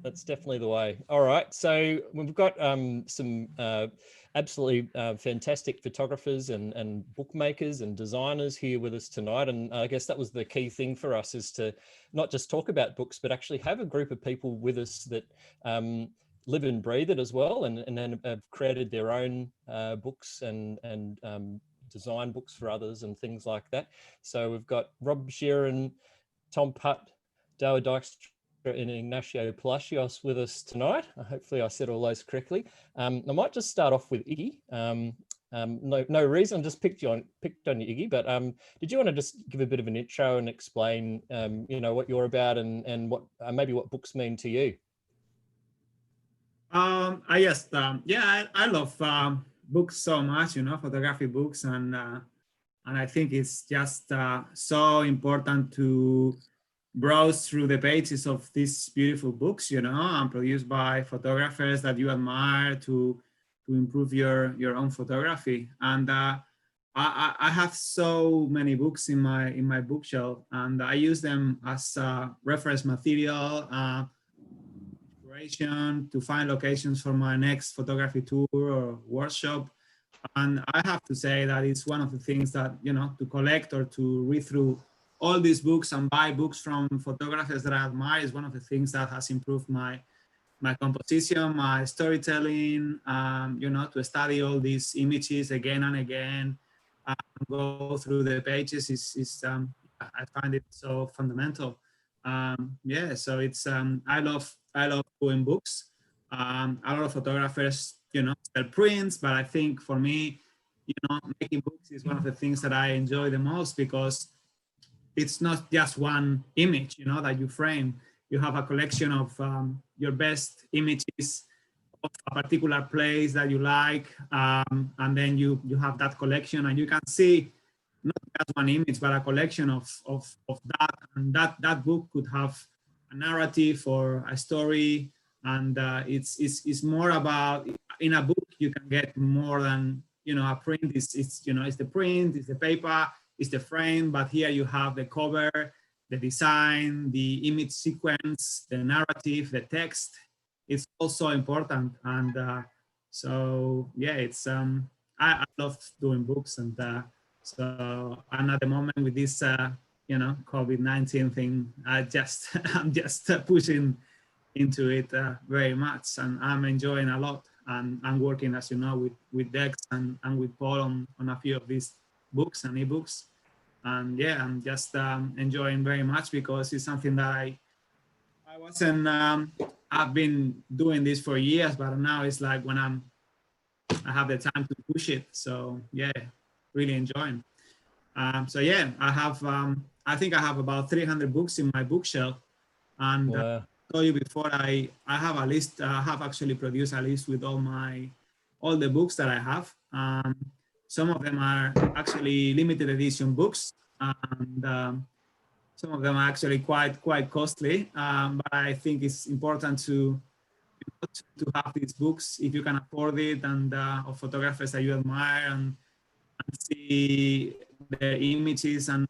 That's definitely the way. All right. So we've got some absolutely fantastic photographers and bookmakers and designers here with us tonight. And I guess that was the key thing for us, is to not just talk about books, but actually have a group of people with us that live and breathe it as well, and then have created their own books and design books for others and things like that. So we've got Scheeren, Tom Putt, Douwe Djikstra, and Ignacio Palacios with us tonight. Hopefully I said all those correctly. I might just start off with Iggy. No reason, I just picked on you, Iggy, but did you want to just give a bit of an intro and explain what you're about and what maybe what books mean to you? Yes, yeah, I love books so much, photography books, and I think it's just so important to browse through the pages of these beautiful books, and produced by photographers that you admire to improve your own photography. And I have so many books in my bookshelf, and I use them as reference material. To find locations for my next photography tour or workshop. And I have to say that it's one of the things that, to collect or to read through all these books and buy books from photographers that I admire is one of the things that has improved my composition, my storytelling, to study all these images again and again, go through the pages I find it so fundamental. Yeah, so it's I love doing books. A lot of photographers, sell prints, but I think for me, making books is one of the things that I enjoy the most, because it's not just one image, that you frame. You have a collection of your best images of a particular place that you like, and then you have that collection, and you can see not just one image, but a collection of that, and that book could have a narrative or a story, and it's more about, in a book you can get more than a print. It's the print, it's the paper, it's the frame, but here you have the cover, the design, the image sequence, the narrative, the text. It's also important, and so yeah, it's I love doing books, and and at the moment with this COVID-19 thing, I'm just pushing into it very much, and I'm enjoying a lot, and I'm working, as you know, with Dex and with Paul on a few of these books and ebooks, and yeah, I'm just enjoying very much, because it's something that I wasn't I've been doing this for years, but now it's like when I have the time to push it. So yeah, really enjoying. So yeah, I think I have about 300 books in my bookshelf, and Wow. I told you before, I have a list. I have actually produced a list with all the books that I have. Some of them are actually limited edition books, and some of them are actually quite costly, but I think it's important to have these books if you can afford it, and of photographers that you admire, and see the images, and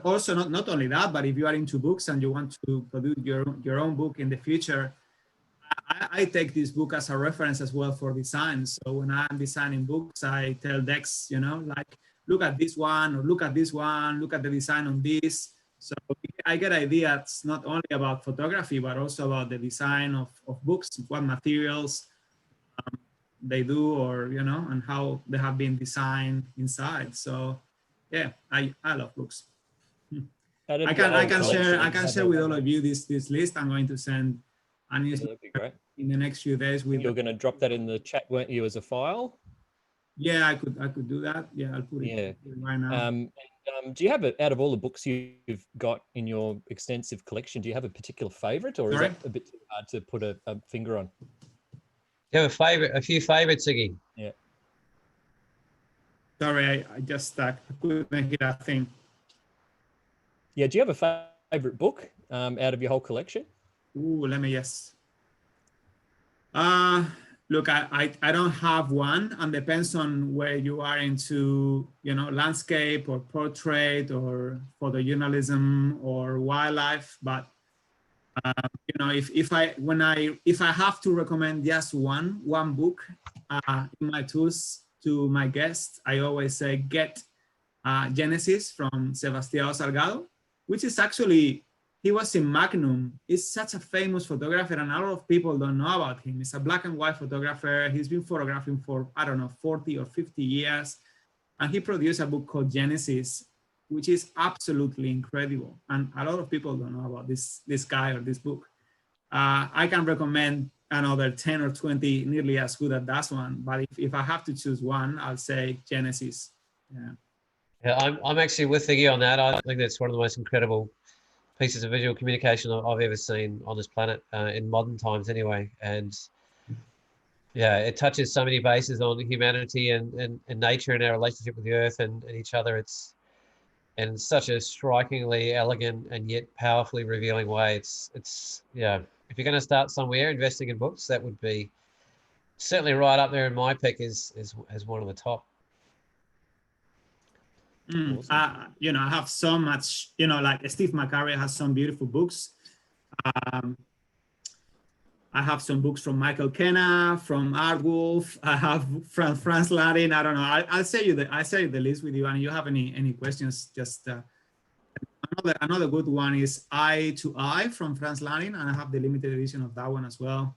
also not only that, but if you are into books and you want to produce your own book in the future, I take this book as a reference as well for design. So when I'm designing books, I tell Dex, like, look at this one, or look at this one, look at the design on this. So I get ideas not only about photography, but also about the design of books, what materials they do, or, and how they have been designed inside. So yeah, I love books. I can share with all of you this list. I'm going to send a newsletter That'd be great. in the next few days. You're going to drop that in the chat, weren't you, as a file? Yeah, I could do that. Yeah, I'll put it right now. Do you have out of all the books you've got in your extensive collection, do you have a particular favorite, or is that a bit too hard to put a finger on? Do you have a few favorites, Iggy? Yeah. Sorry, I just couldn't hear that thing. Yeah, do you have a favorite book out of your whole collection? Ooh, let me guess. Look, I don't have one, and depends on where you are into, landscape or portrait or photojournalism or wildlife. But If I have to recommend just one book in my tools to my guests, I always say get Genesis from Sebastião Salgado, which is actually, he was in Magnum. He's such a famous photographer and a lot of people don't know about him. He's a black and white photographer. He's been photographing for, I don't know, 40 or 50 years. And he produced a book called Genesis, which is absolutely incredible. And a lot of people don't know about this guy or this book. I can recommend another 10 or 20 nearly as good as that one. But if I have to choose one, I'll say Genesis. Yeah, I'm actually with Iggy on that. I think that's one of the most incredible pieces of visual communication I've ever seen on this planet, in modern times anyway. And yeah, it touches so many bases on humanity and nature and our relationship with the earth and each other. It's in such a strikingly elegant and yet powerfully revealing way. It's yeah. If you're going to start somewhere investing in books, that would be certainly right up there in my pick as one of the top. Awesome. I have so much, like Steve McCurry has some beautiful books. I have some books from Michael Kenna, from Art Wolf. I have from Franz Latin. I don't know. I'll share you the list with you, and if you have any questions, just another good one is Eye to Eye from Franz Latin, and I have the limited edition of that one as well.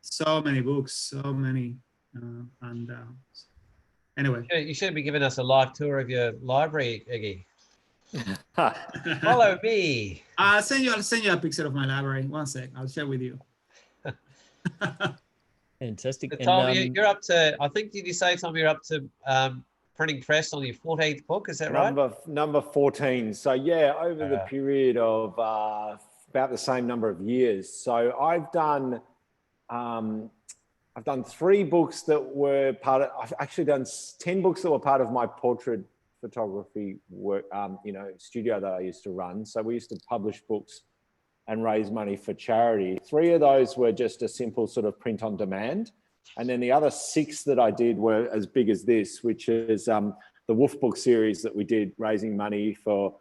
So many books, so many, anyway. You should be giving us a live tour of your library, Iggy. Follow me. I'll send you a picture of my library. One sec, I'll share with you. Fantastic. So Tom, you're up to, I think, did you say, Tom, you're up to printing press on your 14th book? Is that right? Number 14. So yeah, over the period of about the same number of years. So I've done 3 books that were part of, I've actually done 10 books that were part of my portrait photography work, studio that I used to run. So we used to publish books and raise money for charity. 3 of those were just a simple sort of print on demand. And then the other 6 that I did were as big as this, which is the Wolf Book series that we did, raising money for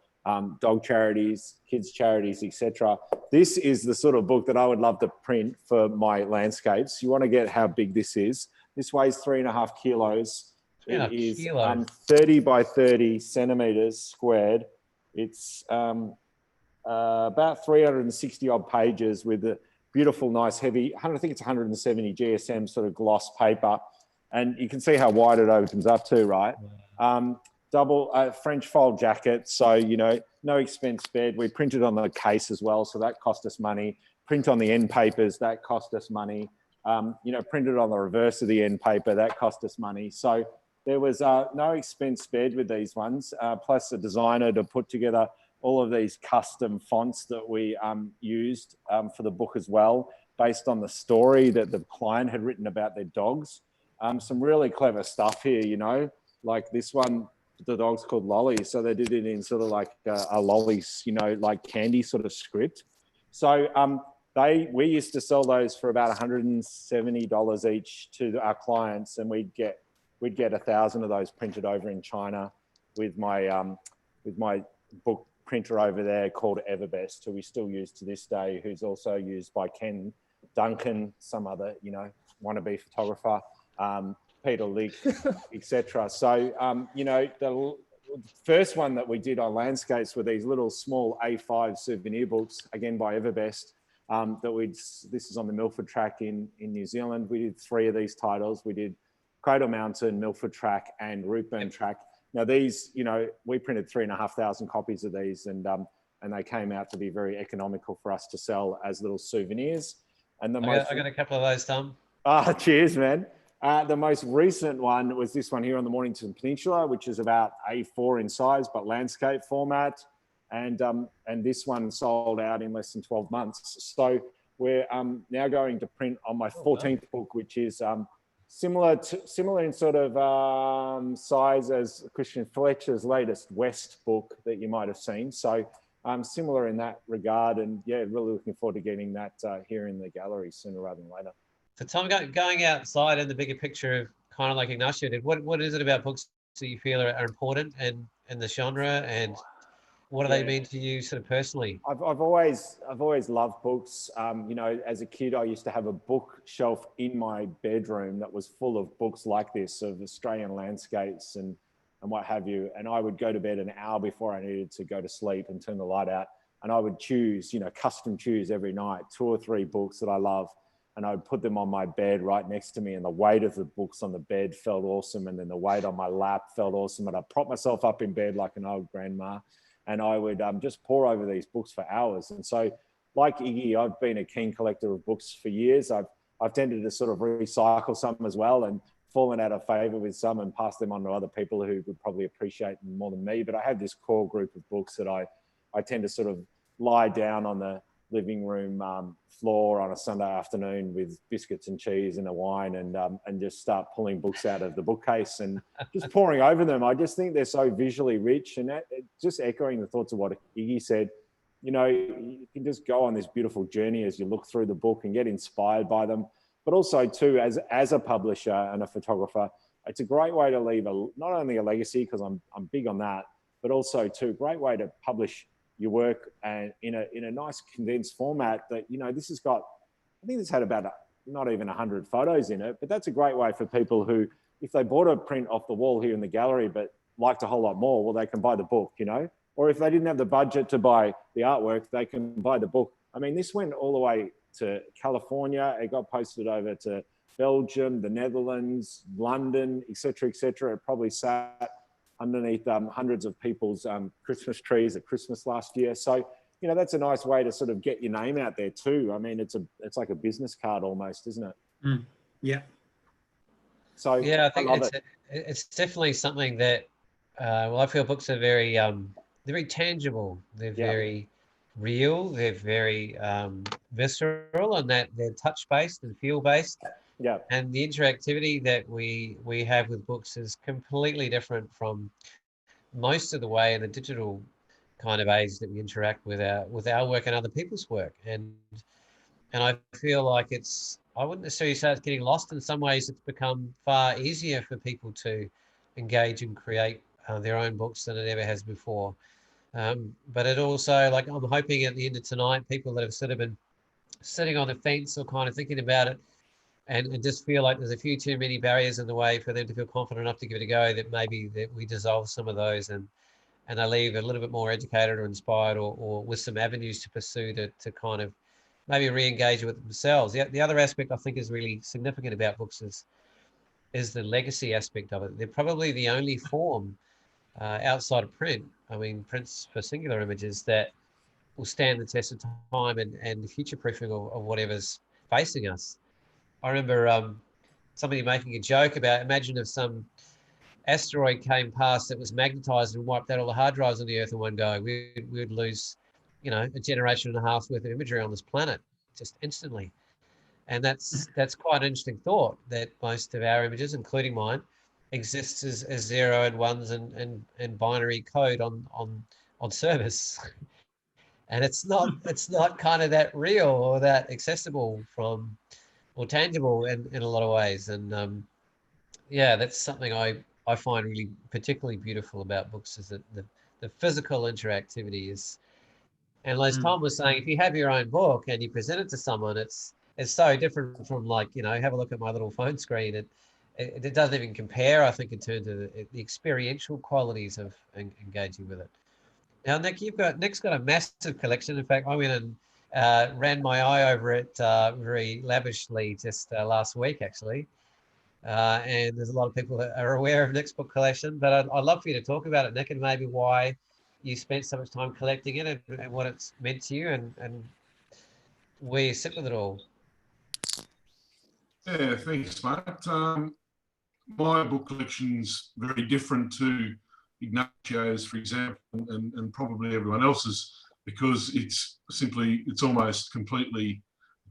dog charities, kids charities, etc. This is the sort of book that I would love to print for my landscapes. You want to get how big this is. This weighs 3.5 kilos. It is 30 by 30 centimeters squared. It's about 360 odd pages with a beautiful, nice, heavy, I think it's 170 GSM sort of gloss paper. And you can see how wide it opens up to, right? Double French fold jacket. So, no expense spared. We printed on the case as well. So that cost us money. Print on the end papers, that cost us money. Printed on the reverse of the end paper, that cost us money. So there was no expense spared with these ones, plus a designer to put together all of these custom fonts that we used for the book as well, based on the story that the client had written about their dogs. Some really clever stuff here, like this one, the dog's called Lolly. So they did it in sort of like a Lolly's, like candy sort of script. So we used to sell those for about $170 each to our clients, and we'd get 1,000 of those printed over in China with my book printer over there called Everbest, who we still use to this day, who's also used by Ken Duncan, some other wannabe photographer, Peter Lick, etc. So the first one that we did on landscapes were these little small A5 souvenir books, again by Everbest. This is on the Milford Track in New Zealand. We did 3 of these titles. We did Cradle Mountain, Milford Track, and Rootburn Track. Now these, we printed 3,500 copies of these, and they came out to be very economical for us to sell as little souvenirs. And I got a couple of those, Tom. Oh, cheers, man. The most recent one was this one here on the Mornington Peninsula, which is about A4 in size, but landscape format. And this one sold out in less than 12 months. So we're now going to print on my 14th book, which is similar in sort of size as Christian Fletcher's latest West book that you might have seen. So similar in that regard, and yeah, really looking forward to getting that here in the gallery sooner rather than later. So Tom, going outside in the bigger picture of kind of like Ignacio did, what is it about books that you feel are important and the genre, and what do they mean to you sort of personally? I've always loved books. You know, as a kid, I used to have a bookshelf in my bedroom that was full of books like this, of Australian landscapes and what have you. And I would go to bed an hour before I needed to go to sleep and turn the light out. And I would choose, you know, custom choose every night 2 or 3 books that I love. And I would put them on my bed right next to me, and the weight of the books on the bed felt awesome. And then the weight on my lap felt awesome. And I'd prop myself up in bed like an old grandma. And I would just pore over these books for hours. And so, like Iggy, I've been a keen collector of books for years. I've tended to sort of recycle some as well, and fallen out of favor with some and passed them on to other people who would probably appreciate them more than me. But I have this core group of books that I tend to sort of lie down on the living room floor on a Sunday afternoon with biscuits and cheese and a wine, and just start pulling books out of the bookcase and just poring over them. I just think they're so visually rich, and that, just echoing the thoughts of what Iggy said, you know, you can just go on this beautiful journey as you look through the book and get inspired by them. But also too, as a publisher and a photographer, it's a great way to leave not only a legacy, because I'm big on that, but also too, great way to publish your work and in a nice condensed format that, you know, this has got, I think this had about not even 100 photos in it, but that's a great way for people who, if they bought a print off the wall here in the gallery, but liked a whole lot more, well, they can buy the book, you know, or if they didn't have the budget to buy the artwork, they can buy the book. I mean, this went all the way to California. It got posted over to Belgium, the Netherlands, London, et cetera, et cetera. It probably sat underneath hundreds of people's Christmas trees at Christmas last year. So, you know, that's a nice way to sort of get your name out there too. I mean, it's like a business card almost, isn't it? Mm. Yeah. So yeah, I think it's definitely something that, well, I feel books are very, they're very tangible. They're very real. They're very visceral, and that they're touch-based and feel-based. Yeah. And the interactivity that we have with books is completely different from most of the way in the digital kind of age that we interact with our work and other people's work. And I feel like I wouldn't necessarily say it's getting lost. In some ways, it's become far easier for people to engage and create their own books than it ever has before. But it also, like, I'm hoping at the end of tonight, people that have sort of been sitting on the fence or kind of thinking about it, and just feel like there's a few too many barriers in the way for them to feel confident enough to give it a go, that maybe that we dissolve some of those and they leave a little bit more educated or inspired or with some avenues to pursue to kind of maybe re-engage with themselves. The other aspect I think is really significant about books is the legacy aspect of it. They're probably the only form outside of print, I mean, prints for singular images, that will stand the test of time and the future-proofing of whatever's facing us. I remember somebody making a joke about, imagine if some asteroid came past that was magnetized and wiped out all the hard drives on the Earth in one go. We'd lose, you know, a generation and a half worth of imagery on this planet just instantly. And that's quite an interesting thought, that most of our images, including mine, exists as 0 and 1s and binary code on servers. And it's not kind of that real or that accessible from, or tangible in a lot of ways. And yeah, that's something I find really particularly beautiful about books, is that the physical interactivity is, and as Tom was saying, if you have your own book and you present it to someone, it's so different from, like, you know, have a look at my little phone screen. It doesn't even compare, I think, in terms of the experiential qualities of engaging with it. Now, Nick's got a massive collection. In fact, I went and ran my eye over it very lavishly just last week, actually. And there's a lot of people that are aware of Nick's book collection, but I'd love for you to talk about it, Nick, and maybe why you spent so much time collecting it and what it's meant to you and where you sit with it all. Yeah, thanks, mate. My book collection's very different to Ignacio's, for example, and probably everyone else's, because it's almost completely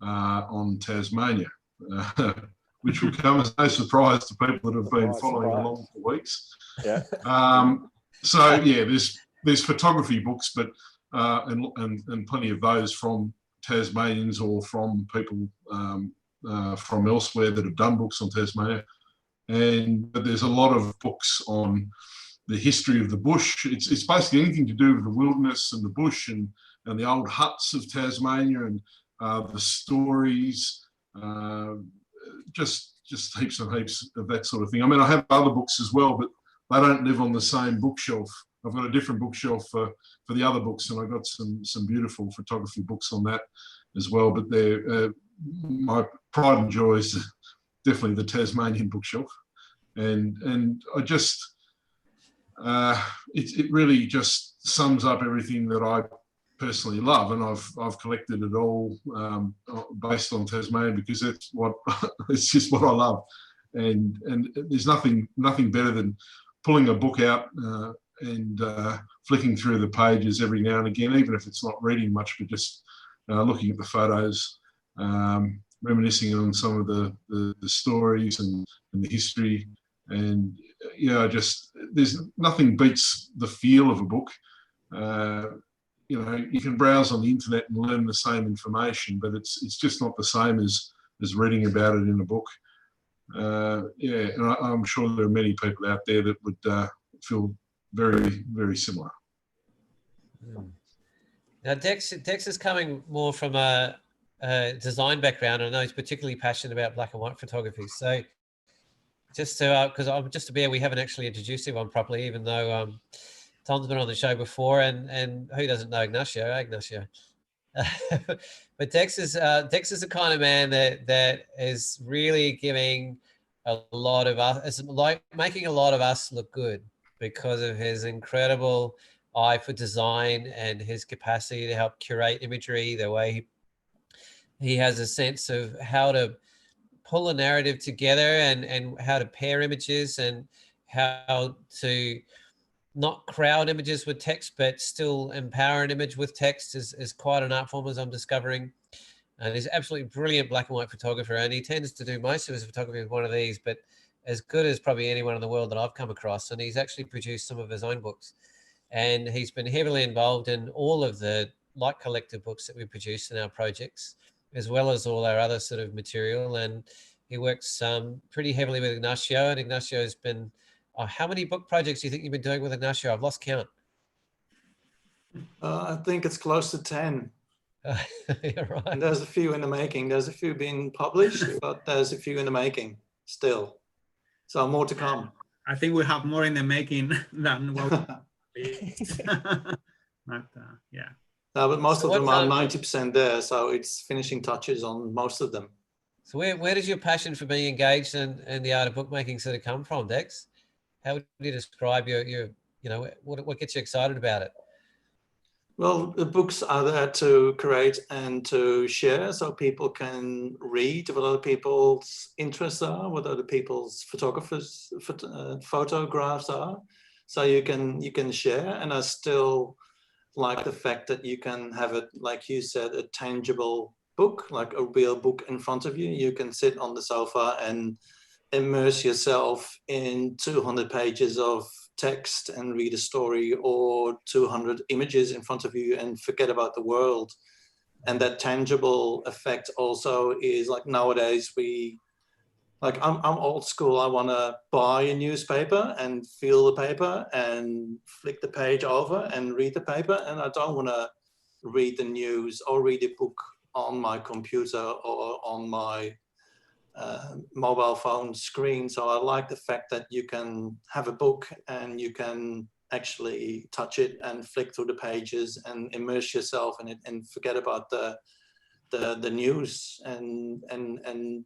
on Tasmania, which will come as no surprise to people that have been following along for weeks. Yeah. So yeah, there's photography books, but and plenty of those from Tasmanians or from people from elsewhere that have done books on Tasmania. But there's a lot of books on history of the bush. It's basically anything to do with the wilderness and the bush and the old huts of Tasmania and the stories, just heaps and heaps of that sort of thing. I mean, I have other books as well, but they don't live on the same bookshelf. I've got a different bookshelf for the other books, and I've got some beautiful photography books on that as well. But they're my pride and joy is definitely the Tasmanian bookshelf, and I just it really just sums up everything that I personally love, and I've collected it all based on Tasmania because it's what it's just what I love, and there's nothing better than pulling a book out and flicking through the pages every now and again, even if it's not reading much, but just looking at the photos, reminiscing on some of the stories and the history, and just there's nothing beats the feel of a book. You can browse on the internet and learn the same information, but it's just not the same as reading about it in a book. And I'm sure there are many people out there that would feel very, very similar. Now, Dex is coming more from a design background. I know he's particularly passionate about black and white photography. So just to, because I'm just aware we haven't actually introduced him on properly, even though Tom's been on the show before, and who doesn't know Ignacio? Ignacio. But Dex is the kind of man that is really giving a lot of us, it's like making a lot of us look good because of his incredible eye for design and his capacity to help curate imagery, the way he has a sense of how to pull a narrative together and how to pair images and how to not crowd images with text, but still empower an image with text is quite an art form, as I'm discovering. And he's absolutely brilliant black and white photographer, and he tends to do most of his photography with one of these, but as good as probably anyone in the world that I've come across. And he's actually produced some of his own books, and he's been heavily involved in all of the light collective books that we produce in our projects, as well as all our other sort of material. And he works pretty heavily with Ignacio, and Ignacio has been, how many book projects do you think you've been doing with Ignacio? I've lost count. I think it's close to 10. You're right. And there's a few in the making. There's a few being published, but there's a few in the making still. So more to come. I think we have more in the making than what but yeah. No, but most So of them are 90% there. So it's finishing touches on most of them. So where does your passion for being engaged in the art of bookmaking sort of come from, Dex? How would you describe your what gets you excited about it? Well, the books are there to create and to share, so people can read what other people's interests are, what other people's photographers' photographs are. So you can share, and I still like the fact that you can have it, like you said, a tangible book, like a real book in front of you. You can sit on the sofa and immerse yourself in 200 pages of text and read a story, or 200 images in front of you and forget about the world. And that tangible effect also is like nowadays I'm old school. I want to buy a newspaper and feel the paper and flick the page over and read the paper. And I don't want to read the news or read a book on my computer or on my mobile phone screen. So I like the fact that you can have a book and you can actually touch it and flick through the pages and immerse yourself in it and forget about the news and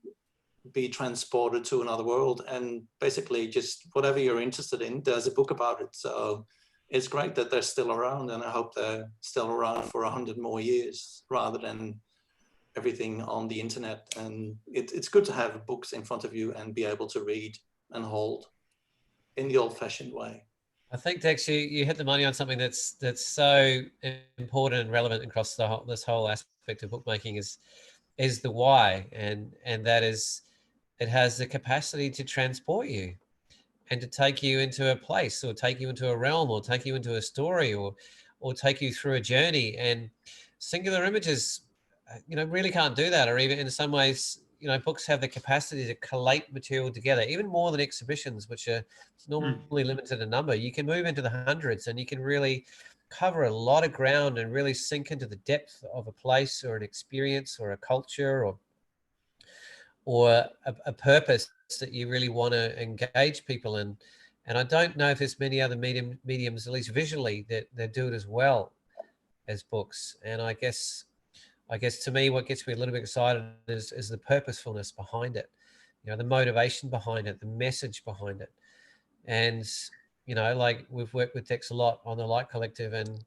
be transported to another world. And basically just whatever you're interested in, there's a book about it. So it's great that they're still around, and I hope they're still around for 100 more years rather than everything on the internet. And it's good to have books in front of you and be able to read and hold in the old-fashioned way. I think, Dex, you hit the money on something that's so important and relevant across this whole aspect of bookmaking is the why, and that is it has the capacity to transport you and to take you into a place, or take you into a realm, or take you into a story, or take you through a journey. And singular images really can't do that, or even in some ways, you know, books have the capacity to collate material together, even more than exhibitions, which are normally limited in number. You can move into the hundreds, and you can really cover a lot of ground and really sink into the depth of a place or an experience or a culture or a purpose that you really want to engage people in. And I don't know if there's many other mediums, at least visually, that do it as well as books. And I guess to me, what gets me a little bit excited is the purposefulness behind it, you know, the motivation behind it, the message behind it. And, you know, like we've worked with Dex a lot on the Light Collective, and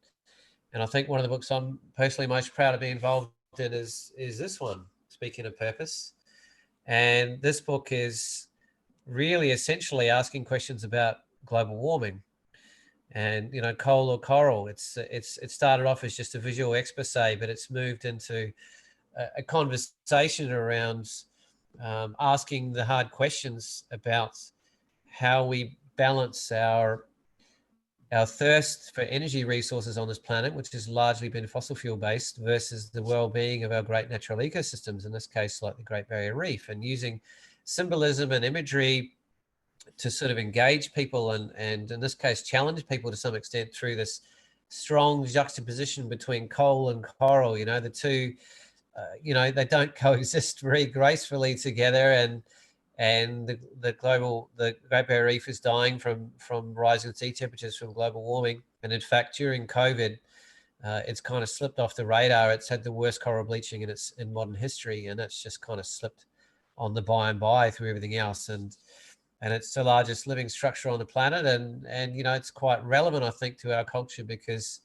I think one of the books I'm personally most proud to be involved in is this one, Speaking of Purpose. And this book is really essentially asking questions about global warming. And, you know, coal or coral, it started off as just a visual expose, but it's moved into a conversation around asking the hard questions about how we balance our thirst for energy resources on this planet, which has largely been fossil fuel based, versus the well-being of our great natural ecosystems, in this case, like the Great Barrier Reef, and using symbolism and imagery to sort of engage people and in this case, challenge people to some extent through this strong juxtaposition between coal and coral. You know, the two, you know, they don't coexist very gracefully together, and the Great Barrier Reef is dying from rising sea temperatures from global warming. And in fact, during COVID, it's kind of slipped off the radar. It's had the worst coral bleaching in modern history, and it's just kind of slipped on the by and by through everything else. And it's the largest living structure on the planet. And you know, it's quite relevant, I think, to our culture, because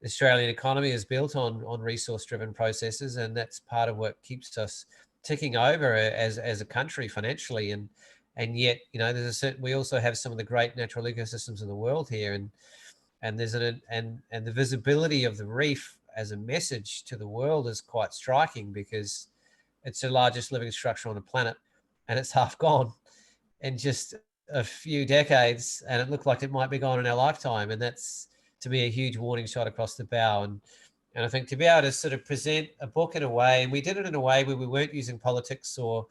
the Australian economy is built on resource-driven processes, and that's part of what keeps us ticking over as a country financially. And yet, you know, we also have some of the great natural ecosystems in the world here, and there's and the visibility of the reef as a message to the world is quite striking, because it's the largest living structure on the planet, and it's half gone in just a few decades, and it looked like it might be gone in our lifetime. And that's, to me, a huge warning shot across the bow. And I think to be able to sort of present a book in a way, and we did it in a way where we weren't using politics or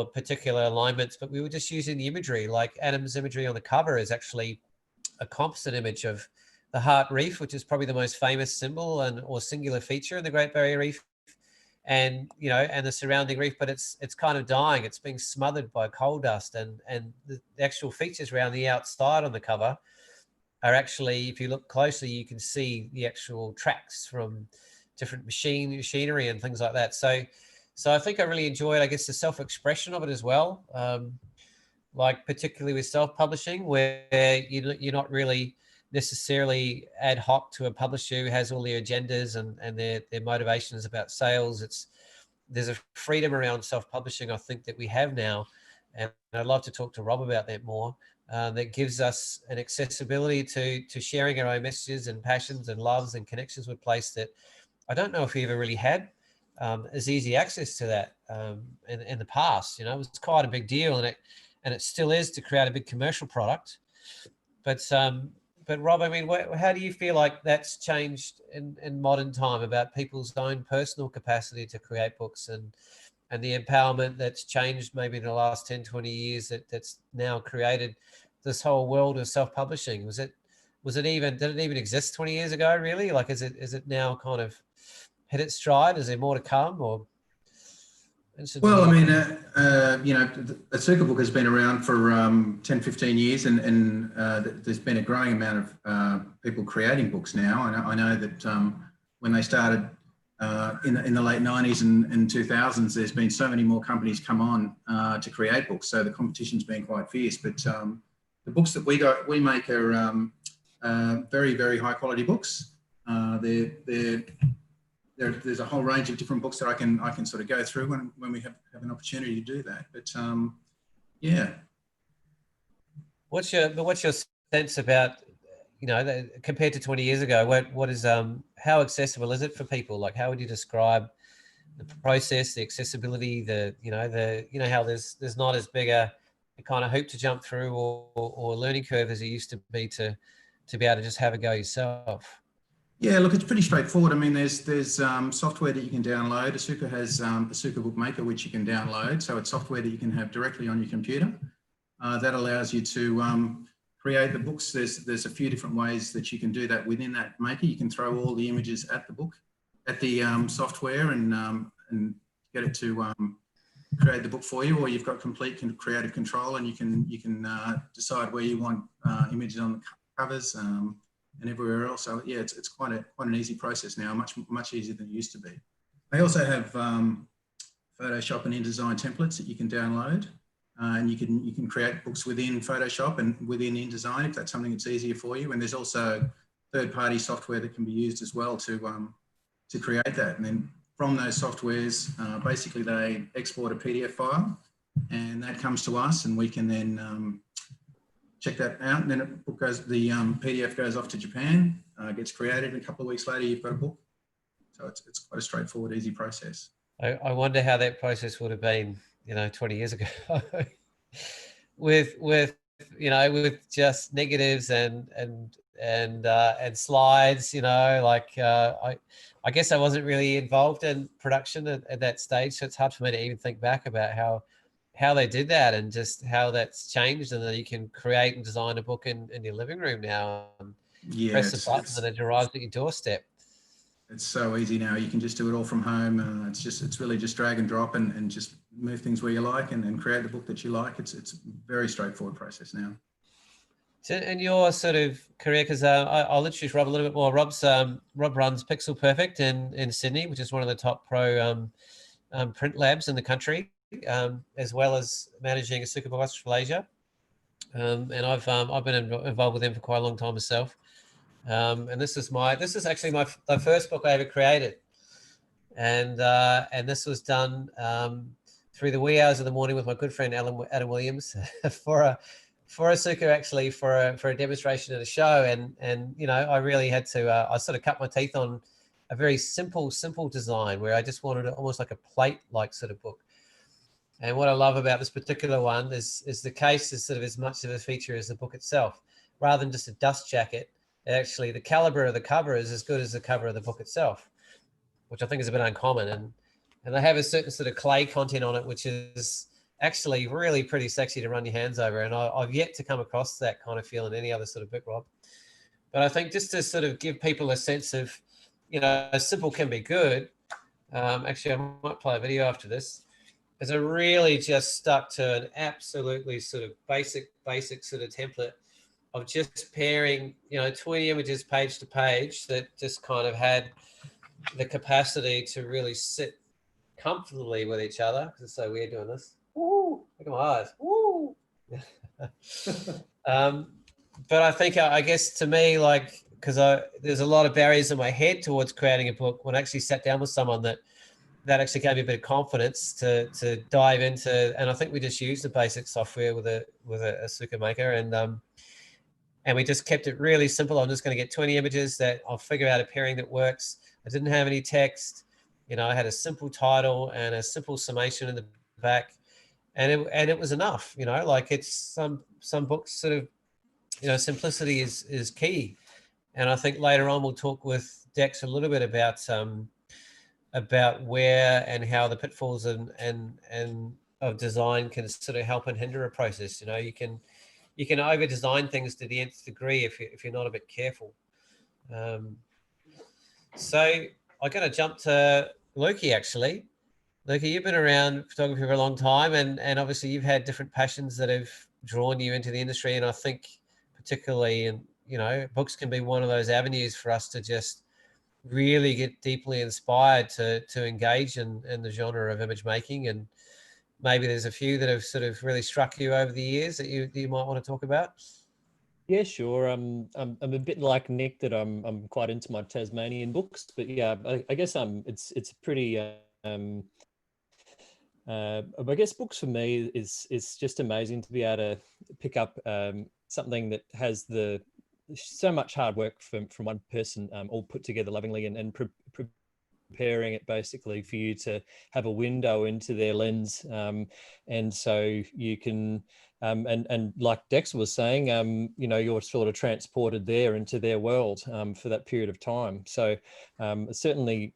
particular alignments, but we were just using the imagery. Like Adam's imagery on the cover is actually a composite image of the Heart Reef, which is probably the most famous symbol or singular feature in the Great Barrier Reef, and, you know, and the surrounding reef, but it's kind of dying. It's being smothered by coal dust, and the actual features around the outside on the cover are actually, if you look closely, you can see the actual tracks from different machinery and things like that. So I think I really enjoyed, I guess, the self-expression of it as well. Like particularly with self-publishing, where you're not really necessarily ad hoc to a publisher who has all their agendas and their motivations about sales. There's a freedom around self-publishing, I think, that we have now, and I'd love to talk to Rob about that more. That gives us an accessibility to sharing our own messages and passions and loves and connections with a place that I don't know if we ever really had as easy access to that in the past. You know, it was quite a big deal, and it still is, to create a big commercial product. But Rob, I mean, how do you feel like that's changed in modern time about people's own personal capacity to create books, and the empowerment that's changed maybe in the last 10, 20 years that's now created this whole world of self-publishing? Did it even exist 20 years ago, really? Like, is it now kind of hit its stride? Is there more to come? Or well, I mean, you know, the Asukabook has been around for 10, 15 years, and there's been a growing amount of people creating books now. And I know that when they started in the late 90s and 2000s, there's been so many more companies come on to create books. So the competition's been quite fierce. But the books that we make are very, very high quality books. There's a whole range of different books that I can sort of go through when we have an opportunity to do that. But yeah. What's your sense about, you know, compared to 20 years ago? What is how accessible is it for people? Like, how would you describe the process, the accessibility, how there's not as big a kind of hoop to jump through or learning curve as it used to be to be able to just have a go yourself? Yeah, look, it's pretty straightforward. I mean, there's software that you can download. Asuka has Asukabook Maker, which you can download. So it's software that you can have directly on your computer. That allows you to create the books. There's a few different ways that you can do that within that maker. You can throw all the images at the book, at the software, and get it to create the book for you, or you've got complete creative control, and you can decide where you want images on the covers. And everywhere else. So yeah, it's quite an easy process now, much easier than it used to be. I also have Photoshop and InDesign templates that you can download, and you can create books within Photoshop and within InDesign if that's something that's easier for you. And there's also third-party software that can be used as well to create that. And then from those softwares, basically they export a PDF file, and that comes to us, and we can then check that out, and then the PDF goes off to Japan, gets created, and a couple of weeks later you've got a book. So it's quite a straightforward, easy process. I wonder how that process would have been, 20 years ago, with just negatives and slides. I guess I wasn't really involved in production at that stage, so it's hard for me to even think back about how they did that and just how that's changed, and that you can create and design a book in your living room now and press the button and it arrives at your doorstep. It's so easy now. You can just do it all from home. It's really just drag and drop and just move things where you like and create the book that you like. It's a very straightforward process now. So in your sort of career, because I'll introduce Rob a little bit more. Rob runs Pixel Perfect in Sydney, which is one of the top pro print labs in the country. As well as managing Asukabook Australia, and I've been involved with them for quite a long time myself. And this is actually the first book I ever created, and this was done through the wee hours of the morning with my good friend Adam Williams for Asuka, actually for a demonstration at a show, and I really had to I sort of cut my teeth on a very simple design where I just wanted almost like a plate-like sort of book. And what I love about this particular one is the case is sort of as much of a feature as the book itself. Rather than just a dust jacket, actually the caliber of the cover is as good as the cover of the book itself, which I think is a bit uncommon. And they have a certain sort of clay content on it, which is actually really pretty sexy to run your hands over. And I've yet to come across that kind of feel in any other sort of book, Rob. But I think just to sort of give people a sense of, simple can be good. Actually, I might play a video after this. Is I really just stuck to an absolutely sort of basic sort of template of just pairing, 20 images page to page that just kind of had the capacity to really sit comfortably with each other. Because it's so weird doing this. Woo! Look at my eyes. Woo! But I think, I guess to me, because there's a lot of barriers in my head towards creating a book, when I actually sat down with someone that actually gave me a bit of confidence to dive into, and I think we just used the basic software with a Asuka Maker, and we just kept it really simple. I'm just going to get 20 images that I'll figure out a pairing that works. I didn't have any text, I had a simple title and a simple summation in the back, and it was enough. It's some books sort of, simplicity is key, and I think later on we'll talk with Dex a little bit about where and how the pitfalls and of design can sort of help and hinder a process. You can over design things to the nth degree if you're not a bit careful. So I'm going to jump to Loki, actually. Loki, you've been around photography for a long time, and obviously you've had different passions that have drawn you into the industry. And I think particularly, books can be one of those avenues for us to just really get deeply inspired to engage in the genre of image making. And maybe there's a few that have sort of really struck you over the years that you might want to talk about. Yeah, sure. I'm a bit like Nick, that I'm quite into my Tasmanian books, but yeah, I guess it's pretty I guess books for me is just amazing to be able to pick up something that has so much hard work from one person, all put together lovingly and preparing it basically for you to have a window into their lens, and so you can and like Dex was saying, you know, you're sort of transported there into their world for that period of time. So it certainly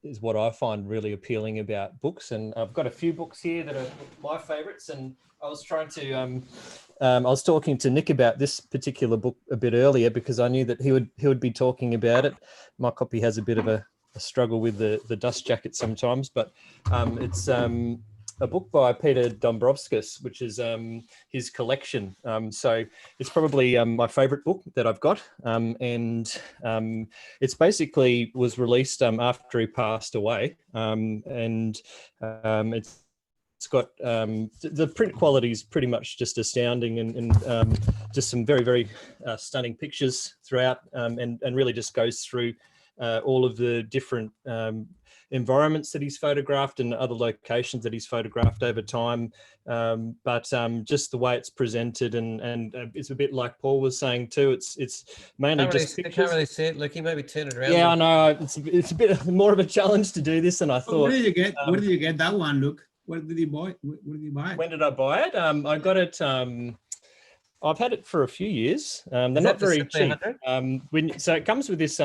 is what I find really appealing about books. And I've got a few books here that are my favorites, and I was trying to I was talking to Nick about this particular book a bit earlier because I knew that he would be talking about it. My copy has a bit of a struggle with the dust jacket sometimes, but it's a book by Peter Dombrovskis, which is his collection. So it's probably my favorite book that I've got. And it's basically was released after he passed away. It's got the print quality is pretty much just astounding, and just some very, very stunning pictures throughout, and really just goes through all of the different environments that he's photographed and other locations that he's photographed over time. But just the way it's presented, and it's a bit like Paul was saying too. It's mainly just pictures. I can't really see it. Look, you maybe turn it around. Yeah, I know. It's a bit more of a challenge to do this than I thought. Where did you get? Where did you get that one, Luke? Where did you buy it? Where did you buy it? When did I buy it? I got it. I've had it for a few years. They're not very cheap. So it comes with this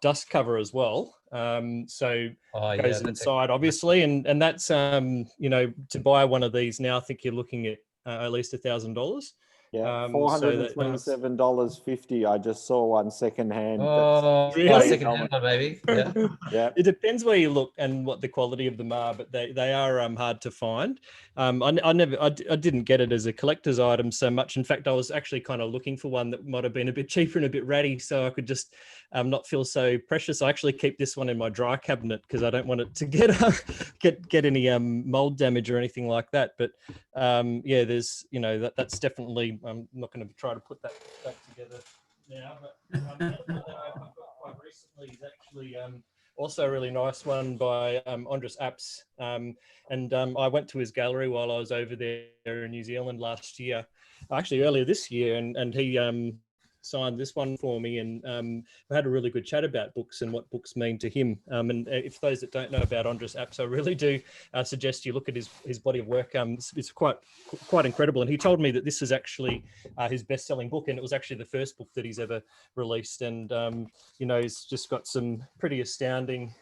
dust cover as well. So it goes inside, obviously, and that's you know, to buy one of these now, I think you're looking at least $1,000. Yeah, $427.50. I just saw one secondhand. Oh, really? Secondhand one, maybe. Yeah. Yeah. It depends where you look and what the quality of them are, but they are hard to find. I didn't get it as a collector's item so much. In fact, I was actually kind of looking for one that might have been a bit cheaper and a bit ratty, so I could just not feel so precious. I actually keep this one in my dry cabinet because I don't want it to get any mold damage or anything like that. But yeah, there's, you know, that's definitely. I'm not going to try to put that together now, but I've got quite recently is actually also a really nice one by Audrey Epson. And I went to his gallery while I was over there in New Zealand last year, actually earlier this year, and he signed this one for me, and I had a really good chat about books and what books mean to him. And if those that don't know about Audrey Epson, I really do suggest you look at his body of work. It's quite incredible. And he told me that this is actually his best-selling book, and it was actually the first book that he's ever released. And you know, he's just got some pretty astounding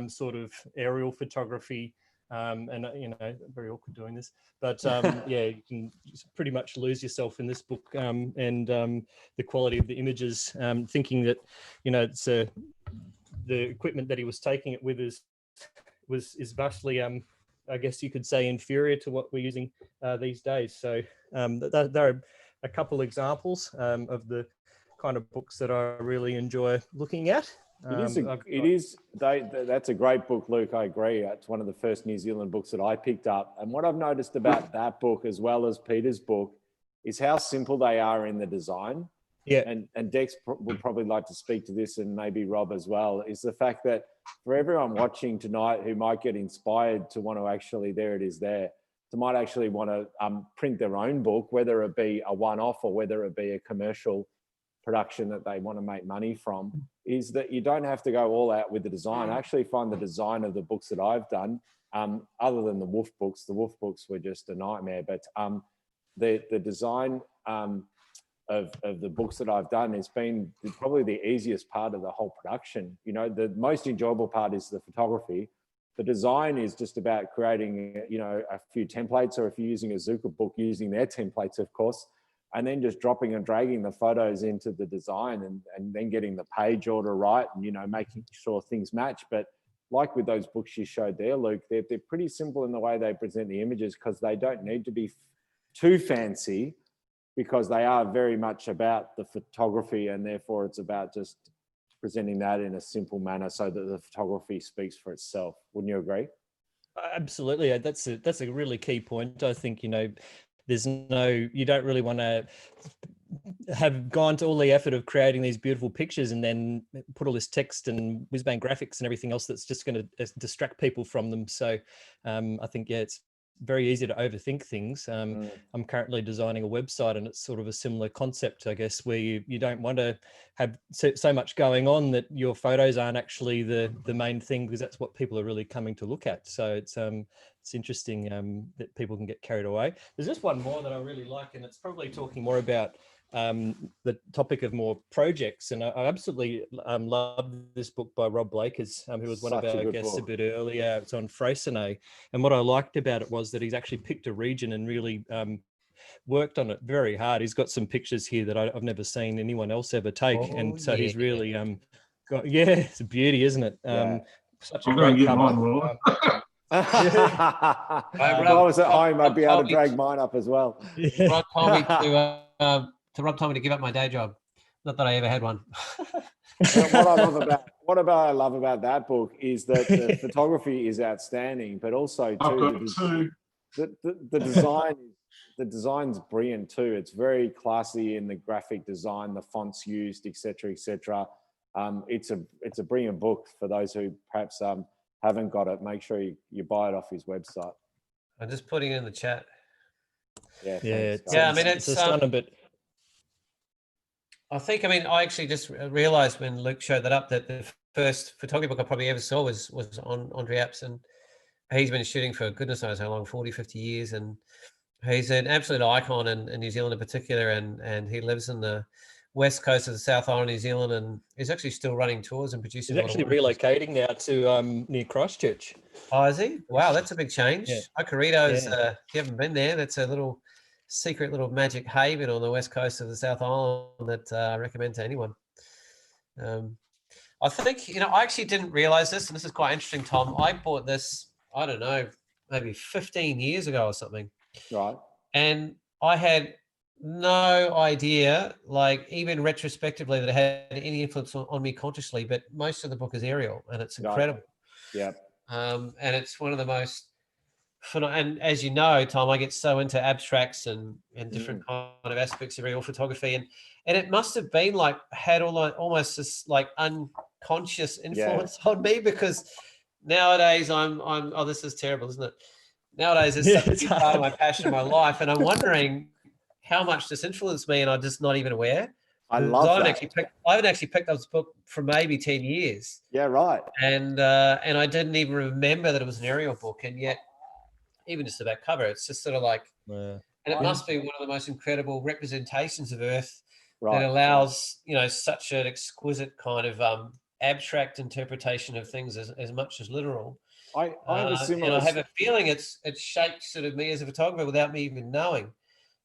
sort of aerial photography. And you know, very awkward doing this, but yeah, you can pretty much lose yourself in this book, and the quality of the images. Thinking that, you know, it's the equipment that he was taking it with is vastly, I guess you could say, inferior to what we're using these days. So there are a couple examples of the kind of books that I really enjoy looking at. That's a great book, Luke. I agree. It's one of the first New Zealand books that I picked up. And what I've noticed about that book, as well as Peter's book, is how simple they are in the design. Yeah. And Dex would probably like to speak to this, and maybe Rob as well, is the fact that for everyone watching tonight who might get inspired to want to actually, there it is there, to might actually want to print their own book, whether it be a one-off or whether it be a commercial production that they want to make money from, is that you don't have to go all out with the design. I actually find the design of the books that I've done, other than the Wolf books were just a nightmare, but the design of the books that I've done has been probably the easiest part of the whole production. You know, the most enjoyable part is the photography. The design is just about creating, you know, a few templates, or if you're using a Asukabook, using their templates, of course, and then just dropping and dragging the photos into the design, and then getting the page order right, and, you know, making sure things match. But like with those books you showed there, Luke, they're pretty simple in the way they present the images, because they don't need to be too fancy, because they are very much about the photography, and therefore it's about just presenting that in a simple manner so that the photography speaks for itself. Wouldn't you agree? Absolutely. That's a really key point. I think, you know, you don't really want to have gone to all the effort of creating these beautiful pictures and then put all this text and whiz-bang graphics and everything else that's just going to distract people from them. So I think, yeah, it's very easy to overthink things. I'm currently designing a website, and it's sort of a similar concept, I guess, where you don't want to have so much going on that your photos aren't actually the main thing, because that's what people are really coming to look at. So it's interesting that people can get carried away. There's just one more that I really like, and it's probably talking more about the topic of more projects. And I absolutely love this book by Rob Blakers, who was one of our guests a bit earlier. It's on Freycinet. And what I liked about it was that he's actually picked a region and really worked on it very hard. He's got some pictures here that I've never seen anyone else ever take. And so he's really got, it's a beauty, isn't it? Such a great cover. If I was at home, I'd be able to drag mine up as well. Rob told me to give up my day job. Not that I ever had one. What I love about that book is that the photography is outstanding, but also too, the design's brilliant too. It's very classy in the graphic design, the fonts used, etc., etc. It's a brilliant book for those who perhaps haven't got it. Make sure you buy it off his website. I'm just putting it in the chat. Yeah, I mean, it's a stunning bit. I actually just realized when Luke showed that up that the first photography book I probably ever saw was on Audrey Epson. He's been shooting for goodness knows how long, 40, 50 years. And he's an absolute icon in New Zealand in particular. And he lives in the west coast of the South Island, New Zealand, and he's actually still running tours and producing. He's actually relocating now to near Christchurch. Oh, is he? Wow, that's a big change. Okarito's, if you haven't been there, that's a little secret little magic haven on the west coast of the South Island that I recommend to anyone. I think, I actually didn't realize this, and this is quite interesting, Tom. I bought this, I don't know, maybe 15 years ago or something. Right. And I had no idea, like even retrospectively, that it had any influence on me consciously, but most of the book is aerial, and it's incredible. Yeah. And it's one of the most, and as you know, Tom, I get so into abstracts and different kind of aspects of aerial photography, and it must have been like had almost this like unconscious influence on me, because nowadays I'm oh, this is terrible, isn't it? Nowadays it's such a big part of my passion of my life, and I'm wondering how much this influenced me, and I'm just not even aware. I love that. I haven't actually picked up this book for maybe 10 years. Yeah, right. And I didn't even remember that it was an aerial book, and yet even just the back cover, it's just sort of like, and it must be one of the most incredible representations of Earth that allows, such an exquisite kind of abstract interpretation of things as much as literal. I have a similar. And I have a feeling it's shaped sort of me as a photographer without me even knowing.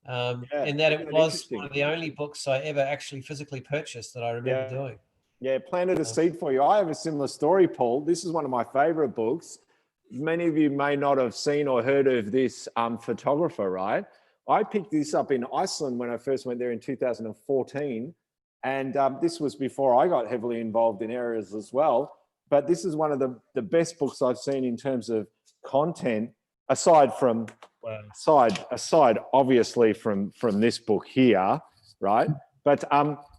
And that it was one of the only books I ever actually physically purchased that I remember doing. Yeah, planted a seed for you. I have a similar story, Paul. This is one of my favorite books. Many of you may not have seen or heard of this photographer, right? I picked this up in Iceland when I first went there in 2014. And this was before I got heavily involved in areas as well. But this is one of the best books I've seen in terms of content, aside obviously from this book here, right? But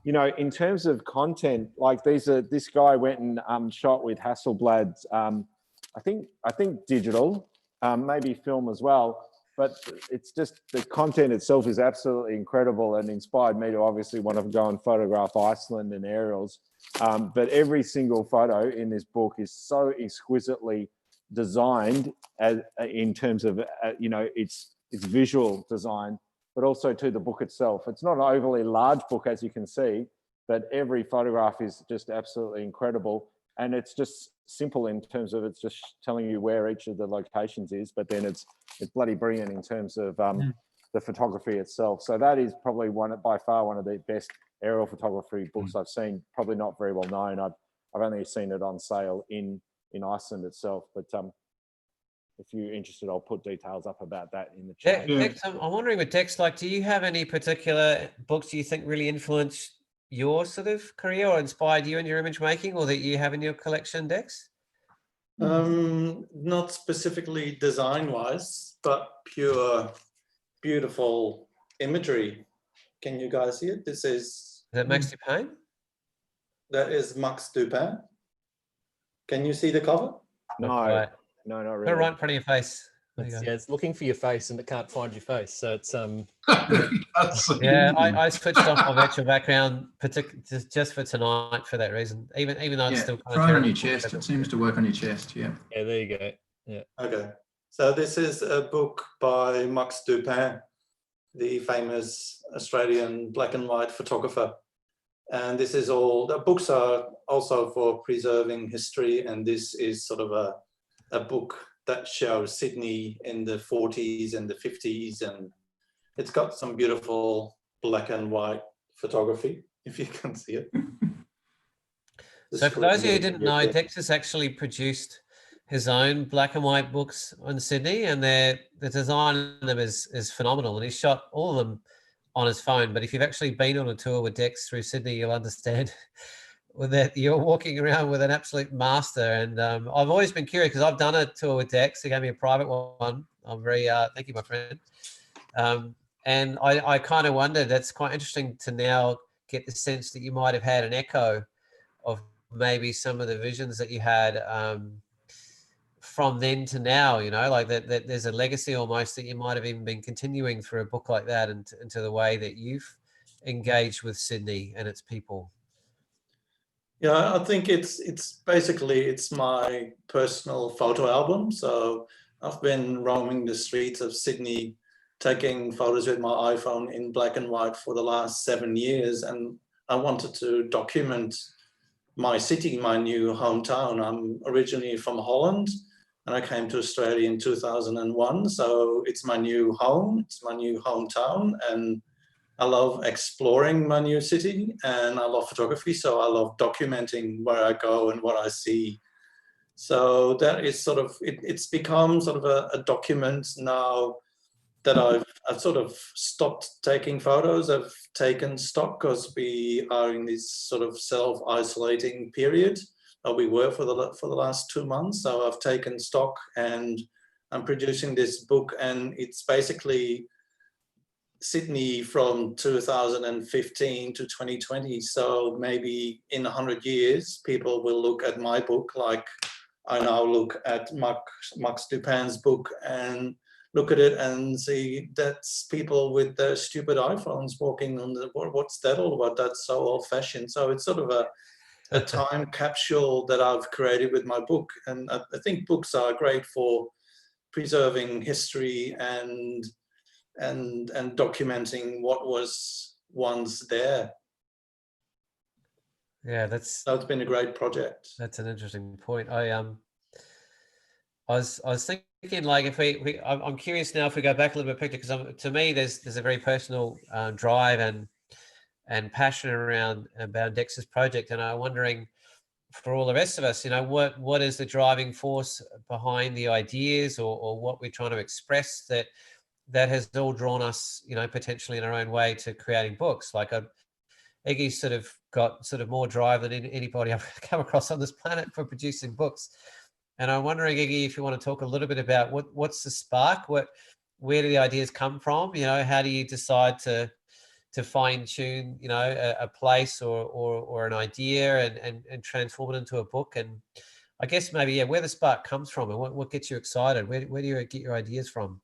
in terms of content, like this guy went and shot with Hasselblad's, I think digital, maybe film as well. But it's just the content itself is absolutely incredible and inspired me to obviously want to go and photograph Iceland and aerials. But every single photo in this book is so exquisitely designed in terms of its visual design, but also to the book itself. It's not an overly large book, as you can see, but every photograph is just absolutely incredible. And it's just simple in terms of it's just telling you where each of the locations is, but then it's bloody brilliant in terms of the photography itself. So that is probably by far one of the best aerial photography books I've seen. Probably not very well known. I've only seen it on sale in Iceland itself, but if you're interested, I'll put details up about that in the chat. Dex, I'm wondering with Dex, like, do you have any particular books you think really influenced your sort of career or inspired you in your image making, or that you have in your collection, Dex? Not specifically design wise, but pure beautiful imagery. Can you guys see it? This is that Max Dupin? That is Max Dupin. Can you see the cover? No, not really. Put it right in front of your face. It's looking for your face and it can't find your face. So it's Yeah, I switched off my virtual background just for tonight for that reason. Even though it's still kind try it on your chest. It seems to work on your chest. Yeah. Yeah, there you go. Yeah. Okay. So this is a book by Max Dupin, the famous Australian black and white photographer. And this is all, the books are also for preserving history. And this is sort of a book that shows Sydney in the 40s and the 50s. And it's got some beautiful black and white photography, if you can see it. So for those of you who didn't know, Djikstra actually produced his own black and white books on Sydney, and the design of them is phenomenal. And he shot all of them on his phone. But if you've actually been on a tour with Dex through Sydney, you'll understand that you're walking around with an absolute master. And I've always been curious because I've done a tour with Dex. He gave me a private one. I'm very thank you, my friend. And I kind of wondered, that's quite interesting to now get the sense that you might have had an echo of maybe some of the visions that you had from then to now, you know, like that there's a legacy almost that you might have even been continuing through a book like that into the way that you've engaged with Sydney and its people. Yeah, I think it's basically my personal photo album. So I've been roaming the streets of Sydney, taking photos with my iPhone in black and white for the last 7 years. And I wanted to document my city, my new hometown. I'm originally from Holland and I came to Australia in 2001. So it's my new home, it's my new hometown. And I love exploring my new city and I love photography. So I love documenting where I go and what I see. So that is sort of, it's become sort of a document now that I've sort of stopped taking photos. I've taken stock because we are in this sort of self-isolating period. We were for the last 2 months. So I've taken stock and I'm producing this book, and it's basically Sydney from 2015 to 2020. So maybe in 100 years, people will look at my book like I now look at Max Dupin's book and look at it and see that's people with their stupid iPhones walking on the, what's that all about? That's so old fashioned. So it's sort of a time capsule that I've created with my book. And I think books are great for preserving history and documenting what was once there. Yeah, so it's been a great project. That's an interesting point. I was thinking, like, if I'm curious now if we go back a little bit, Peter, because to me there's a very personal drive and passion about Dex's project, and I'm wondering for all the rest of us, you know, what is the driving force behind the ideas or what we're trying to express that has all drawn us, you know, potentially in our own way to creating books. Like Iggy's sort of got more drive than anybody I've come across on this planet for producing books. And I'm wondering, Iggy, if you want to talk a little bit about what's the spark, where do the ideas come from? You know, how do you decide to fine tune, you know, a place or an idea and transform it into a book? And I guess maybe, yeah, where the spark comes from and what gets you excited? Where do you get your ideas from?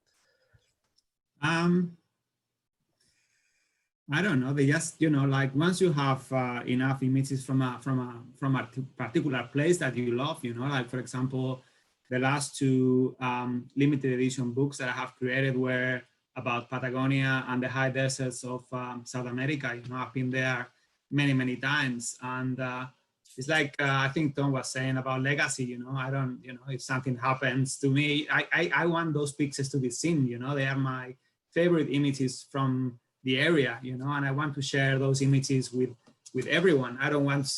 I don't know. They just, you know, like once you have enough images from a particular place that you love, you know, like for example, the last two limited edition books that I have created were about Patagonia and the high deserts of South America. You know, I've been there many times, and it's like I think Tom was saying about legacy. You know, I don't, you know, if something happens to me, I want those pictures to be seen. You know, they are my favorite images from the area, you know, and I want to share those images with everyone. I don't want,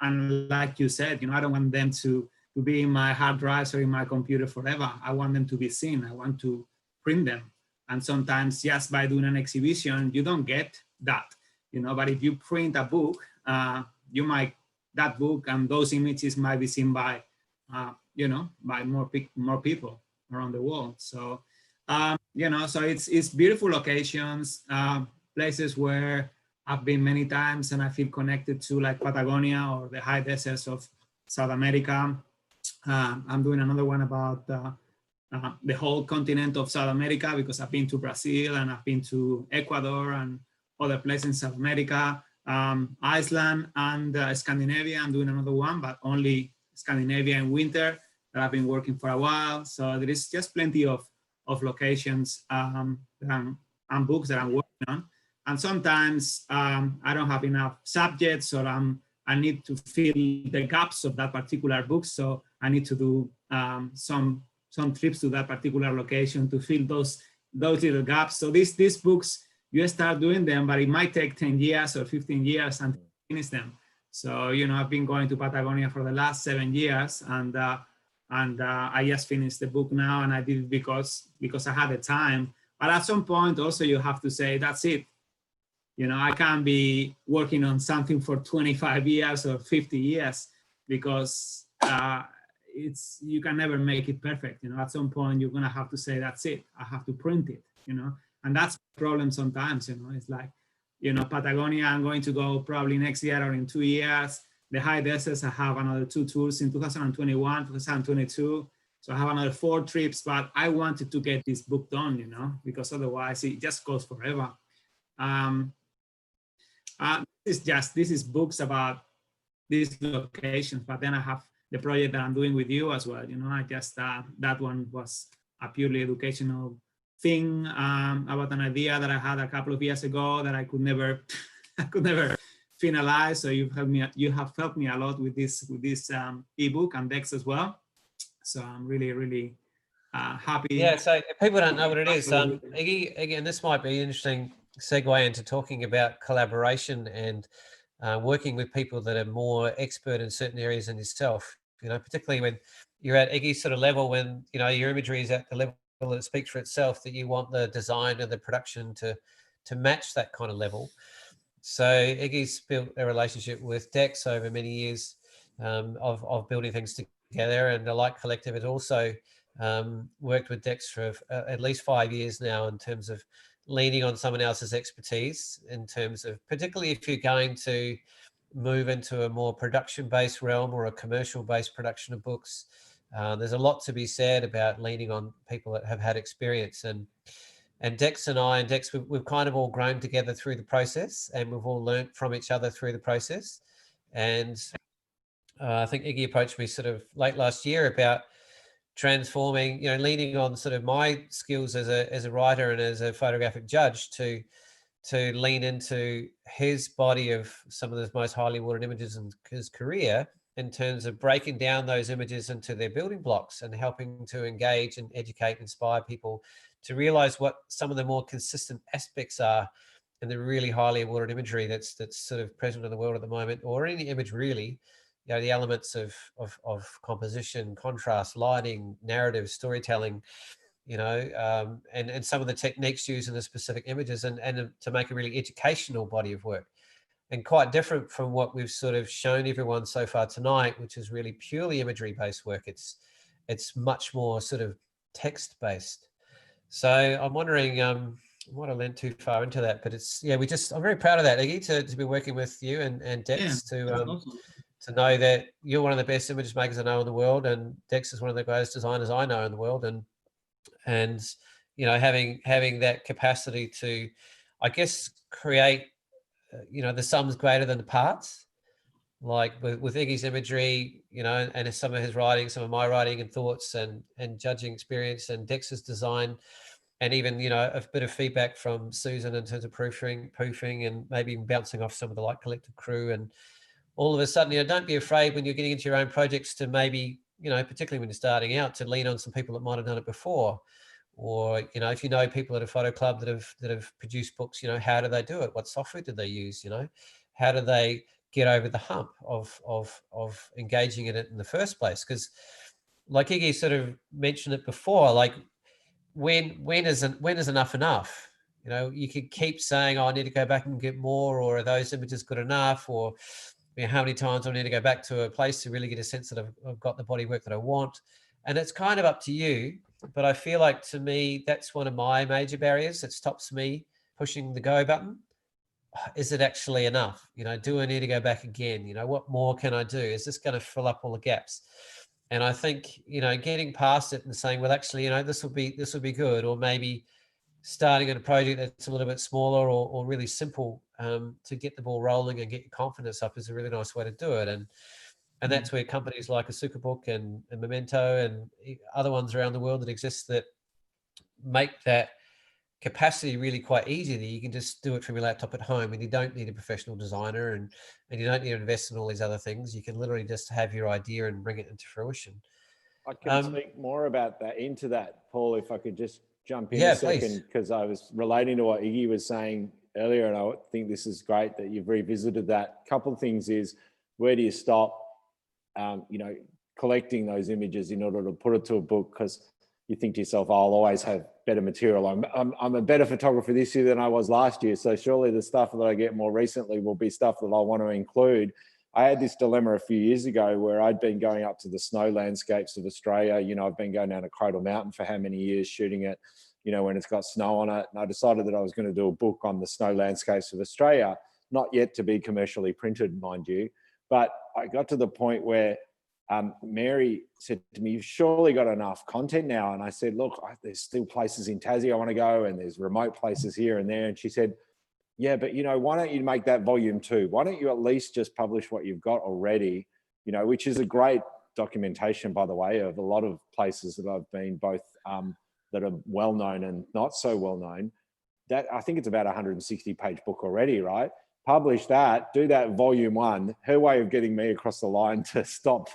and like you said, you know, I don't want them to be in my hard drives or in my computer forever. I want them to be seen. I want to print them. And sometimes just by doing an exhibition, you don't get that, you know, but if you print a book, that book and those images might be seen by, you know, by more people around the world. So, you know, so it's beautiful locations, places where I've been many times and I feel connected to, like Patagonia or the high deserts of South America. I'm doing another one about the whole continent of South America, because I've been to Brazil and I've been to Ecuador and other places in South America, Iceland and Scandinavia. I'm doing another one, but only Scandinavia in winter, that I've been working for a while. So there is just plenty of locations and books that I'm working on. And sometimes I don't have enough subjects, or I need to fill the gaps of that particular book. So I need to do some trips to that particular location to fill those little gaps. So these books, you start doing them, but it might take 10 years or 15 years and finish them. So, you know, I've been going to Patagonia for the last 7 years, and I just finished the book now, and I did it because I had the time. But at some point also you have to say, that's it. You know, I can't be working on something for 25 years or 50 years, because you can never make it perfect. You know, at some point you're gonna have to say, that's it, I have to print it, you know. And that's the problem sometimes, you know. It's like, you know, Patagonia, I'm going to go probably next year or in 2 years. The high deserts, I have another 2 tours in 2021, 2022. So I have another 4 trips, but I wanted to get this book done, you know, because otherwise it just goes forever. This is books about these locations, but then I have the project that I'm doing with you as well. You know, I just, that one was a purely educational thing about an idea that I had a couple of years ago that I could never finalize. So you have helped me a lot with this ebook and Dex as well. So I'm really, really happy. Yeah, so if people don't know what it is, Iggy, again, this might be an interesting segue into talking about collaboration and working with people that are more expert in certain areas than yourself, you know, particularly when you're at Iggy's sort of level, when, you know, your imagery is at the level that it speaks for itself, that you want the design and the production to match that kind of level. So Iggy's built a relationship with Dex over many years of building things together, and the Light Collective has also worked with Dex for at least 5 years now, in terms of leaning on someone else's expertise, in terms of, particularly if you're going to move into a more production-based realm or a commercial-based production of books. There's a lot to be said about leaning on people that have had experience, and Dex and Dex, we've kind of all grown together through the process, and we've all learnt from each other through the process. And I think Iggy approached me sort of late last year about transforming, you know, leaning on sort of my skills as a writer and as a photographic judge to lean into his body of some of the most highly awarded images in his career, in terms of breaking down those images into their building blocks and helping to engage and educate and inspire people to realize what some of the more consistent aspects are in the really highly awarded imagery that's sort of present in the world at the moment, or any image really. You know, the elements of composition, contrast, lighting, narrative, storytelling, you know, and some of the techniques used in the specific images, and to make a really educational body of work. And quite different from what we've sort of shown everyone so far tonight, which is really purely imagery-based work. It's much more sort of text-based. So I'm wondering, I might have lent too far into that, but it's, yeah, I'm very proud of that, Iggy, to be working with you and Dex, to know that you're one of the best image makers I know in the world, and Dex is one of the greatest designers I know in the world, and you know, having that capacity to, I guess, create, you know, the sum's greater than the parts, like with Iggy's imagery, you know, and some of his writing, some of my writing and thoughts and judging experience, and Dex's design, and even, you know, a bit of feedback from Susan in terms of proofing and maybe even bouncing off some of the Light Collective crew. And all of a sudden, you know, don't be afraid when you're getting into your own projects to maybe, you know, particularly when you're starting out, to lean on some people that might have done it before. Or, you know, if you know people at a photo club that have produced books, you know, how do they do it? What software do they use? You know, how do they get over the hump of engaging in it in the first place? Because, like Iggy sort of mentioned it before, like when is enough? You know, you could keep saying, oh, I need to go back and get more, or are those images good enough, or, you know, how many times do I need to go back to a place to really get a sense that I've got the body work that I want? And it's kind of up to you. But I feel like, to me, that's one of my major barriers that stops me pushing the go button. Is it actually enough? You know, do I need to go back again? You know, what more can I do? Is this going to fill up all the gaps? And I think, you know, getting past it and saying, well, actually, you know, this would be good, or maybe starting at a project that's a little bit smaller or really simple to get the ball rolling and get your confidence up is a really nice way to do it. And that's where companies like Asukabook and Memento and other ones around the world that exist that make that capacity really quite easy, that you can just do it from your laptop at home, and you don't need a professional designer, and you don't need to invest in all these other things. You can literally just have your idea and bring it into fruition. I can speak more about that, into that, Paul, if I could just jump in Yeah, a second, please. because I was relating to what Iggy was saying earlier, and I think this is great that you've revisited that. A couple of things is, where do you stop, you know, collecting those images in order to put it to a book? Because you think to yourself, oh, I'll always have better material. I'm a better photographer this year than I was last year, so surely the stuff that I get more recently will be stuff that I want to include. I had this dilemma a few years ago where I'd been going up to the snow landscapes of Australia. You know, I've been going down to Cradle Mountain for how many years, shooting it, you know, when it's got snow on it. And I decided that I was going to do a book on the snow landscapes of Australia, not yet to be commercially printed, mind you. But I got to the point where Mary said to me, you've surely got enough content now. And I said, look, there's still places in Tassie I want to go, and there's remote places here and there. And she said, yeah, but, you know, why don't you make that volume 2? Why don't you at least just publish what you've got already, you know, which is a great documentation, by the way, of a lot of places that I've been, both that are well-known and not so well-known. That, I think it's about a 160-page book already, right? Publish that, do that volume 1. Her way of getting me across the line to stop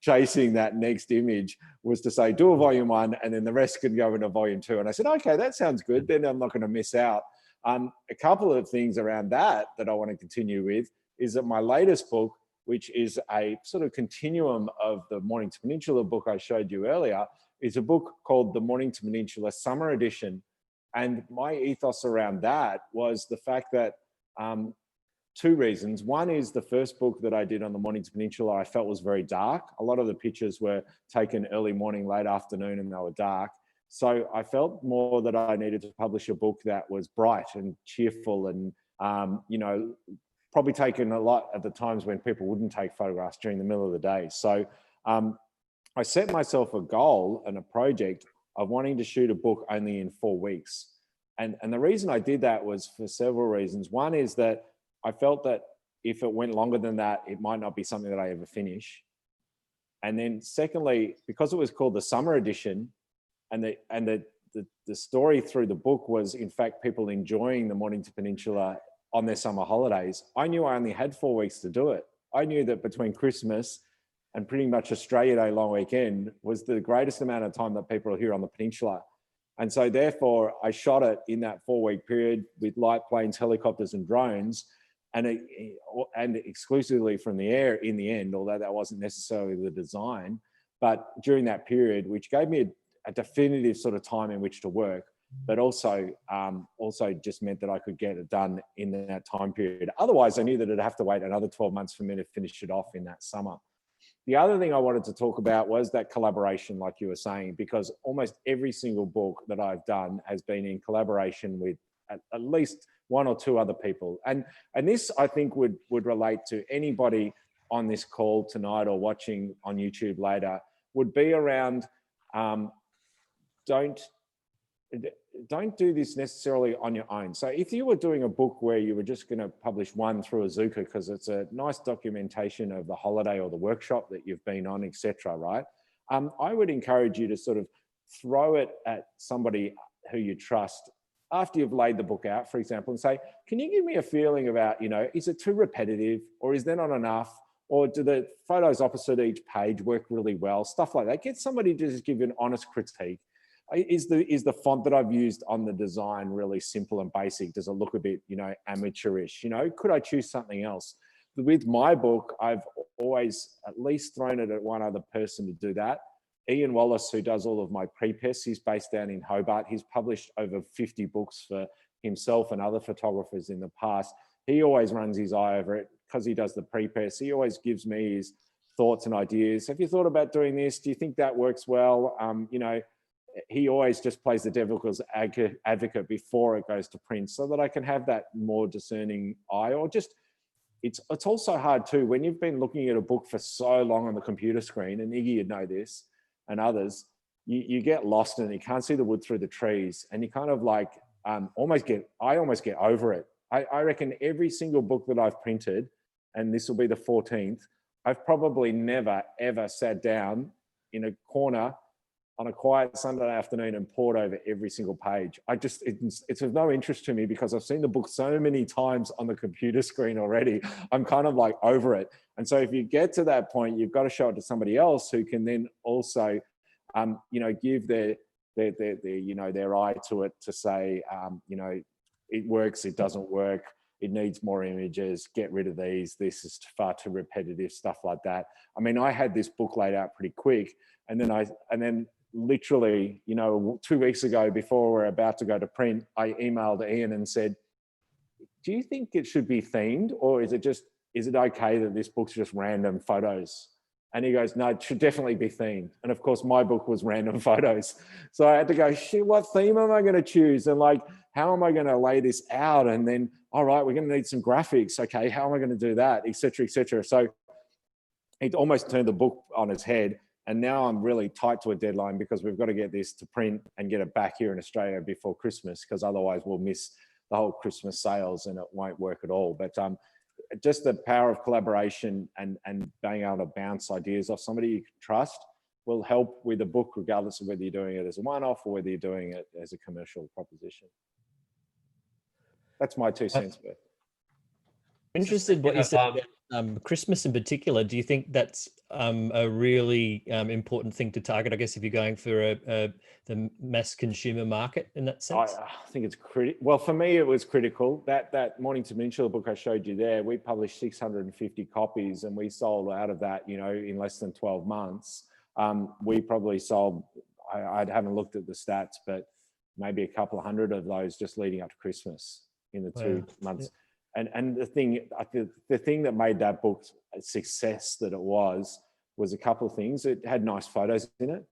chasing that next image was to say, do a volume 1, and then the rest could go into volume 2. And I said, okay, that sounds good. Then I'm not going to miss out. A couple of things around that I want to continue with is that my latest book, which is a sort of continuum of the Mornington Peninsula book I showed you earlier, is a book called the Mornington Peninsula Summer Edition. And my ethos around that was the fact that 2 reasons. One is the first book that I did on the Mornington Peninsula I felt was very dark. A lot of the pictures were taken early morning, late afternoon, and they were dark. So I felt more that I needed to publish a book that was bright and cheerful and, you know, probably taken a lot at the times when people wouldn't take photographs during the middle of the day. So I set myself a goal and a project of wanting to shoot a book only in 4 weeks. And the reason I did that was for several reasons. One is that I felt that if it went longer than that, it might not be something that I ever finish. And then secondly, because it was called the Summer Edition, and the story through the book was, in fact, people enjoying the Mornington Peninsula on their summer holidays, I knew I only had 4 weeks to do it. I knew that between Christmas and pretty much Australia Day long weekend was the greatest amount of time that people are here on the peninsula. And so therefore, I shot it in that 4-week period with light planes, helicopters, and drones, and exclusively from the air in the end, although that wasn't necessarily the design. But during that period, which gave me a definitive sort of time in which to work, but also just meant that I could get it done in that time period. Otherwise, I knew that I'd have to wait another 12 months for me to finish it off in that summer. The other thing I wanted to talk about was that collaboration, like you were saying, because almost every single book that I've done has been in collaboration with at least 1 or 2 other people. And this, I think, would relate to anybody on this call tonight or watching on YouTube later, would be around don't do this necessarily on your own. So if you were doing a book where you were just going to publish one through Azuka because it's a nice documentation of the holiday or the workshop that you've been on, etc., right? I would encourage you to sort of throw it at somebody who you trust after you've laid the book out, for example, and say, can you give me a feeling about, you know, is it too repetitive, or is there not enough? Or do the photos opposite each page work really well? Stuff like that. Get somebody to just give you an honest critique. Is the font that I've used on the design really simple and basic? Does it look a bit, you know, amateurish? You know, could I choose something else? With my book, I've always at least thrown it at one other person to do that. Ian Wallace, who does all of my prepress, he's based down in Hobart. He's published over 50 books for himself and other photographers in the past. He always runs his eye over it because he does the prepress. He always gives me his thoughts and ideas. Have you thought about doing this? Do you think that works well? You know, he always just plays the devil's advocate before it goes to print so that I can have that more discerning eye, or just it's also hard too, when you've been looking at a book for so long on the computer screen, and Iggy, you'd know this, and others, you get lost in it. You can't see the wood through the trees, and you kind of like I almost get over it. I reckon every single book that I've printed, and this will be the 14th, I've probably never, ever sat down in a corner on a quiet Sunday afternoon and poured over every single page. It's of no interest to me because I've seen the book so many times on the computer screen already. I'm kind of like over it. And so if you get to that point, you've got to show it to somebody else who can then also, you know, give their you know, their eye to it to say, you know, it works, it doesn't work, it needs more images, get rid of these, this is far too repetitive, stuff like that. I mean, I had this book laid out pretty quick, and then literally, you know, 2 weeks ago, before we're about to go to print, I emailed Ian and said, do you think it should be themed, or is it okay that this book's just random photos? And he goes, no, it should definitely be themed. And of course, my book was random photos. So I had to go, shit, what theme am I going to choose? And like, how am I going to lay this out? And then, all right, we're going to need some graphics. Okay, how am I going to do that? Et cetera, et cetera. So it almost turned the book on its head. And now I'm really tight to a deadline because we've got to get this to print and get it back here in Australia before Christmas, because otherwise we'll miss the whole Christmas sales and it won't work at all. But just the power of collaboration and being able to bounce ideas off somebody you can trust will help with the book, regardless of whether you're doing it as a one-off or whether you're doing it as a commercial proposition. That's my 2 cents worth. Interested what you said about Christmas in particular. Do you think that's a really important thing to target, I guess, if you're going for the mass consumer market in that sense? I think it's critical. Well, for me, it was critical. That Mornington Peninsula book I showed you there, we published 650 copies and we sold out of that, you know, in less than 12 months. We probably sold, I haven't looked at the stats, but maybe a couple of hundred of those just leading up to Christmas in the 2 months. Yeah. And the thing that made that book a success that it was a couple of things. It had nice photos in it.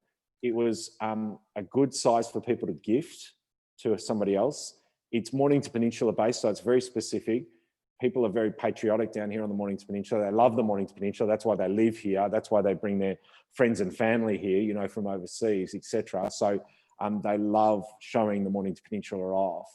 It was a good size for people to gift to somebody else. It's Mornington Peninsula based, so it's very specific. People are very patriotic down here on the Mornington Peninsula. They love the Mornington Peninsula. That's why they live here. That's why they bring their friends and family here, you know, from overseas, etc. So they love showing the Mornington Peninsula off.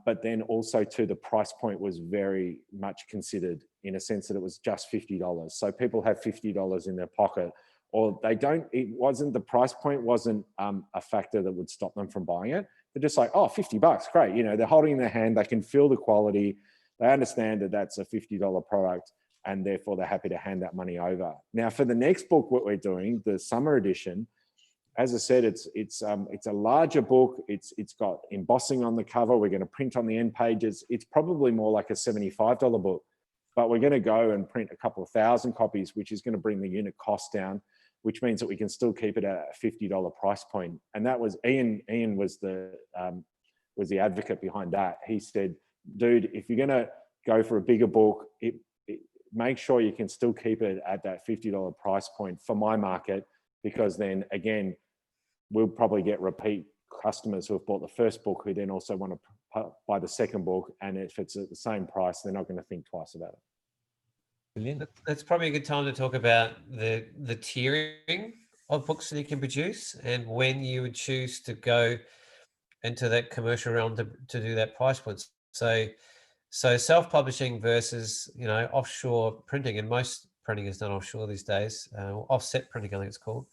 But then also too, the price point was very much considered in a sense that it was just $50. So people have $50 in their pocket, or they don't, the price point wasn't a factor that would stop them from buying it. They're just like, oh, $50, great. You know, they're holding in their hand, they can feel the quality. They understand that that's a $50 product, and therefore they're happy to hand that money over. Now for the next book, what we're doing, the summer edition, as I said, it's a larger book. It's got embossing on the cover. We're going to print on the end pages. It's probably more like a $75 book, but we're going to go and print a couple of thousand copies, which is going to bring the unit cost down, which means that we can still keep it at a $50 price point. And that was Ian was the advocate behind that. He said, dude, if you're going to go for a bigger book, make sure you can still keep it at that $50 price point for my market, because then again, we'll probably get repeat customers who have bought the first book who then also want to buy the second book. And if it's at the same price, they're not going to think twice about it. Brilliant. That's probably a good time to talk about the tiering of books that you can produce and when you would choose to go into that commercial realm to do that price point. So self-publishing versus, you know, offshore printing, and most printing is done offshore these days. Offset printing, I think it's called.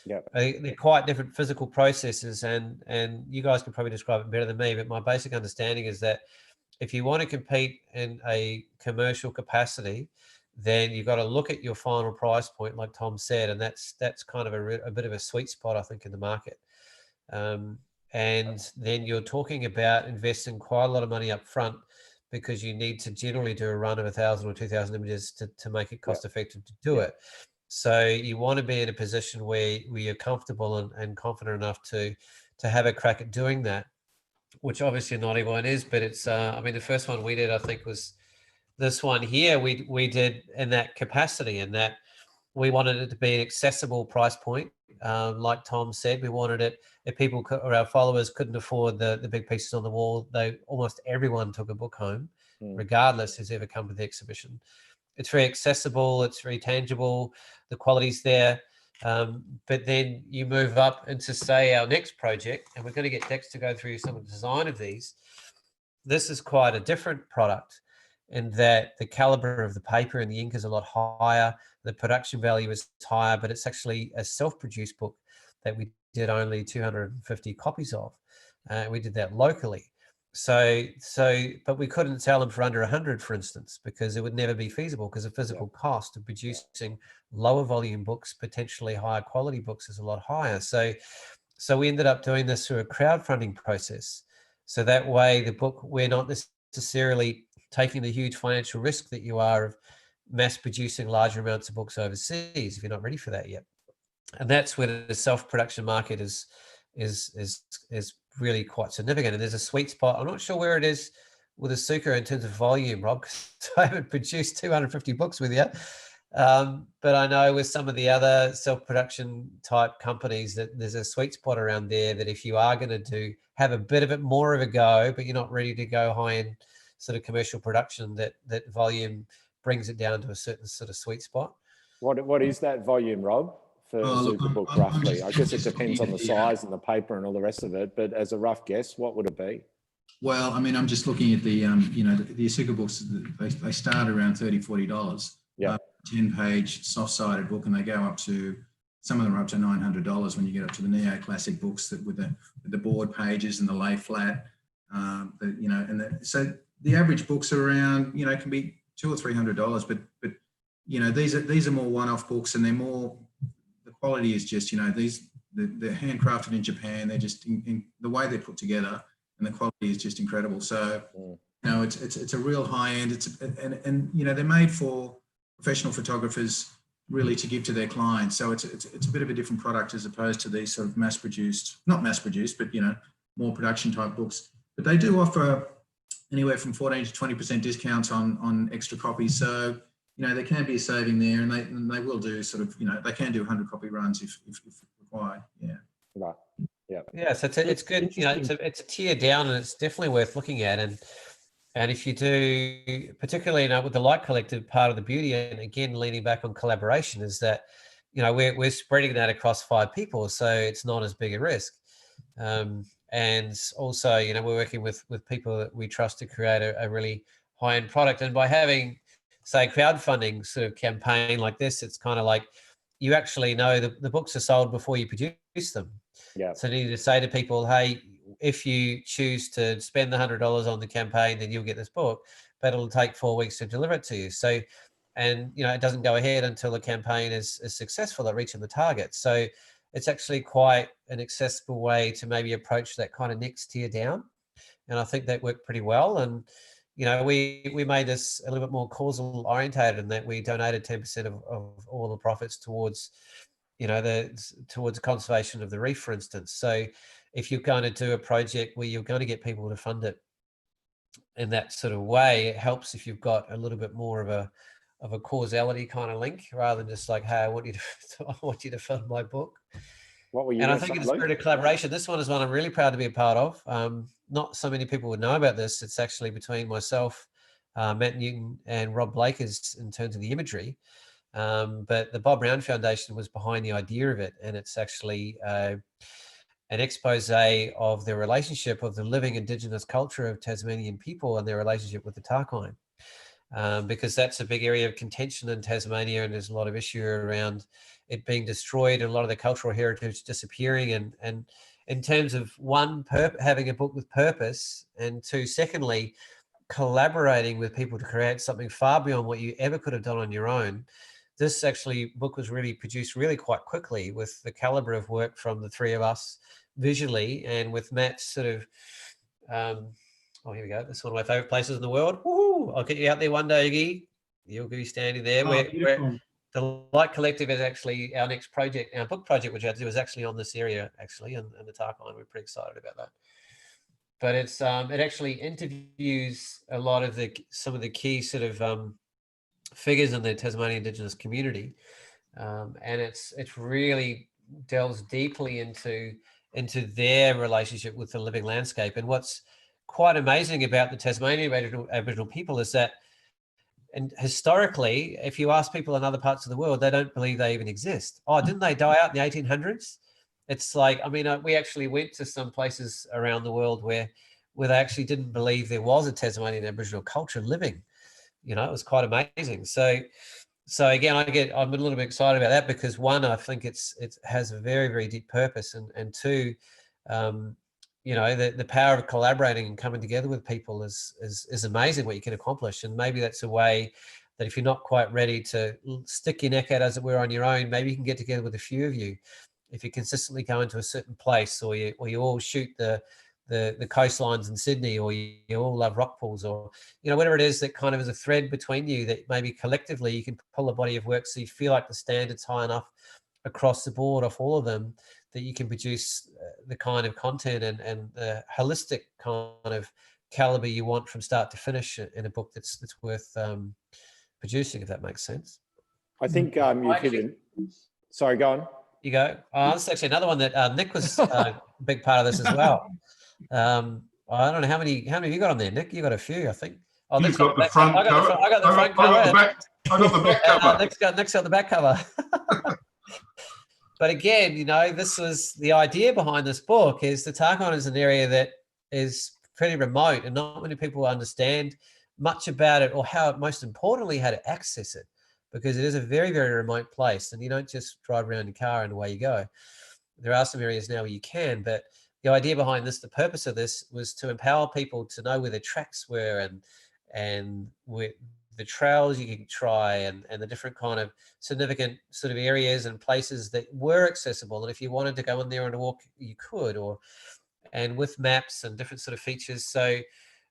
Yeah, they're quite different physical processes, and you guys can probably describe it better than me. But my basic understanding is that if you want to compete in a commercial capacity, then you've got to look at your final price point, like Tom said, and that's kind of a bit of a sweet spot, I think, in the market. And then you're talking about investing quite a lot of money up front, because you need to generally do a run of 1,000 or 2,000 images to make it cost effective to do it. So you want to be in a position where you're comfortable and confident enough to have a crack at doing that, which obviously not everyone is, but it's, I mean, the first one we did, I think, was this one here. We did in that capacity, in that we wanted it to be an accessible price point. Like Tom said, we wanted it, if people or our followers couldn't afford the big pieces on the wall, almost everyone took a book home regardless, who's ever come to the exhibition. It's very accessible, it's very tangible, the quality's there. But then you move up into, say, our next project, and we're going to get Dex to go through some of the design of these. This is quite a different product in that the caliber of the paper and the ink is a lot higher, the production value is higher, but it's actually a self-produced book that we did only 250 copies of. We did that locally. But we couldn't sell them for under 100, for instance, because it would never be feasible, because the physical cost of producing lower volume books, potentially higher quality books, is a lot higher. So we ended up doing this through a crowdfunding process. So that way the book, we're not necessarily taking the huge financial risk that you are of mass producing larger amounts of books overseas if you're not ready for that yet. And that's where the self-production market is really quite significant. And there's a sweet spot. I'm not sure where it is with Asuka in terms of volume, Rob, because I haven't produced 250 books with you. But I know with some of the other self-production type companies that there's a sweet spot around there that if you are going to have a bit of it more of a go, but you're not ready to go high in sort of commercial production, that volume brings it down to a certain sort of sweet spot. What is that volume, Rob, for Asukabook roughly? I guess it depends on the size and the paper and all the rest of it, but as a rough guess, what would it be? Well, I mean, I'm just looking at the Asukabooks. They start around $30–40. Yeah. 10-page soft-sided book, and they go up to, some of them are up to $900 when you get up to the neo-classic books that with the board pages and the lay flat. So the average books are around, can be $200 or $300, but these are more one-off books, and they're more, the quality is just, they're handcrafted in Japan. They're just in the way they're put together, and the quality is just incredible. So it's a real high end. And they're made for professional photographers really to give to their clients. So it's a bit of a different product as opposed to these sort of not mass produced, but more production type books. But they do offer anywhere from 14 to 20% discounts on extra copies. So there can be a saving there, and they will do sort of they can do 100 copy runs if required. Yeah. Right. Yeah. Yeah. So it's good. It's a tier down, and it's definitely worth looking at. And if you do, particularly with the Light Collective, part of the beauty, and again leaning back on collaboration, is that we're spreading that across 5 people, so it's not as big a risk. And also, we're working with people that we trust to create a really high-end product. And by having, say, crowdfunding sort of campaign like this, it's kind of like you actually know the books are sold before you produce them. Yeah. So you need to say to people, hey, if you choose to spend the $100 on the campaign, then you'll get this book, but it'll take 4 weeks to deliver it to you. So, and it doesn't go ahead until the campaign is successful at reaching the target. So it's actually quite an accessible way to maybe approach that kind of next tier down. And I think that worked pretty well. And, we made this a little bit more causal orientated in that we donated 10% of all the profits towards, towards the conservation of the reef, for instance. So if you're going to do a project where you're going to get people to fund it in that sort of way, it helps if you've got a little bit more of a causality kind of link, rather than just like, hey, I want you to fund my book. What were you? And I think in the spirit of collaboration, this one is one I'm really proud to be a part of. Not so many people would know about this. It's actually between myself, Matt Newton, and Rob Blakers in terms of the imagery. But the Bob Brown Foundation was behind the idea of it, and it's actually an expose of the relationship of the living Indigenous culture of Tasmanian people and their relationship with the Tarkine. Because that's a big area of contention in Tasmania, and there's a lot of issue around it being destroyed and a lot of the cultural heritage disappearing. And in terms of one, having a book with purpose, and 2, secondly, collaborating with people to create something far beyond what you ever could have done on your own. This actually book was really produced really quite quickly with the caliber of work from the 3 of us visually, and with Matt's sort of, oh, here we go. This is one of my favorite places in the world. Woo-hoo! I'll get you out there one day, Iggy. You'll be standing there. Beautiful. The Light Collective is actually our next project. Our book project, which I do, is actually on this area, actually, and the Tarkine. We're pretty excited about that. But it's it actually interviews a lot of some of the key sort of figures in the Tasmanian Indigenous community, and it's really delves deeply into their relationship with the living landscape. And what's quite amazing about the Tasmanian Aboriginal people is that, and historically, if you ask people in other parts of the world, they don't believe they even exist. Oh, didn't they die out in the 1800s? It's like, I mean, we actually went to some places around the world where they actually didn't believe there was a Tasmanian Aboriginal culture living. You know, it was quite amazing. So again, I'm a little bit excited about that because one, I think it has a very, very deep purpose, and two, you know, the power of collaborating and coming together with people is amazing what you can accomplish. And maybe that's a way that if you're not quite ready to stick your neck out, as it were, on your own, maybe you can get together with a few of you. If you consistently go into a certain place, or you all shoot the coastlines in Sydney, or you all love rock pools, or, you know, whatever it is that kind of is a thread between you, that maybe collectively you can pull a body of work so you feel like the standard's high enough across the board off all of them that you can produce the kind of content and the holistic kind of caliber you want from start to finish in a book that's worth producing, if that makes sense. I think you've hit it. Sorry, go on. You go. That's actually another one that Nick was a big part of this as well. I don't know how many have you got on there, Nick? You got a few, I think. Oh, You've got the front cover. I got the front cover. I got the back cover. Nick's got the back cover. But again, you know, this was the idea behind this book. Is the Tarkon is an area that is pretty remote, and not many people understand much about it, or how, most importantly, how to access it, because it is a very, very remote place, and you don't just drive around your car and away you go. There are some areas now where you can, but the idea behind this, the purpose of this, was to empower people to know where the tracks were and where the trails you can try, and the different kind of significant sort of areas and places that were accessible. And if you wanted to go in there and walk, you could, and with maps and different sort of features. So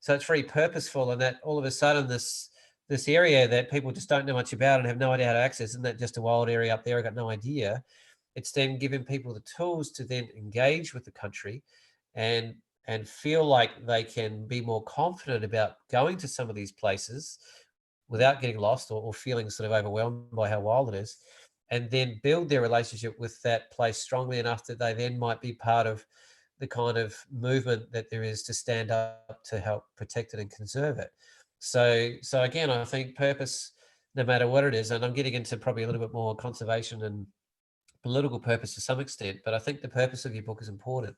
it's very purposeful, and that all of a sudden this area that people just don't know much about and have no idea how to access, isn't that just a wild area up there? I got no idea. It's then giving people the tools to then engage with the country and feel like they can be more confident about going to some of these places without getting lost or feeling sort of overwhelmed by how wild it is, and then build their relationship with that place strongly enough that they then might be part of the kind of movement that there is to stand up to help protect it and conserve it. So again, I think purpose, no matter what it is, and I'm getting into probably a little bit more conservation and political purpose to some extent, but I think the purpose of your book is important.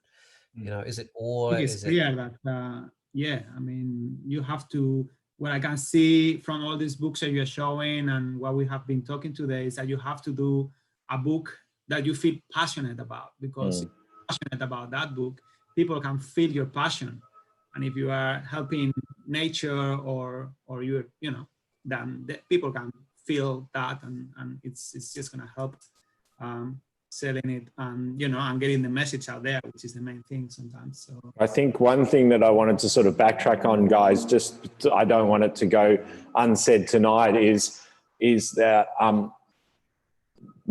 You know, is it or it's clear that yeah, I mean, you have to, what I can see from all these books that you're showing and what we have been talking today, is that you have to do a book that you feel passionate about, because if you're passionate about that book, people can feel your passion. And if you are helping nature or you know, then people can feel that, and it's just going to help selling it, and, you know, and getting the message out there, which is the main thing sometimes. So I think one thing that I wanted to sort of backtrack on, guys, I don't want it to go unsaid tonight, is that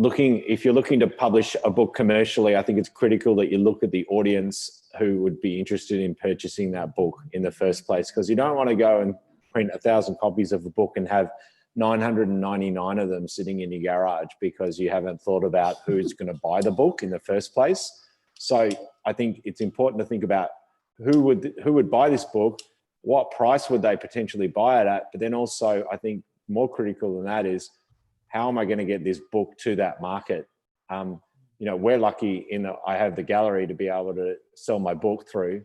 if you're looking to publish a book commercially, I think it's critical that you look at the audience who would be interested in purchasing that book in the first place, because you don't want to go and print 1,000 copies of a book and have 999 of them sitting in your garage because you haven't thought about who's going to buy the book in the first place. So I think it's important to think about who would buy this book, what price would they potentially buy it at, but then also I think more critical than that is, how am I going to get this book to that market? You know, we're lucky in that I have the gallery to be able to sell my book through.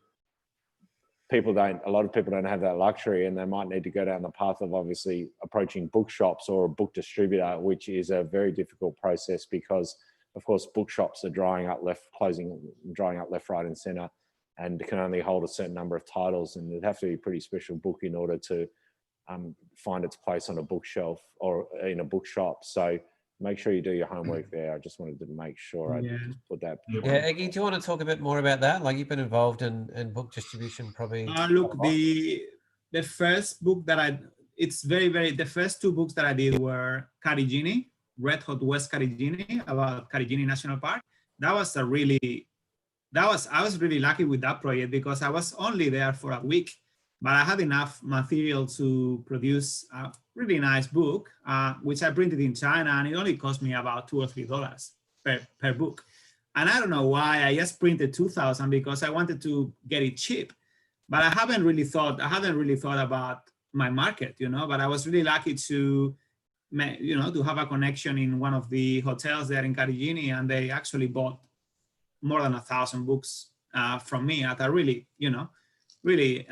A lot of people don't have that luxury, and they might need to go down the path of obviously approaching bookshops or a book distributor, which is a very difficult process because, of course, bookshops are drying up left, right and center, and can only hold a certain number of titles. And it'd have to be a pretty special book in order to find its place on a bookshelf or in a bookshop. So make sure you do your homework there. I just wanted to make sure I just put that. Yeah, Iggy, do you want to talk a bit more about that? Like, you've been involved in book distribution probably. Look, the first book that the first two books that I did were Karijini, Red Hot West Karijini, about Karijini National Park. I was really lucky with that project because I was only there for a week, but I had enough material to produce a really nice book, which I printed in China, and it only cost me about $2 or $3 per book. And I don't know why, I just printed 2,000 because I wanted to get it cheap. but I hadn't really thought about my market, you know, but I was really lucky to, you know, to have a connection in one of the hotels there in Carigini, and they actually bought more than 1,000 books from me at a really, you know, really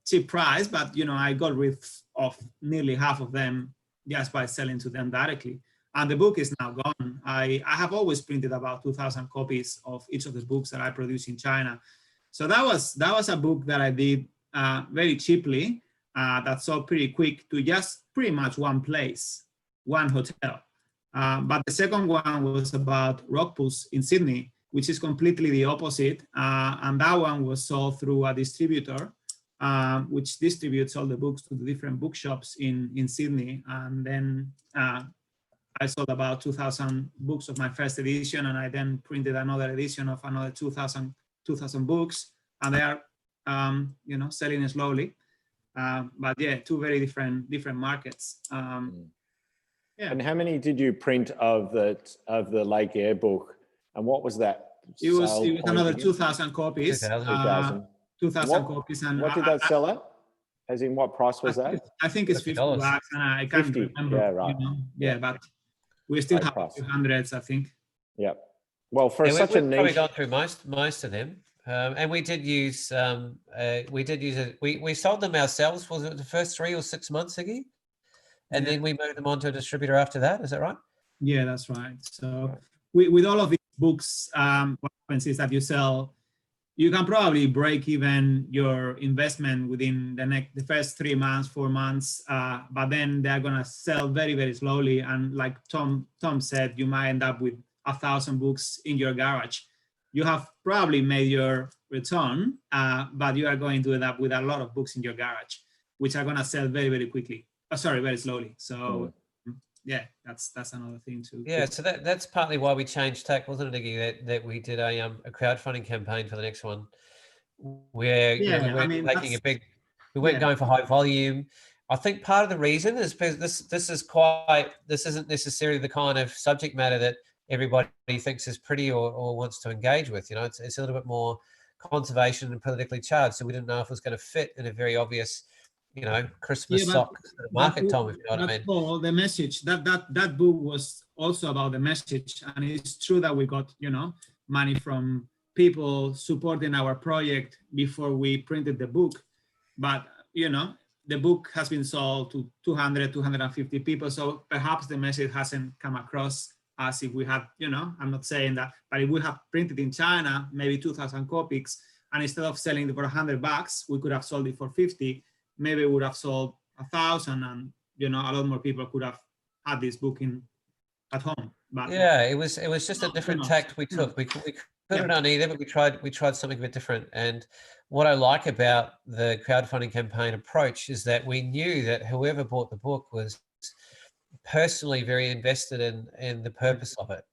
cheap price. But, you know, I got rid of nearly half of them just by selling to them directly. And the book is now gone. I have always printed about 2,000 copies of each of the books that I produce in China. So that was a book that I did very cheaply, that sold pretty quick to just pretty much one place, one hotel. But the second one was about rock pools in Sydney, which is completely the opposite. And that one was sold through a distributor, which distributes all the books to the different bookshops in Sydney. And then I sold about 2,000 books of my first edition, and I then printed another edition of another 2,000 books, and they are, you know, selling slowly. But yeah, two very different markets. Yeah. And how many did you print of the Lake Air book? And what was that? It was another 2,000 copies. 2,000. 2,000 copies. And what did that sell at? As in, what price was that? I think it's $50, and I can't 50. remember. Yeah, right. You know? Yeah, but we still have a few hundreds, I think. Yeah. Well, for Yeah, such a we've niche, probably gone through most of them, and we did use it. We sold them ourselves. Was it the first 3 or 6 months, Iggy? And then we moved them on to a distributor after that. Is that right? Yeah, that's right. So with all of these books, what happens is that you can probably break even your investment within the first 3 months, 4 months, but then they're gonna sell very, very slowly. And like Tom said, you might end up with 1,000 books in your garage. You have probably made your return, but you are going to end up with a lot of books in your garage, which are gonna sell very, very quickly. Sorry, very slowly. So yeah, that's another thing too. Yeah, so that's partly why we changed tack, wasn't it, Iggy? That we did a crowdfunding campaign for the next one, where we weren't making we weren't going for high volume. I think part of the reason is because this isn't necessarily the kind of subject matter that everybody thinks is pretty or wants to engage with. You know, it's a little bit more conservation and politically charged. So we didn't know if it was going to fit in a very obvious, you know, Christmas sock market, Tom, if you know what I mean. Paul, the message, that book was also about the message. And it's true that we got, you know, money from people supporting our project before we printed the book. But, you know, the book has been sold to 200, 250 people. So perhaps the message hasn't come across as if we had, you know, I'm not saying that, but if we have printed in China, maybe 2,000 copies, and instead of selling it for $100, we could have sold it for 50. Maybe we would have sold 1,000, and, you know, a lot more people could have had this book at home. But yeah, it was just a different tact we took. We couldn't have done either, but we tried something a bit different. And what I like about the crowdfunding campaign approach is that we knew that whoever bought the book was personally very invested in the purpose of it.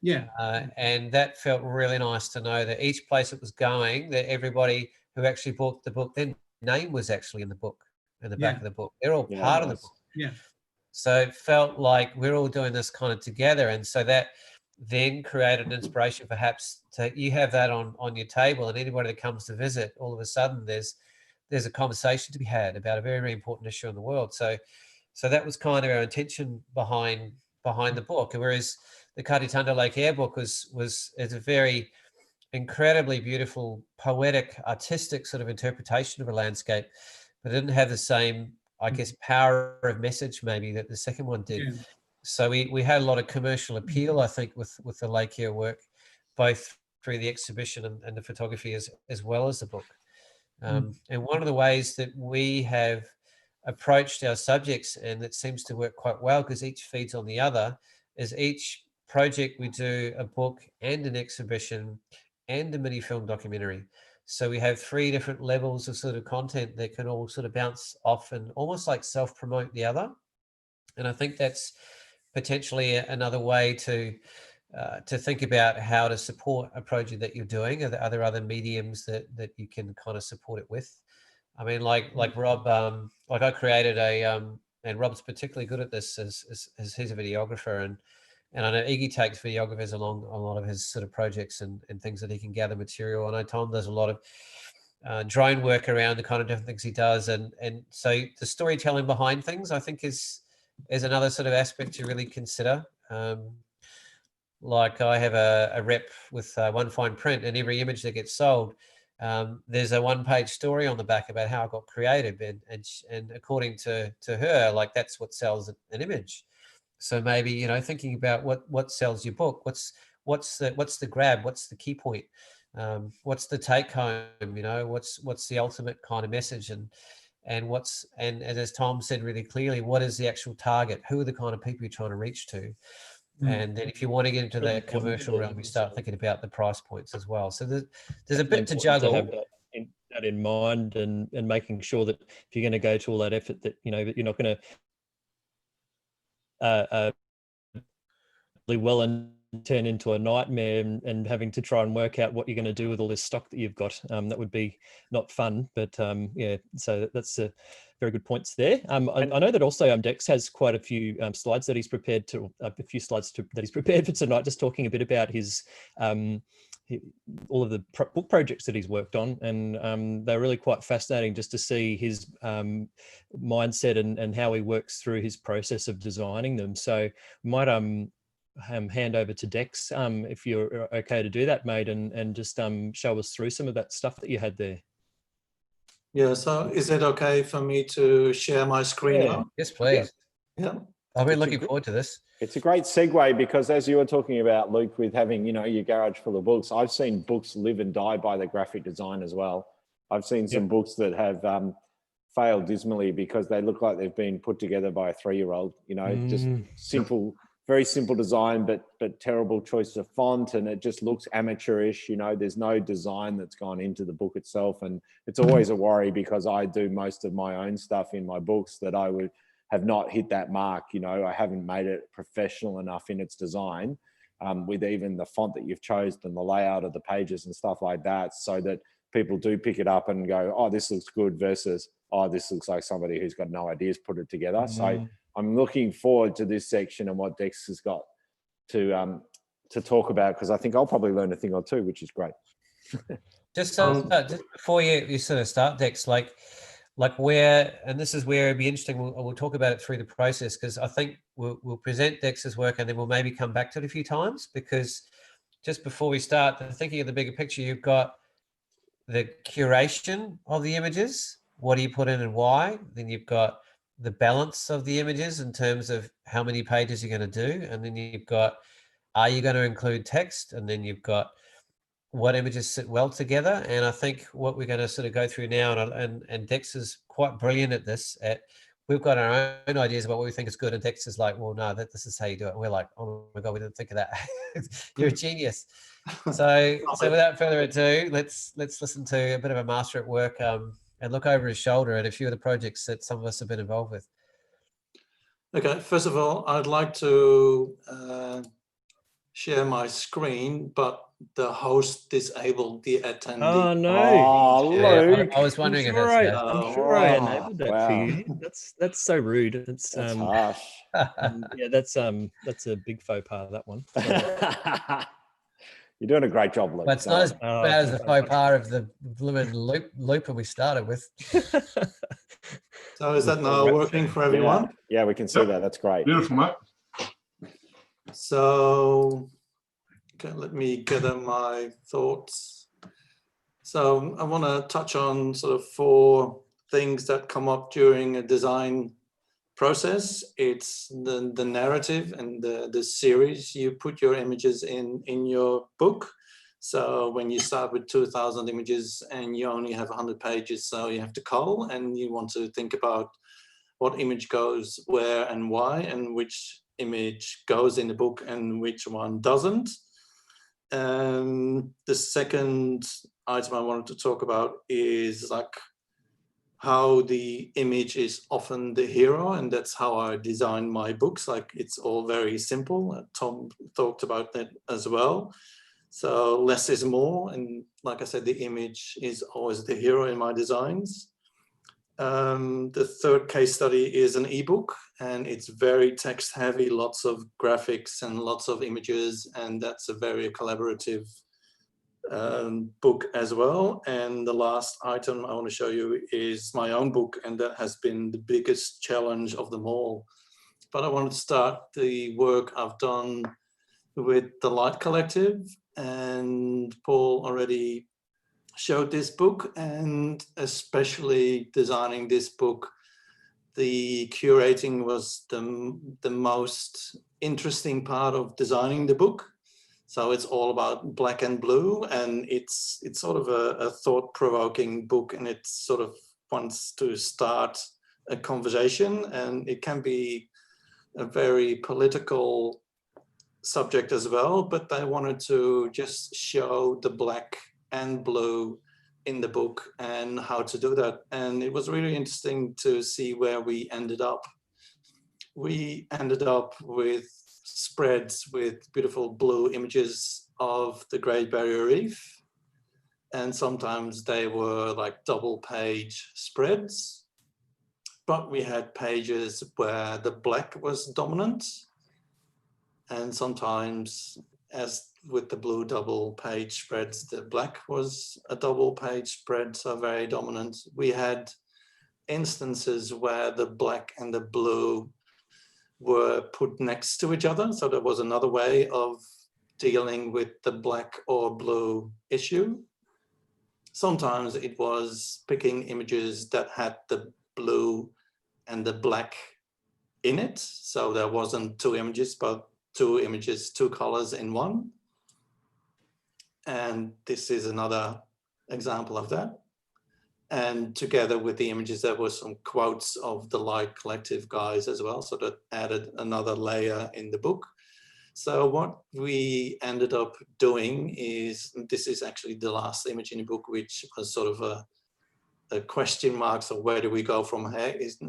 Yeah. And that felt really nice to know that each place it was going, that everybody who actually bought the book, their name was actually in the book, in the back of the book. They're all part of the book. Yeah. So it felt like we're all doing this kind of together. And so that then created an inspiration, perhaps, you have that on your table, and anybody that comes to visit, all of a sudden there's a conversation to be had about a very, very important issue in the world. So that was kind of our intention behind the book. Whereas the Karitanda Lake Air book is a very incredibly beautiful, poetic, artistic sort of interpretation of a landscape, but it didn't have the same, I guess, power of message maybe that the second one did. Yeah. So we had a lot of commercial appeal, I think, with the Lake Air work, both through the exhibition and the photography as well as the book. And one of the ways that we have approached our subjects, and it seems to work quite well because each feeds on the other, is each project we do a book and an exhibition and a mini film documentary. So we have 3 different levels of sort of content that can all sort of bounce off and almost like self-promote the other. And I think that's potentially another way to think about how to support a project that you're doing. Are there other mediums that you can kind of support it with? I mean, like Rob, like I created and Rob's particularly good at this as he's a videographer, and I know Iggy takes videographers along a lot of his sort of projects and things that he can gather material. I know Tom does a lot drone work around the kind of different things he does, and so the storytelling behind things, I think, is another sort of aspect to really consider. Like I have a rep with One Fine Print, and every image that gets sold, there's a one-page story on the back about how it got created, and according to her, like that's what sells an image. So maybe, you know, thinking about what sells your book, what's the grab, what's the key point, what's the take home, you know, what's the ultimate kind of message, and as Tom said really clearly, what is the actual target? Who are the kind of people you're trying to reach to? And then if you want to get into that commercial realm, you start thinking about the price points as well. So there's a bit to juggle. To have that in mind, and making sure that if you're going to go to all that effort, that, you know, that you're not going to really well and turn into a nightmare, and having to try and work out what you're going to do with all this stock that you've got. That would be not fun, but yeah, so that's a very good points there. I know that also Dex has quite a few slides that he's prepared to, that he's prepared for tonight, just talking a bit about his all of the book projects that he's worked on, and they're really quite fascinating just to see his mindset and how he works through his process of designing them. So we might hand over to Dex if you're okay to do that, mate, and just show us through some of that stuff that you had there. Yeah, so is it okay for me to share my screen now? Yes, please. Yeah. I've been looking forward to this. It's a great segue, because as you were talking about, Luke, with having, you know, your garage full of books, I've seen books live and die by the graphic design as well. I've seen some books that have failed dismally because they look like they've been put together by a 3-year-old, you know, just simple, very simple design, but terrible choice of font, and it just looks amateurish. You know, there's no design that's gone into the book itself, and it's always a worry, because I do most of my own stuff in my books that I would have not hit that mark. You know, I haven't made it professional enough in its design, with even the font that you've chosen and the layout of the pages and stuff like that, so that people do pick it up and go, oh, this looks good, versus, oh, this looks like somebody who's got no ideas put it together. So I'm looking forward to this section and what Dex has got to talk about, because I think I'll probably learn a thing or two, which is great. Just before you sort of start, Dex, like where, and this is where it'd be interesting, we'll talk about it through the process, because I think we'll present Dex's work and then we'll maybe come back to it a few times, because just before we start thinking of the bigger picture, you've got the curation of the images. What do you put in and why? Then you've got the balance of the images in terms of how many pages you're going to do. And then you've got, are you going to include text? And then you've got what images sit well together. And I think what we're going to sort of go through now, and Dex is quite brilliant at this, we've got our own ideas about what we think is good. And Dex is like, well, no, this is how you do it. And we're like, oh my God, we didn't think of that. You're a genius. So without further ado, let's listen to a bit of a master at work, and look over his shoulder at a few of the projects that some of us have been involved with. Okay, first of all, I'd like to share my screen, but the host disabled the attendee. Oh no! Oh, Luke. I was wondering if I that's enabled that for you. That's so rude. That's harsh. Yeah, that's a big faux pas, that one. You're doing a great job, Luke. But it's not as bad as the faux pas of the loop we started with. So is that now working for everyone? Yeah, we can see that. That's great. Beautiful, mate. So, okay, let me gather my thoughts. So I want to touch on sort of 4 things that come up during a design process. It's the narrative and the series you put your images in your book. So when you start with 2,000 images and you only have 100 pages, so you have to cull, and you want to think about what image goes where and why, and which image goes in the book and which one doesn't. The second item I wanted to talk about is like how the image is often the hero, and that's how I design my books. Like, it's all very simple. Tom talked about that as well. So less is more, and like I said, the image is always the hero in my designs. The third case study is an ebook, and it's very text heavy, lots of graphics and lots of images, and that's a very collaborative book as well. And the last item I want to show you is my own book, and that has been the biggest challenge of them all. But I wanted to start the work I've done with the Light Collective, and Paul already showed this book, and especially designing this book, the curating was the most interesting part of designing the book. So it's all about black and blue, and it's sort of a thought-provoking book, and it sort of wants to start a conversation, and it can be a very political subject as well, but I wanted to just show the black and blue in the book and how to do that. And it was really interesting to see where we ended up. We ended up with spreads with beautiful blue images of the Great Barrier Reef. And sometimes they were like double page spreads, but we had pages where the black was dominant. And sometimes, as with the blue double page spreads, the black was a double page spread, so very dominant. We had instances where the black and the blue were put next to each other. So there was another way of dealing with the black or blue issue. Sometimes it was picking images that had the blue and the black in it. So there wasn't two images, but two images, two colors in one. And this is another example of that. And together with the images, there were some quotes of the Light Collective guys as well. So that added another layer in the book. So what we ended up doing is, this is actually the last image in the book, which was sort of a question mark. So where do we go from here? Is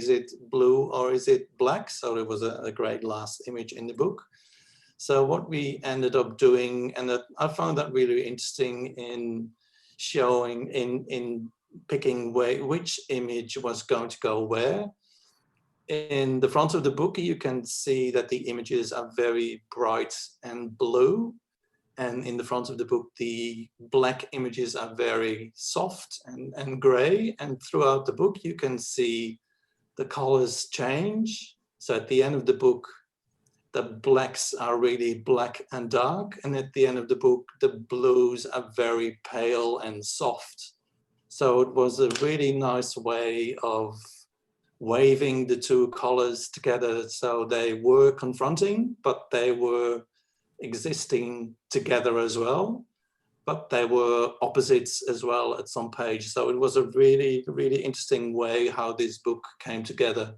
it blue or is it black? So it was a great last image in the book. So what we ended up doing, and that I found that really interesting in showing, in picking which image was going to go where. In the front of the book, you can see that the images are very bright and blue. And in the front of the book, the black images are very soft and gray. And throughout the book, you can see the colors change. So at the end of the book, the blacks are really black and dark. And at the end of the book, the blues are very pale and soft. So it was a really nice way of waving the two colors together. So they were confronting, but they were existing together as well, but they were opposites as well at some page. So it was a really, really interesting way how this book came together.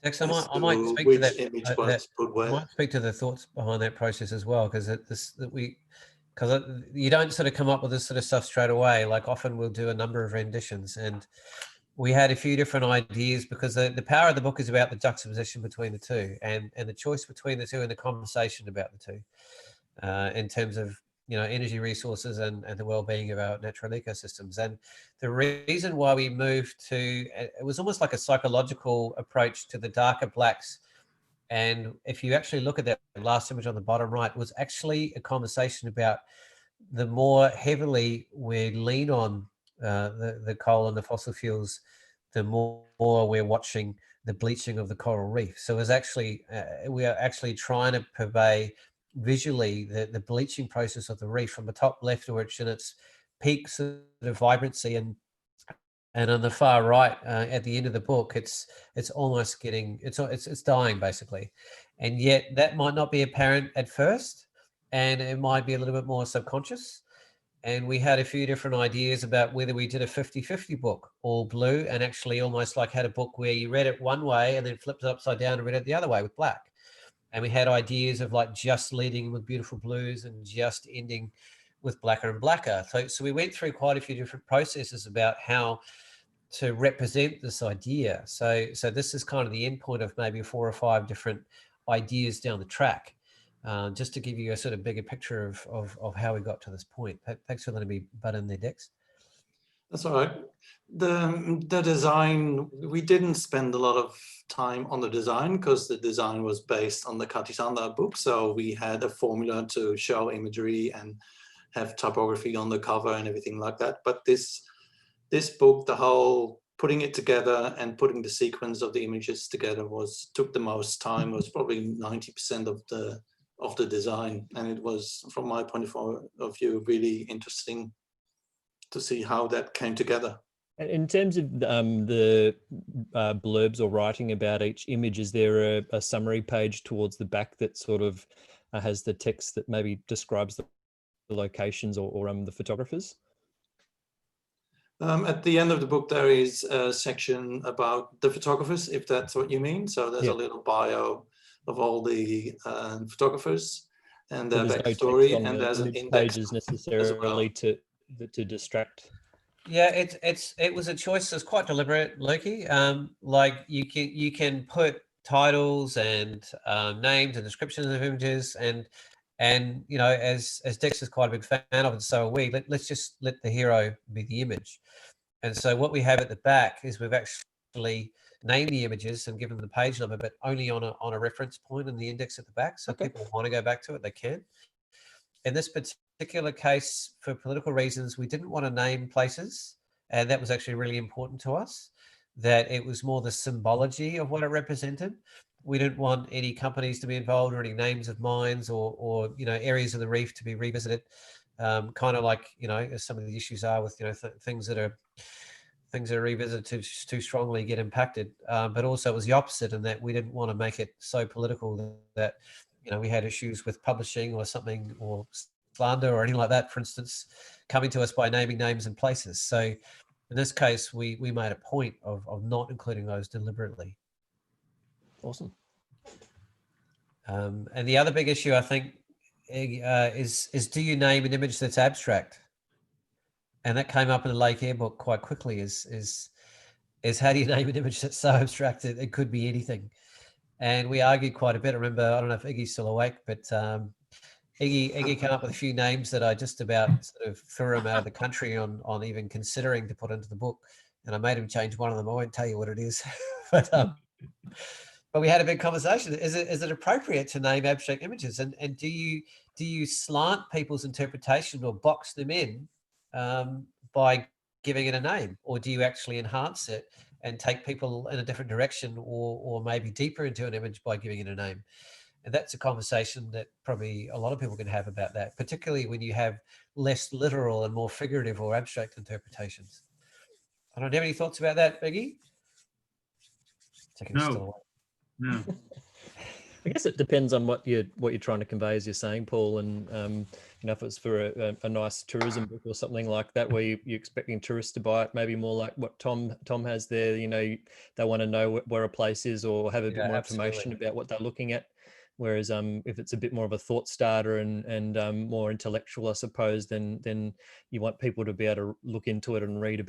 Dex, I might speak to that. Image was put where. I might speak to the thoughts behind that process as well, because you don't sort of come up with this sort of stuff straight away. Like often we'll do a number of renditions, and we had a few different ideas because the power of the book is about the juxtaposition between the two and the choice between the two and the conversation about the two in terms of, you know, energy resources and the well-being of our natural ecosystems. And the reason why we moved to, it was almost like a psychological approach to the darker blacks. And if you actually look at that last image on the bottom right, it was actually a conversation about the more heavily we lean on the coal and the fossil fuels, the more we're watching the bleaching of the coral reef. So it's actually, we are actually trying to purvey visually the bleaching process of the reef from the top left, which in its peak sort of vibrancy, and on the far right at the end of the book, it's almost getting, it's dying basically. And yet that might not be apparent at first, and it might be a little bit more subconscious. And we had a few different ideas about whether we did a 50-50 book, all blue, and actually almost like had a book where you read it one way and then flipped it upside down and read it the other way with black. And we had ideas of like just leading with beautiful blues and just ending with blacker and blacker. So we went through quite a few different processes about how to represent this idea. So this is kind of the end point of maybe 4 or 5 different ideas down the track. Just to give you a sort of bigger picture of how we got to this point. Thanks for letting me butt in there, Dex. That's all right. The design, we didn't spend a lot of time on the design because the design was based on the Katisanda book. So we had a formula to show imagery and have typography on the cover and everything like that. But this book, the whole putting it together and putting the sequence of the images together took the most time, was probably 90% of the design. And it was, from my point of view, really interesting to see how that came together. In terms of the blurbs or writing about each image, is there a summary page towards the back that sort of has the text that maybe describes the locations or the photographers? At the end of the book, there is a section about the photographers, if that's what you mean. So there's a little bio of all the photographers and their backstory, and there's an index pages necessarily to distract. Yeah, it was a choice that's quite deliberate, Loki. Like you can put titles and names and descriptions of images, and you know, as Dexter's quite a big fan of it, so are we. Let's just let the hero be the image. And so what we have at the back is we've actually named the images and given them the page number, but only on a reference point in the index at the back. So people want to go back to it, they can. In this particular case, for political reasons, we didn't want to name places, and that was actually really important to us, that it was more the symbology of what it represented. We didn't want any companies to be involved or any names of mines or you know, areas of the reef to be revisited, kind of like, you know, as some of the issues are with, you know, things that are revisited too strongly get impacted. But also it was the opposite in that we didn't want to make it so political that you know, we had issues with publishing or something, or slander or anything like that, for instance, coming to us by naming names and places. So in this case, we made a point of not including those deliberately. Awesome. And the other big issue, I think, is do you name an image that's abstract? And that came up in the Lake Air book quite quickly, is how do you name an image that's so abstract it could be anything? And we argued quite a bit. I remember, I don't know if Iggy's still awake, but Iggy came up with a few names that I just about sort of threw him out of the country on even considering to put into the book. And I made him change one of them. I won't tell you what it is. But we had a big conversation. Is it appropriate to name abstract images? And do you slant people's interpretation or box them in by giving it a name? Or do you actually enhance it and take people in a different direction, or maybe deeper into an image by giving it a name? And that's a conversation that probably a lot of people can have about that, particularly when you have less literal and more figurative or abstract interpretations. I don't have any thoughts about that, Iggy? No. I guess it depends on what you're trying to convey, as you're saying, Paul. And you know, if it's for a nice tourism book or something like that, where you're expecting tourists to buy it, maybe more like what Tom has there. You know, they want to know where a place is or have a bit more information about what they're looking at. Whereas if it's a bit more of a thought starter and more intellectual, I suppose, then you want people to be able to look into it and read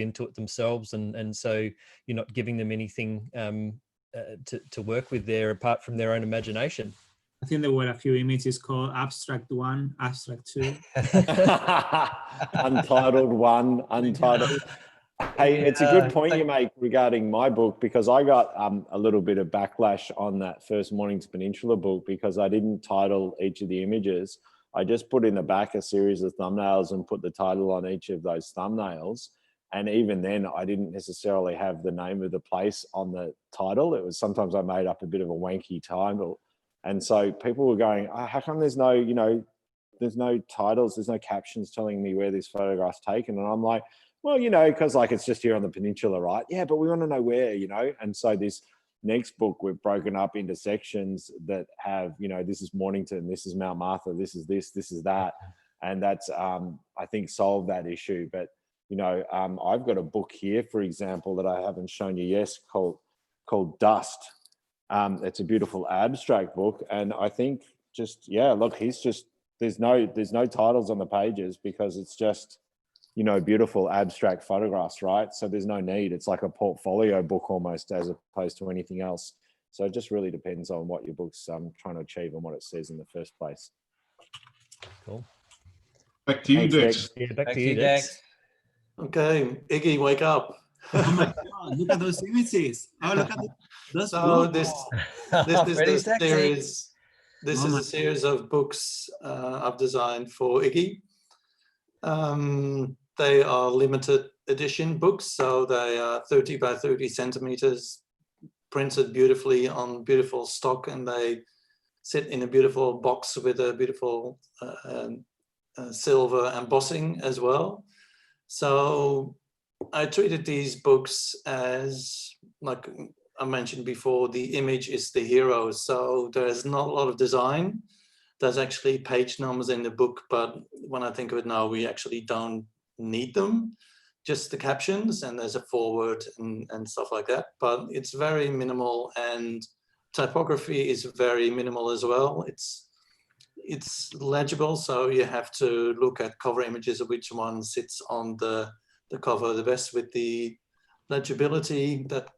into it themselves. And so you're not giving them anything to work with there apart from their own imagination. I think there were a few images called Abstract 1, Abstract 2. Untitled 1, Untitled. Hey, it's a good point you make regarding my book, because I got a little bit of backlash on that first Mornington Peninsula book because I didn't title each of the images. I just put in the back a series of thumbnails and put the title on each of those thumbnails. And even then, I didn't necessarily have the name of the place on the title. It was sometimes I made up a bit of a wanky title. And so people were going, oh, how come there's no, you know, there's no titles, there's no captions telling me where this photograph's taken? And I'm like, well, you know, because like it's just here on the peninsula, right? Yeah, but we want to know where, you know? And so this next book, we've broken up into sections that have, you know, this is Mornington, this is Mount Martha, this is this is that. And that's, I think, solved that issue. But, you know, I've got a book here, for example, that I haven't shown you yet called Dust. It's a beautiful abstract book. And I think just, yeah, look, there's no titles on the pages because it's just, you know, beautiful abstract photographs, right? So there's no need. It's like a portfolio book almost, as opposed to anything else. So it just really depends on what your book's trying to achieve and what it says in the first place. Cool. Back to you, Dex. Yeah, back to you, Dex. Okay, Iggy, wake up. Oh my God, look at those images. Oh, look at those So books. this is Pretty the sexy. series. This Oh is my a series of books I've designed for Iggy. They are limited edition books, so they are 30 by 30 centimeters, printed beautifully on beautiful stock, and they sit in a beautiful box with a beautiful silver embossing as well. So I treated these books as, like I mentioned before, the image is the hero. So there's not a lot of design. There's actually page numbers in the book, but when I think of it now, we actually don't need them, just the captions, and there's a foreword and stuff like that. But it's very minimal, and typography is very minimal as well. It's legible, so you have to look at cover images of which one sits on the cover the best with the legibility. That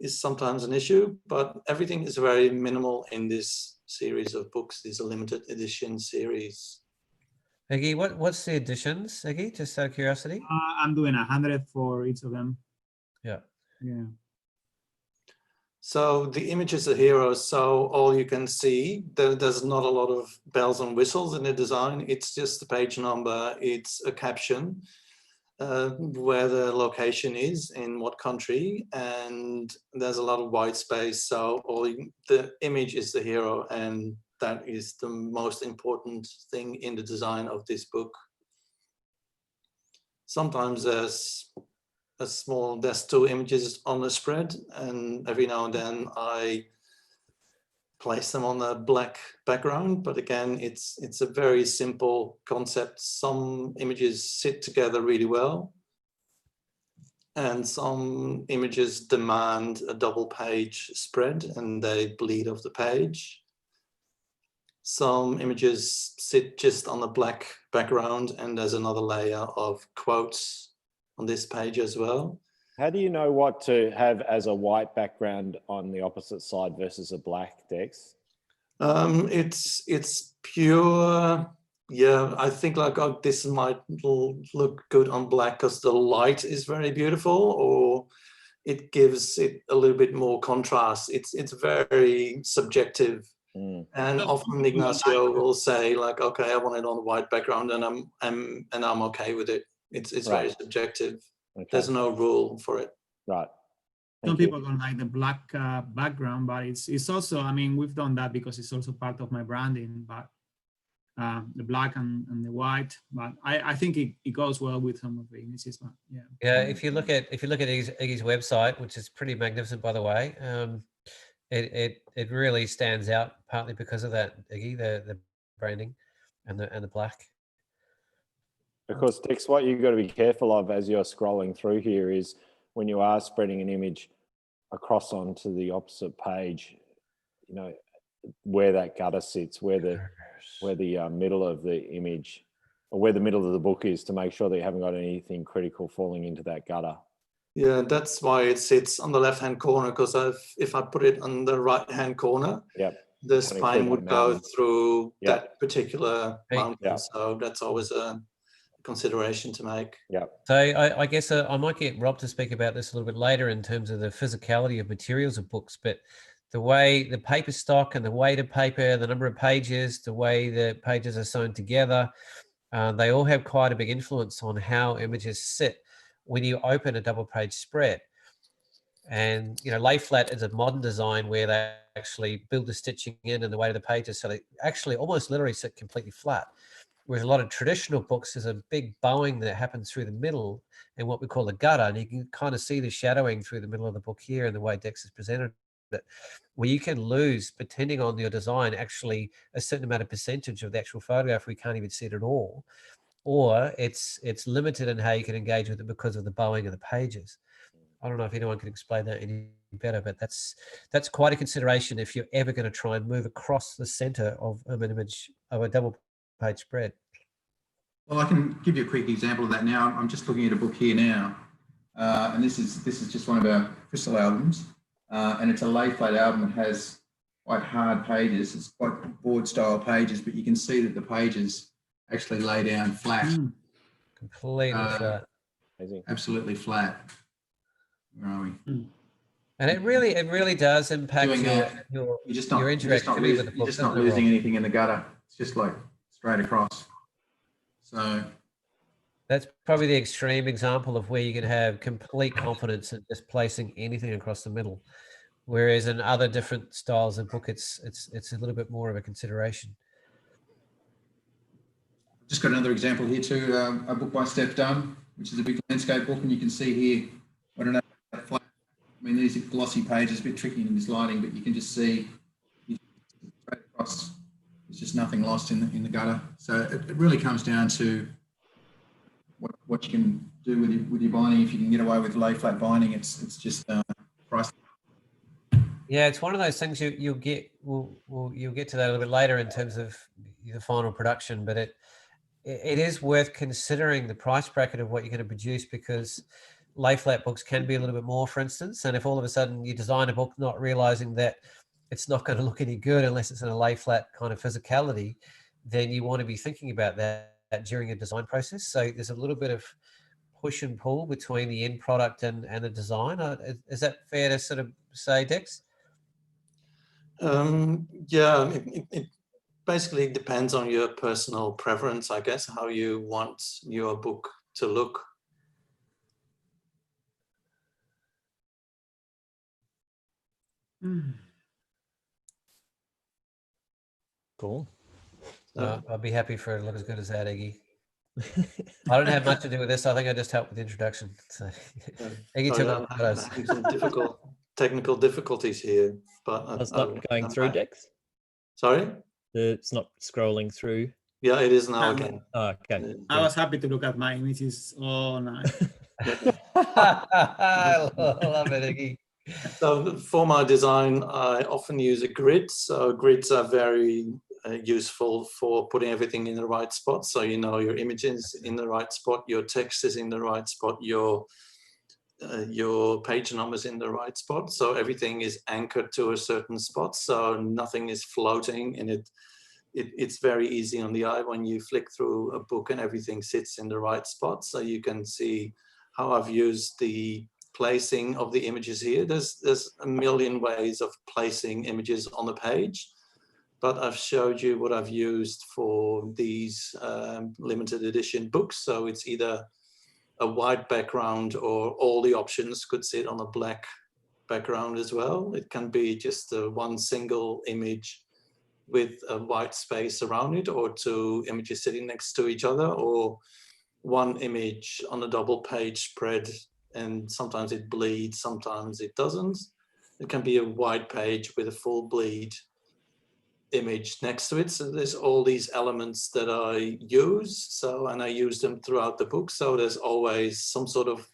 is sometimes an issue, but everything is very minimal in this series of books. This is a limited edition series. Iggy, what's the editions, Iggy? Just out of curiosity. I'm doing 100 for each of them. Yeah. Yeah. So the image is the hero. So all you can see, there's not a lot of bells and whistles in the design. It's just the page number. It's a caption, where the location is, in what country, and there's a lot of white space. So the image is the hero, and that is the most important thing in the design of this book. Sometimes there's two images on the spread, and every now and then I place them on a black background, but again, it's a very simple concept. Some images sit together really well, and some images demand a double page spread and they bleed off the page. Some images sit just on a black background, and there's another layer of quotes on this page as well. How do you know what to have as a white background on the opposite side versus a black, Dex? It's pure. Yeah, I think like, oh, this might look good on black because the light is very beautiful, or it gives it a little bit more contrast. It's very subjective. And often Ignacio will say like, okay, I want it on a white background, and I'm okay with it. It's Right. very subjective. Okay. There's no rule for it. Right. Some people don't like the black background, but it's also, I mean, we've done that because it's also part of my branding, but the black and the white, but I think it goes well with some of the images, but yeah. Yeah, if you look at Iggy's website, which is pretty magnificent, by the way, it really stands out partly because of that, Iggy, the branding and the black. Because Dex, what you've got to be careful of as you're scrolling through here is when you are spreading an image across onto the opposite page, you know, where that gutter sits, where the middle of the image, or where the middle of the book is, to make sure that you haven't got anything critical falling into that gutter. Yeah, that's why it sits on the left-hand corner, because if I put it on the right-hand corner, the spine would go through that particular mountain. So that's always a consideration to make. Yeah. So I guess I might get Rob to speak about this a little bit later in terms of the physicality of materials of books, but the way the paper stock and the weight of paper, the number of pages, the way the pages are sewn together, they all have quite a big influence on how images sit when you open a double page spread. And, you know, lay flat is a modern design where they actually build the stitching in and the weight of the pages, so they actually almost literally sit completely flat. Whereas a lot of traditional books, there's a big bowing that happens through the middle and what we call a gutter. And you can kind of see the shadowing through the middle of the book here and the way Dex has presented it, where you can lose, depending on your design, actually a certain amount of percentage of the actual photograph. We can't even see it at all. Or it's limited in how you can engage with it because of the bowing of the pages. I don't know if anyone can explain that any better, but that's quite a consideration if you're ever going to try and move across the center of an image of a double page spread. Well, I can give you a quick example of that now. I'm just looking at a book here now, and this is just one of our crystal albums, and it's a lay flat album that has quite hard pages. It's quite board style pages, but you can see that the pages actually lay down flat. Completely flat. Amazing. absolutely flat. Where are we? And it really does impact Doing your that, your you're just your not, interactivity with the book. you're just not doesn't it, losing Rob? anything in the gutter. It's just like straight across. So That's probably the extreme example of where you can have complete confidence in just placing anything across the middle. Whereas in other different styles of book, it's a little bit more of a consideration. just got another example here too, a book by Steph Dunn, which is a big landscape book, and you can see here, I don't know, flat. I mean, these are glossy pages, a bit tricky in this lighting, but you can just see straight across. There's just nothing lost in the gutter. So it really comes down to what you can do with your binding. If you can get away with lay flat binding, it's just price. Yeah, it's one of those things you'll get to that a little bit later in terms of the final production, but it is worth considering the price bracket of what you're going to produce, because lay flat books can be a little bit more, for instance. And if all of a sudden you design a book not realizing that it's not going to look any good unless it's in a lay flat kind of physicality, then you want to be thinking about that during a design process. So there's a little bit of push and pull between the end product and the design. Is that fair to sort of say, Dex? Yeah, it basically depends on your personal preference, I guess, how you want your book to look. Cool. I'll be happy for it to look as good as that, Iggy. I don't have much to do with this. I think I just helped with the introduction. So, Iggy took I'm having some technical difficulties here, but it's not going through, Dex. Sorry, It's not scrolling through. yeah, it is now again. Oh, okay. I was happy to look at my images. Oh, nice. I love it, Iggy. So for my design, I often use a grid. So grids are very useful for putting everything in the right spot. So you know your image is in the right spot, your text is in the right spot, your page numbers in the right spot. So everything is anchored to a certain spot. So nothing is floating, and it's very easy on the eye when you flick through a book and everything sits in the right spot. So you can see how I've used the placing of the images here. There's a million ways of placing images on the page, but I've showed you what I've used for these limited edition books. So it's either a white background, or all the options could sit on a black background as well. It can be just one single image with a white space around it, or two images sitting next to each other, or one image on a double page spread, and sometimes it bleeds, sometimes it doesn't. It can be a white page with a full bleed image next to it. So there's all these elements that I use. So, and I use them throughout the book. So there's always some sort of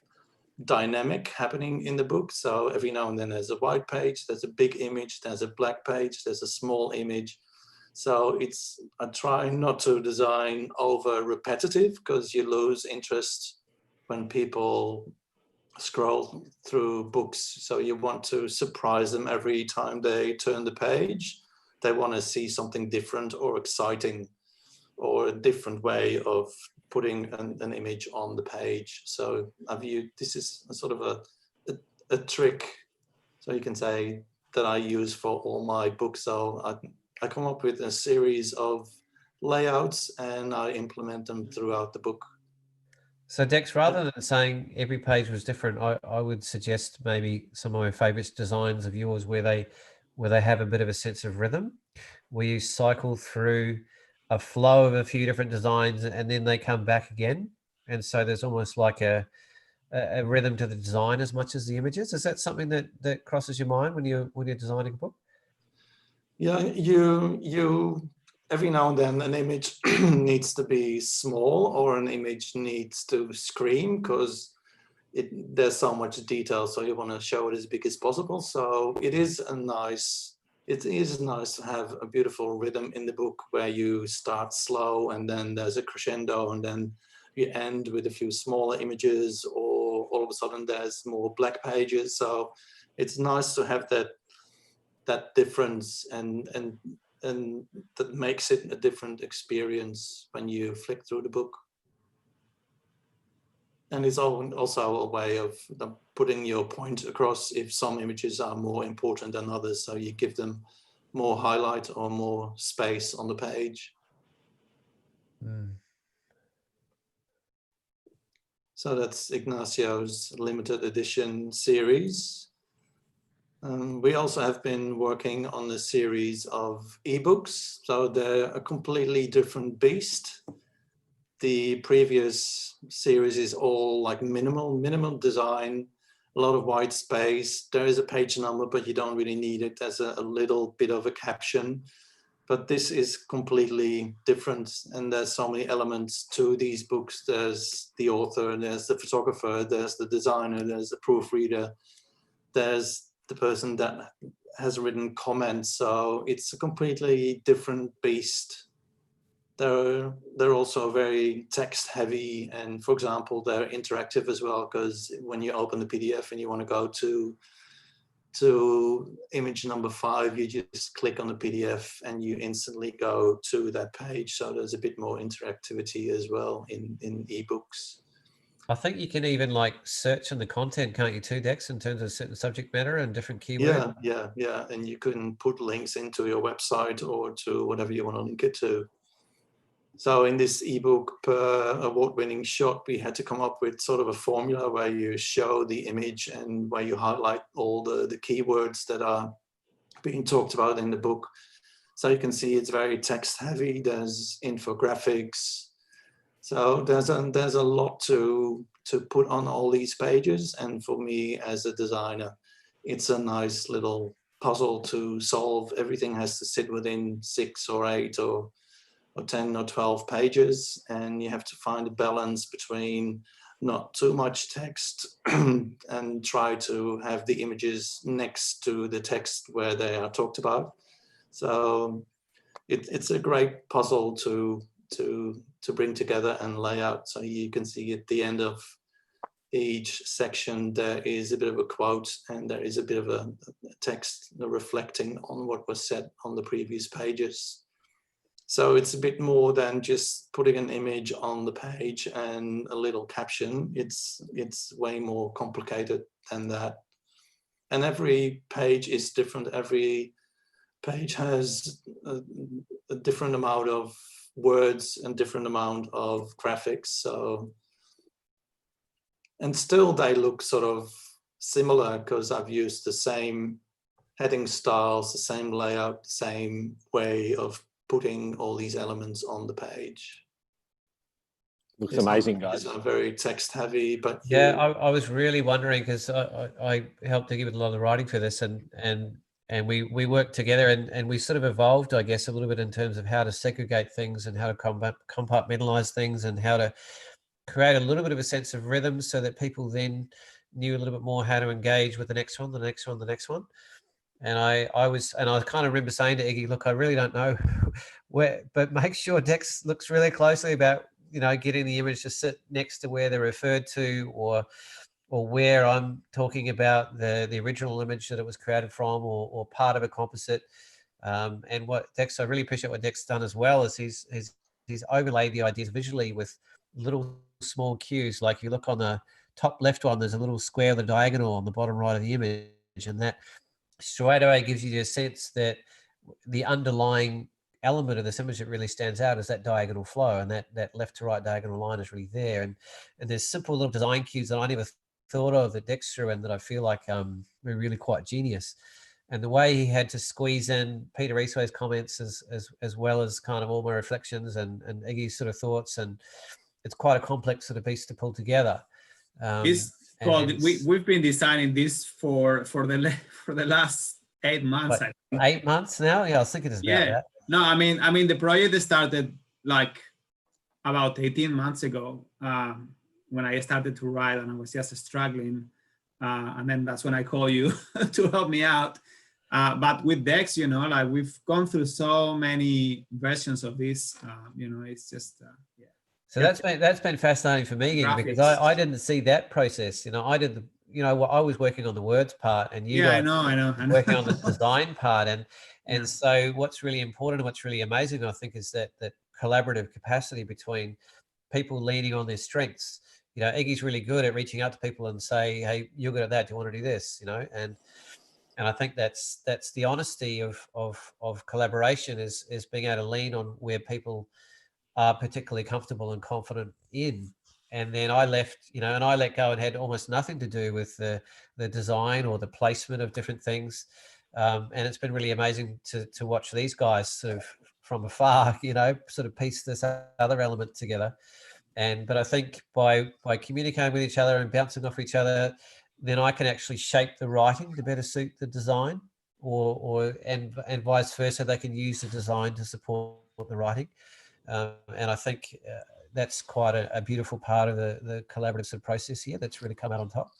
dynamic happening in the book. So every now and then there's a white page, there's a big image, there's a black page, there's a small image. So I try not to design over repetitive, because you lose interest when people scroll through books. So you want to surprise them every time they turn the page. They want to see something different or exciting, or a different way of putting an image on the page. So this is a sort of a trick, so you can say, that I use for all my books. So I come up with a series of layouts and I implement them throughout the book. So Dex, rather than saying every page was different, I would suggest maybe some of my favorite designs of yours where they have a bit of a sense of rhythm, where you cycle through a flow of a few different designs and then they come back again. And so there's almost like a rhythm to the design as much as the images. Is that something that crosses your mind when you're designing a book? Yeah, you every now and then an image needs to be small, or an image needs to scream, because there's so much detail, so you want to show it as big as possible. So it is nice to have a beautiful rhythm in the book, where you start slow and then there's a crescendo, and then you end with a few smaller images, or all of a sudden there's more black pages. So it's nice to have that difference, and that makes it a different experience when you flick through the book. And it's also a way of putting your point across if some images are more important than others. So you give them more highlight or more space on the page. Mm. So that's Ignacio's limited edition series. We also have been working on a series of ebooks. So they're a completely different beast. The previous series is all like minimal design, a lot of white space. There is a page number, but you don't really need it. There's a little bit of a caption, but this is completely different. And there's so many elements to these books. There's the author, there's the photographer, there's the designer, there's the proofreader, there's the person that has written comments. So it's a completely different beast. They're also very text heavy, and for example, they're interactive as well, because when you open the PDF and you want to go to image number 5, you just click on the PDF and you instantly go to that page. So there's a bit more interactivity as well in ebooks. I think you can even like search on the content, can't you, too, Dex, in terms of certain subject matter and different keywords? Yeah. And you can put links into your website or to whatever you want to link it to. So in this ebook per award-winning shot, we had to come up with sort of a formula where you show the image and where you highlight all the keywords that are being talked about in the book. So you can see it's very text heavy. There's infographics. So there's a lot to put on all these pages. And for me as a designer, it's a nice little puzzle to solve. Everything has to sit within 6 or 8 or 10 or 12 pages, and you have to find a balance between not too much text and try to have the images next to the text where they are talked about. So it's a great puzzle to bring together and lay out. So you can see at the end of each section there is a bit of a quote and there is a bit of a text reflecting on what was said on the previous pages. So it's a bit more than just putting an image on the page and a little caption. It's way more complicated than that. And every page is different. Every page has a different amount of words and different amount of graphics. So, and still they look sort of similar because I've used the same heading styles, the same layout, the same way of putting all these elements on the page. Looks amazing, guys. It's very text heavy, but yeah, I was really wondering because I helped to give it a lot of writing for this, and we worked together and we sort of evolved, I guess, a little bit in terms of how to segregate things and how to compartmentalize things and how to create a little bit of a sense of rhythm so that people then knew a little bit more how to engage with the next one, the next one, the next one. And I kind of remember saying to Iggy, look, I really don't know where, but make sure Dex looks really closely about, you know, getting the image to sit next to where they're referred to or where I'm talking about the original image that it was created from or part of a composite. And what Dex, I really appreciate what Dex done as well is he's overlaid the ideas visually with little small cues. Like you look on the top left one, there's a little square with a diagonal on the bottom right of the image, and that straight away gives you a sense that the underlying element of this image that really stands out is that diagonal flow, and that left to right diagonal line is really there. And there's simple little design cues that I never thought of that Djikstra and that I feel like were really quite genius. And the way he had to squeeze in Peter Eastway's comments as well as kind of all my reflections and Iggy's sort of thoughts, and it's quite a complex sort of piece to pull together. We've been designing this for the last 8 months. What, 8 months now? Yeah, I was thinking about that. No, I mean the project started like about 18 months ago when I started to write and I was just struggling, and then that's when I call you to help me out. But with Dex, you know, like we've gone through so many versions of this. You know, it's just yeah. So that's been fascinating for me because I didn't see that process. You know, I was working on the words part, and you guys I know. working on the design part, and so what's really important and what's really amazing, I think, is that collaborative capacity between people leaning on their strengths. you know, Iggy's really good at reaching out to people and say, hey, you're good at that, do you want to do this, you know? And I think that's the honesty of collaboration, is being able to lean on where people are particularly comfortable and confident in. And then I left, you know, and I let go and had almost nothing to do with the design or the placement of different things. And it's been really amazing to watch these guys sort of from afar, you know, sort of piece this other element together. But I think by communicating with each other and bouncing off each other, then I can actually shape the writing to better suit the design, and vice versa. They can use the design to support the writing. And I think that's quite a beautiful part of the collaborative sort of process here that's really come out on top.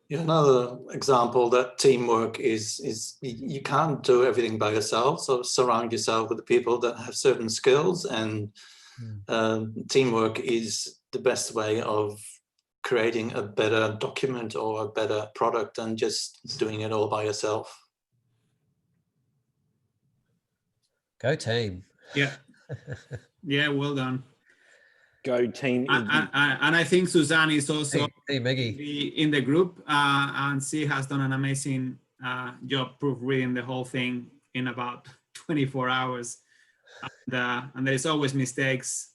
Yeah, another example that teamwork is you can't do everything by yourself. So surround yourself with the people that have certain skills, and teamwork is the best way of creating a better document or a better product than just doing it all by yourself. Go team. Yeah. Yeah, well done. Go team. And I think Suzanne is also hey Maggie. in the group, and she has done an amazing job proofreading the whole thing in about 24 hours. And there's always mistakes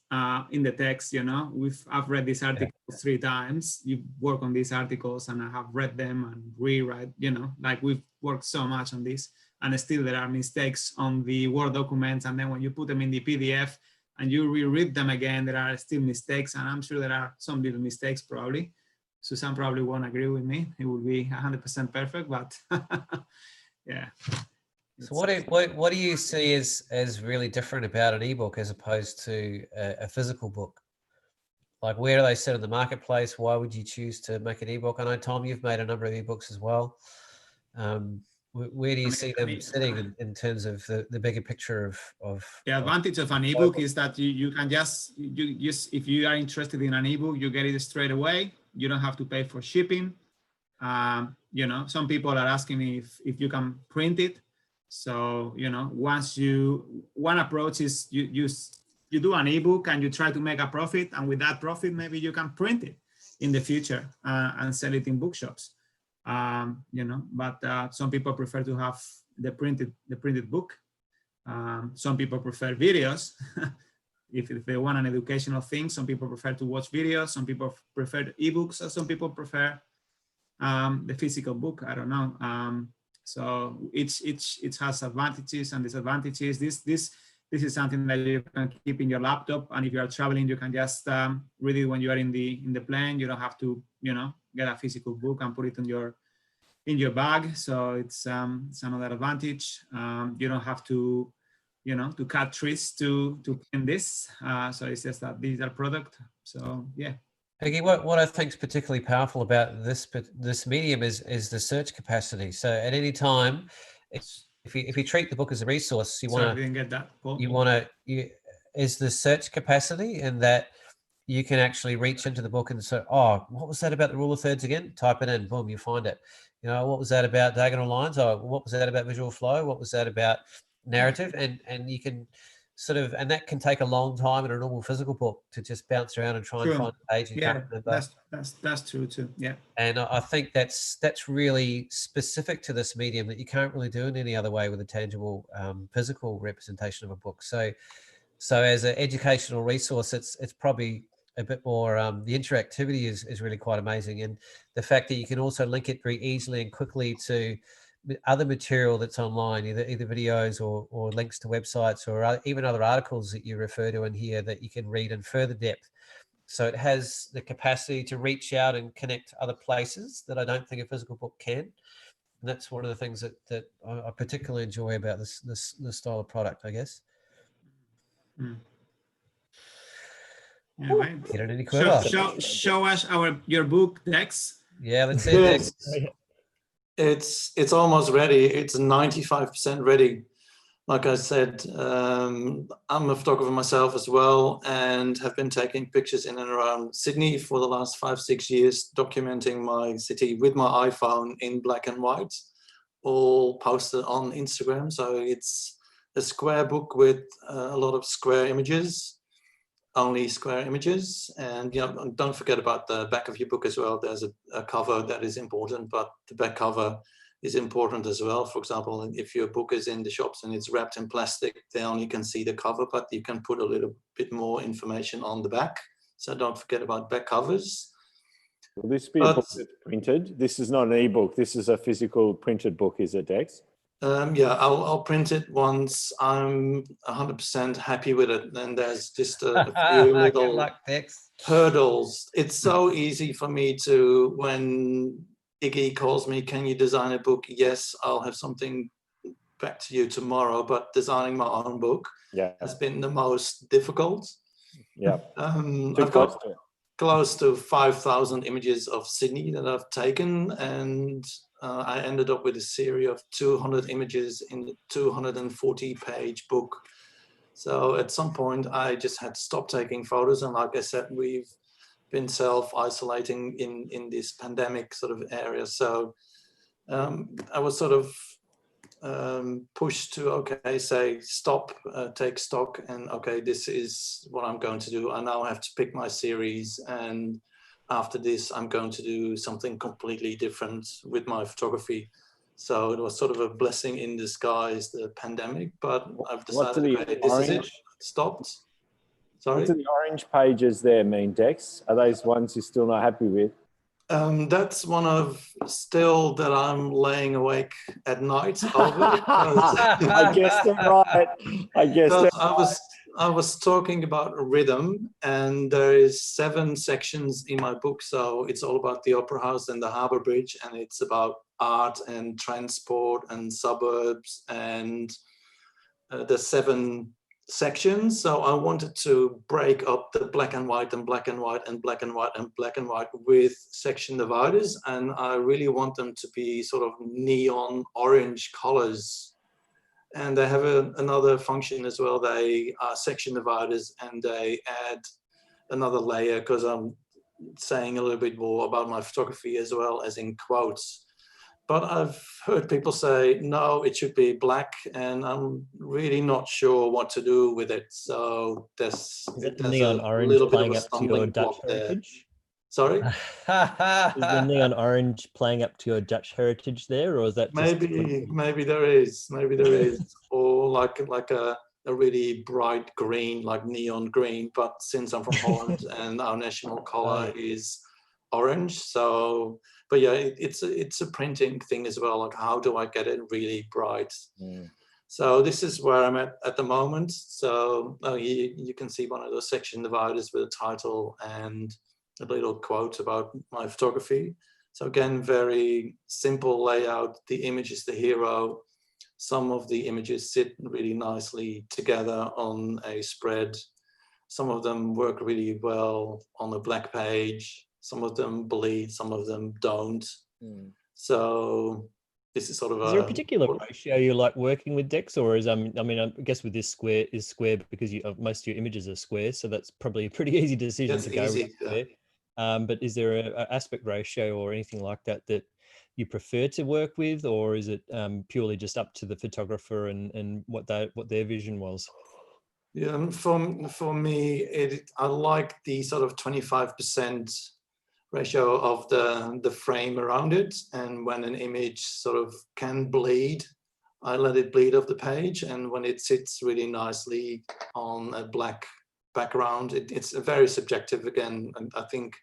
in the text, you know. I've read these articles 3 times. You work on these articles, and I have read them and rewrite, you know, like we've worked so much on this, and still there are mistakes on the Word documents. And then when you put them in the PDF and you reread them again, there are still mistakes, and I'm sure there are some little mistakes probably. Susan probably won't agree with me. It will be 100% perfect, but yeah. So what do you see as really different about an ebook as opposed to a physical book? Like, where do they sit in the marketplace? Why would you choose to make an ebook? I know, Tom, you've made a number of ebooks as well. Where do you see them sitting in terms of the bigger picture of the advantage of an ebook is that you can just if you are interested in an ebook, you get it straight away. You don't have to pay for shipping. You know, some people are asking me if you can print it. So, you know, one approach is you do an ebook and you try to make a profit, and with that profit, maybe you can print it in the future and sell it in bookshops. You know, but some people prefer to have the printed book. Some people prefer videos. if they want an educational thing, some people prefer to watch videos. Some people prefer ebooks, or some people prefer the physical book. I don't know. So it has advantages and disadvantages. This is something that you can keep in your laptop, and if you are traveling, you can just read it when you are in the plane. You don't have to, you know, get a physical book and put it in your bag. So it's another advantage. You don't have to, you know, to cut trees to print this. So it's just a digital product. So yeah. Peggy, what I think is particularly powerful about this medium is the search capacity. So at any time, if you treat the book as a resource, is the search capacity, in that you can actually reach into the book and say, oh, what was that about the rule of thirds again? Type it in, boom, you find it. You know, what was that about diagonal lines? Oh, what was that about visual flow? What was that about narrative? And you can sort of, and that can take a long time in a normal physical book to just bounce around and try and find a page. Yeah, that's true too. Yeah. And I think that's really specific to this medium, that you can't really do in any other way with a tangible physical representation of a book. So as an educational resource, it's probably a bit more, the interactivity is really quite amazing. And the fact that you can also link it very easily and quickly to other material that's online, either videos or links to websites, or even other articles that you refer to in here that you can read in further depth. So it has the capacity to reach out and connect other places that I don't think a physical book can. And that's one of the things that I particularly enjoy about this style of product, I guess. Mm. Yeah, right. Show us your book, Dex. Yeah, let's see it, Dex. It's almost ready. It's 95% ready. Like I said, I'm a photographer myself as well, and have been taking pictures in and around Sydney for the last 5-6 years, documenting my city with my iPhone in black and white, all posted on Instagram. So it's a square book with a lot of square images. only square images. And don't forget about the back of your book as well. There's a cover that is important, but the back cover is important as well. For example, if your book is in the shops and it's wrapped in plastic, they only can see the cover, but you can put a little bit more information on the back. So don't forget about back covers. Will this be a book that's printed? This is not an ebook. This is a physical printed book, is it, Dex? Yeah, I'll print it once I'm 100% happy with it. And there's just a few little hurdles. It's so easy for me to, when Iggy calls me, can you design a book? Yes, I'll have something back to you tomorrow. But designing my own book has been the most difficult. Yeah. I've got close to 5,000 images of Sydney that I've taken, and I ended up with a series of 200 images in the 240-page book. So at some point, I just had to stop taking photos. And like I said, we've been self-isolating in this pandemic sort of area. So I was sort of pushed to, okay, say stop, take stock, and okay, this is what I'm going to do. I now have to pick my series, and after this, I'm going to do something completely different with my photography. So it was sort of a blessing in disguise, the pandemic, but I've decided, okay, this is it, stopped. Sorry? What do the orange pages there mean, Dex? Are those ones you're still not happy with? That's one of still that I'm laying awake at night over. I guessed it right. I guessed it right. I was talking about rhythm, and there is 7 sections in my book. So it's all about the Opera House and the Harbour Bridge, and it's about art and transport and suburbs and the 7 sections. So I wanted to break up the black and white and black and white and black and white and black and white with section dividers. And I really want them to be sort of neon orange colors. And they have another function as well. They are section dividers, and they add another layer, because I'm saying a little bit more about my photography as well as in quotes. But I've heard people say, no, it should be black, and I'm really not sure what to do with it. So there's neon orange playing up to your Dutch heritage? Sorry? Is the neon orange playing up to your Dutch heritage there, or is that just maybe there is, or like a really bright green, like neon green. But since I'm from Holland and our national color is orange, so. But yeah, it's a printing thing as well. Like, how do I get it really bright? So this is where I'm at the moment. So you can see one of those section dividers with a title and a little quote about my photography. So again, very simple layout. The image is the hero. Some of the images sit really nicely together on a spread. Some of them work really well on a black page. Some of them bleed, some of them don't. So this is sort of is there a particular ratio you like working with, Dex, or is I mean I guess with this square because most of your images are square, so that's probably a pretty easy decision to go with square. But is there an aspect ratio or anything like that you prefer to work with, or is it purely just up to the photographer and what their vision was? Yeah, for me, I like the sort of 25% ratio of the frame around it, and when an image sort of can bleed, I let it bleed off the page, and when it sits really nicely on a black background, it's very subjective again. And I think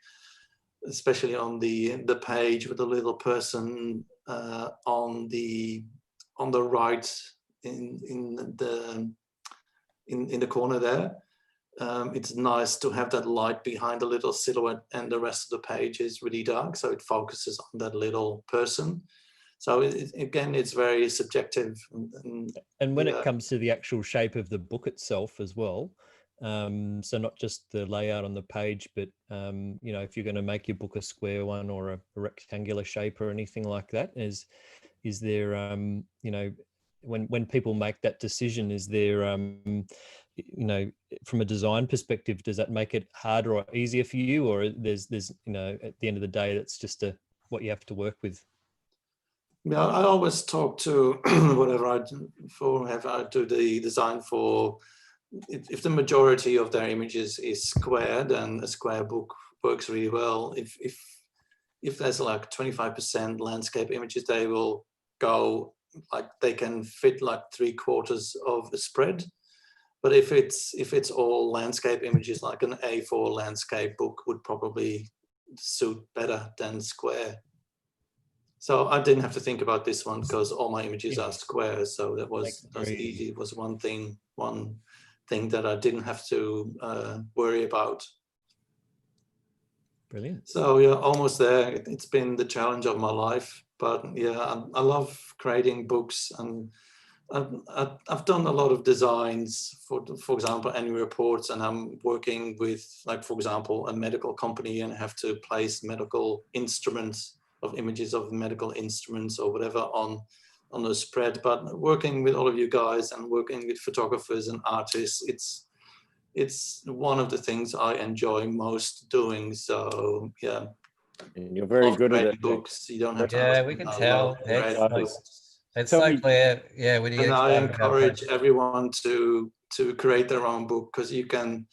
especially on the page with the little person on the right in the corner there, it's nice to have that light behind the little silhouette, and the rest of the page is really dark, so it focuses on that little person. So again, it's very subjective. And when it comes to the actual shape of the book itself as well, so not just the layout on the page, but if you're going to make your book a square one or a rectangular shape or anything like that, is there when people make that decision, is there from a design perspective, does that make it harder or easier for you, or there's at the end of the day, that's just what you have to work with? Yeah, I always talk to whatever I do the design for if the majority of their images is square, then a square book works really well. If there's like 25% landscape images, they will go like they can fit like 3/4 of the spread. But if it's all landscape images, like an A4 landscape book would probably suit better than square. So I didn't have to think about this one because all my images are square. So that was easy. It was one thing that I didn't have to worry about. Brilliant. So yeah, almost there. It's been the challenge of my life, but yeah, I love creating books, and I've done a lot of designs for example, annual reports, and I'm working with, like, for example, a medical company, and have to place medical instruments of images of medical instruments or whatever on the spread. But working with all of you guys and working with photographers and artists, it's one of the things I enjoy most doing. So yeah, and you're very good at it. Books, you don't have to. Yeah, we can tell. It's so clear. Yeah, when you and I explain about encourage everyone to create their own book, because you can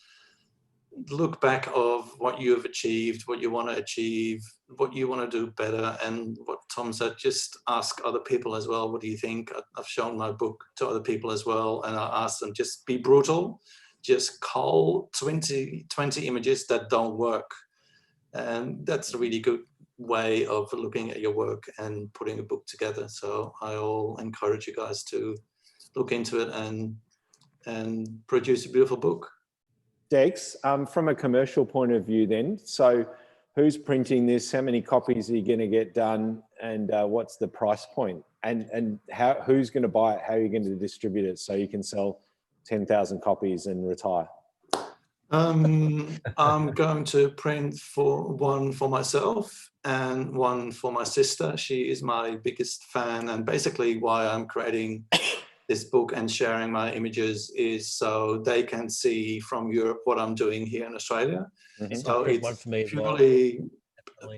look back of what you have achieved, what you want to achieve, what you want to do better, and what Tom said, just ask other people as well. What do you think? I've shown my book to other people as well, and I asked them, just be brutal, just cull 20 images that don't work, and that's a really good way of looking at your work and putting a book together. So I'll encourage you guys to look into it and produce a beautiful book. Dex, from a commercial point of view then, so who's printing this? How many copies are you going to get done? And what's the price point? And who's going to buy it? How are you going to distribute it so you can sell 10,000 copies and retire? I'm going to print one for myself and one for my sister. She is my biggest fan, and basically why I'm creating this book and sharing my images is so they can see from Europe what I'm doing here in Australia. Mm-hmm. So it's purely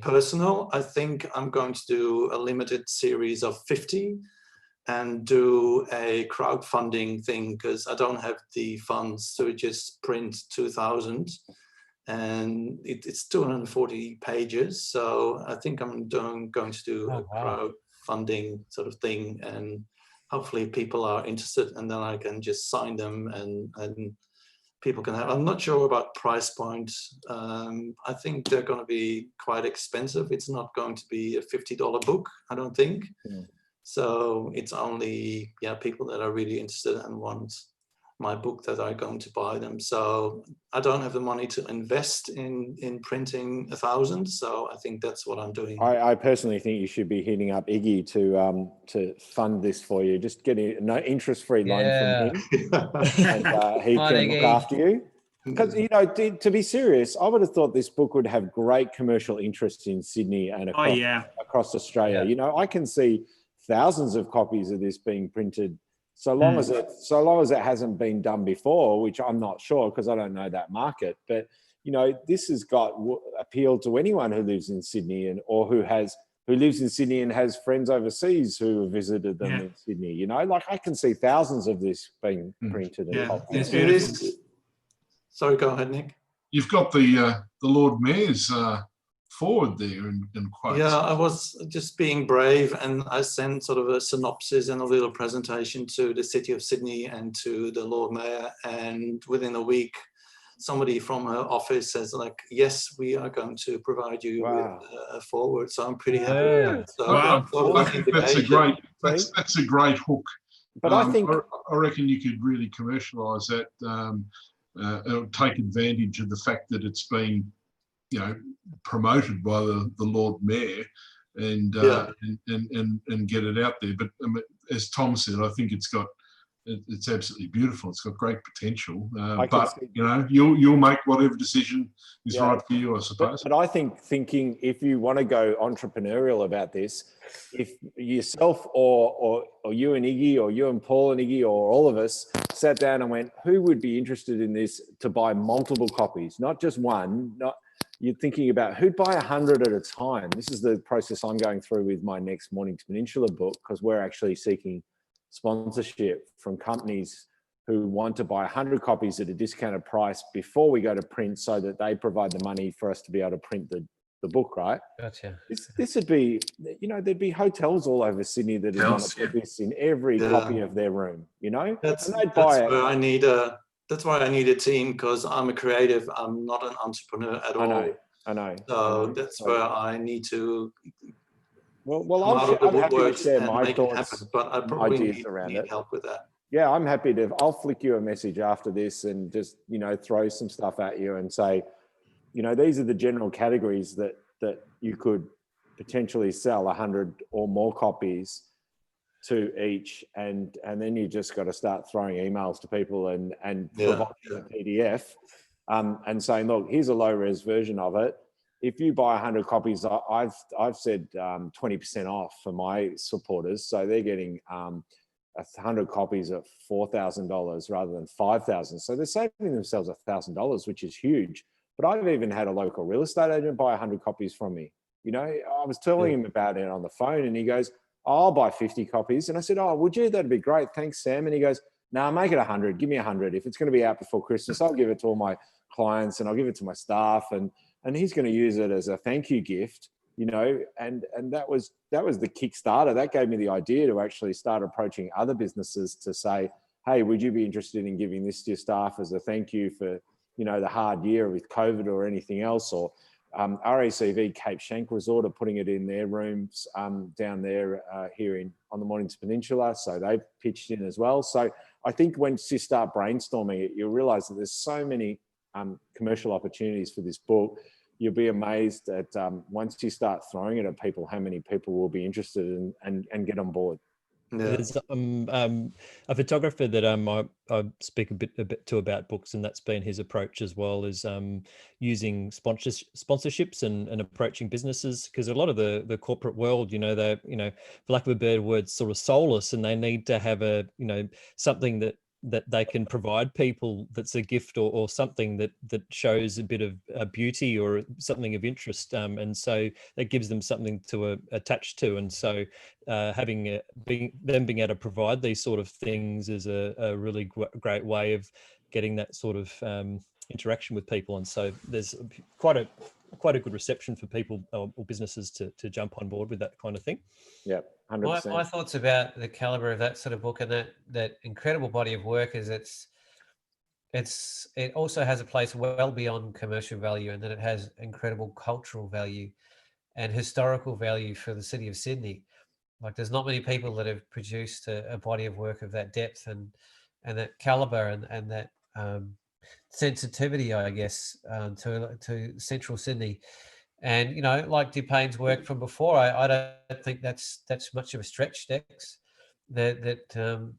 personal. I think I'm going to do a limited series of 50 and do a crowdfunding thing, because I don't have the funds to just print 2,000, and it's 240 pages. So I think I'm going to do a crowdfunding sort of thing, and hopefully people are interested, and then I can just sign them and people can have. I'm not sure about price point. I think they're going to be quite expensive. It's not going to be a $50 book, I don't think. Yeah. So it's only people that are really interested and want my book that are going to buy them. So I don't have the money to invest in printing 1,000. So I think that's what I'm doing. I personally think you should be hitting up Iggy to fund this for you. Just get an interest-free loan from him, and he can look after you. Because, you know, to be serious, I would have thought this book would have great commercial interest in Sydney and across Australia. You know, I can see thousands of copies of this being printed, so long as it hasn't been done before, which I'm not sure because I don't know that market. But you know, this has got appeal to anyone who lives in Sydney or who lives in Sydney and has friends overseas who have visited them in Sydney. You know, like I can see thousands of this being printed. It is. Sorry, go ahead, Nick. You've got the Lord Mayor's forward there in quotes. Yeah, I was just being brave, and I sent sort of a synopsis and a little presentation to the City of Sydney and to the Lord Mayor, and within a week somebody from her office says, like, yes, we are going to provide you with a forward. So I'm pretty happy. So I think that's a great hook. But I reckon you could really commercialise that, take advantage of the fact that it's been, you know, promoted by the Lord Mayor, and get it out there. But as Tom said, I think it's absolutely beautiful. It's got great potential. But you know, you'll make whatever decision is right for you, I suppose. But I think thinking, if you want to go entrepreneurial about this, if yourself or you and Iggy, or you and Paul and Iggy, or all of us sat down and went, who would be interested in this to buy multiple copies, not just one, you're thinking about who'd buy 100 at a time. This is the process I'm going through with my next Mornington Peninsula book, because we're actually seeking sponsorship from companies who want to buy 100 copies at a discounted price before we go to print, so that they provide the money for us to be able to print the book, right? Gotcha. This would be, you know, there'd be hotels all over Sydney that would want to put this in every copy of their room, you know? That's and they'd buy it. where I need a, that's why I need a team, because I'm a creative. I'm not an entrepreneur at all. I know. So that's where I need to well, I'm happy to share my thoughts, happen, but I probably ideas around need it. help with that. Yeah, I'm happy to. I'll flick you a message after this and just, you know, throw some stuff at you and say, you know, these are the general categories that you could potentially sell 100 or more copies to each, and then you just got to start throwing emails to people and providing a PDF and saying, look, here's a low res version of it. If you buy 100 copies, I've said 20% off for my supporters, so they're getting 100 copies at $4,000 rather than $5,000. So they're saving themselves $1,000, which is huge. But I've even had a local real estate agent buy 100 copies from me. You know, I was telling him about it on the phone, and he goes, I'll buy 50 copies. And I said, oh, would you? That'd be great. Thanks, Sam. And he goes, no, make it 100. Give me 100. If it's going to be out before Christmas, I'll give it to all my clients and I'll give it to my staff. And he's going to use it as a thank you gift, you know, and that was the Kickstarter. That gave me the idea to actually start approaching other businesses to say, hey, would you be interested in giving this to your staff as a thank you for, you know, the hard year with COVID or anything else? Or RACV Cape Shank Resort are putting it in their rooms down there here on the Mornington Peninsula. So they've pitched in as well. So I think once you start brainstorming it, you'll realize that there's so many commercial opportunities for this book. You'll be amazed at once you start throwing it at people, how many people will be interested in and get on board. Yeah. There's a photographer that I speak a bit to about books, and that's been his approach as well, is using sponsorships and approaching businesses, because a lot of the corporate world, you know, they're, you know, for lack of a better word, sort of soulless, and they need to have a, you know, something that they can provide people that's a gift or something that shows a bit of beauty or something of interest, and so that gives them something to attach to. And so being able to provide these sort of things is a really great way of getting that sort of interaction with people. And so there's quite a good reception for people or businesses to jump on board with that kind of thing. Yeah, 100%. My thoughts about the caliber of that sort of book and that incredible body of work is it also has a place well beyond commercial value, and that it has incredible cultural value and historical value for the city of Sydney. Like, there's not many people that have produced a body of work of that depth and that caliber and that sensitivity, I guess, to central Sydney. And, you know, like Dupayne's work from before, I don't think that's much of a stretch, Dex, that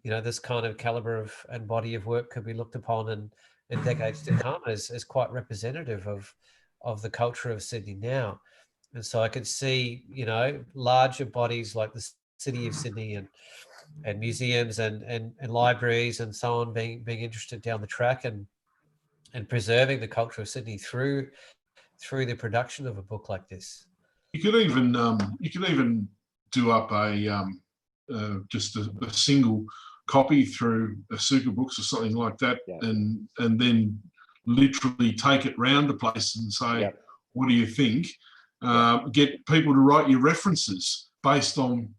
you know, this kind of caliber and body of work could be looked upon in decades to come as quite representative of the culture of Sydney now. And so I could see, you know, larger bodies like the City of Sydney and museums and libraries and so on being interested down the track and preserving the culture of Sydney through the production of a book like this. You could even do up just a single copy through Asukabook or something like that, and then literally take it round the place and say, what do you think? Get people to write you references based on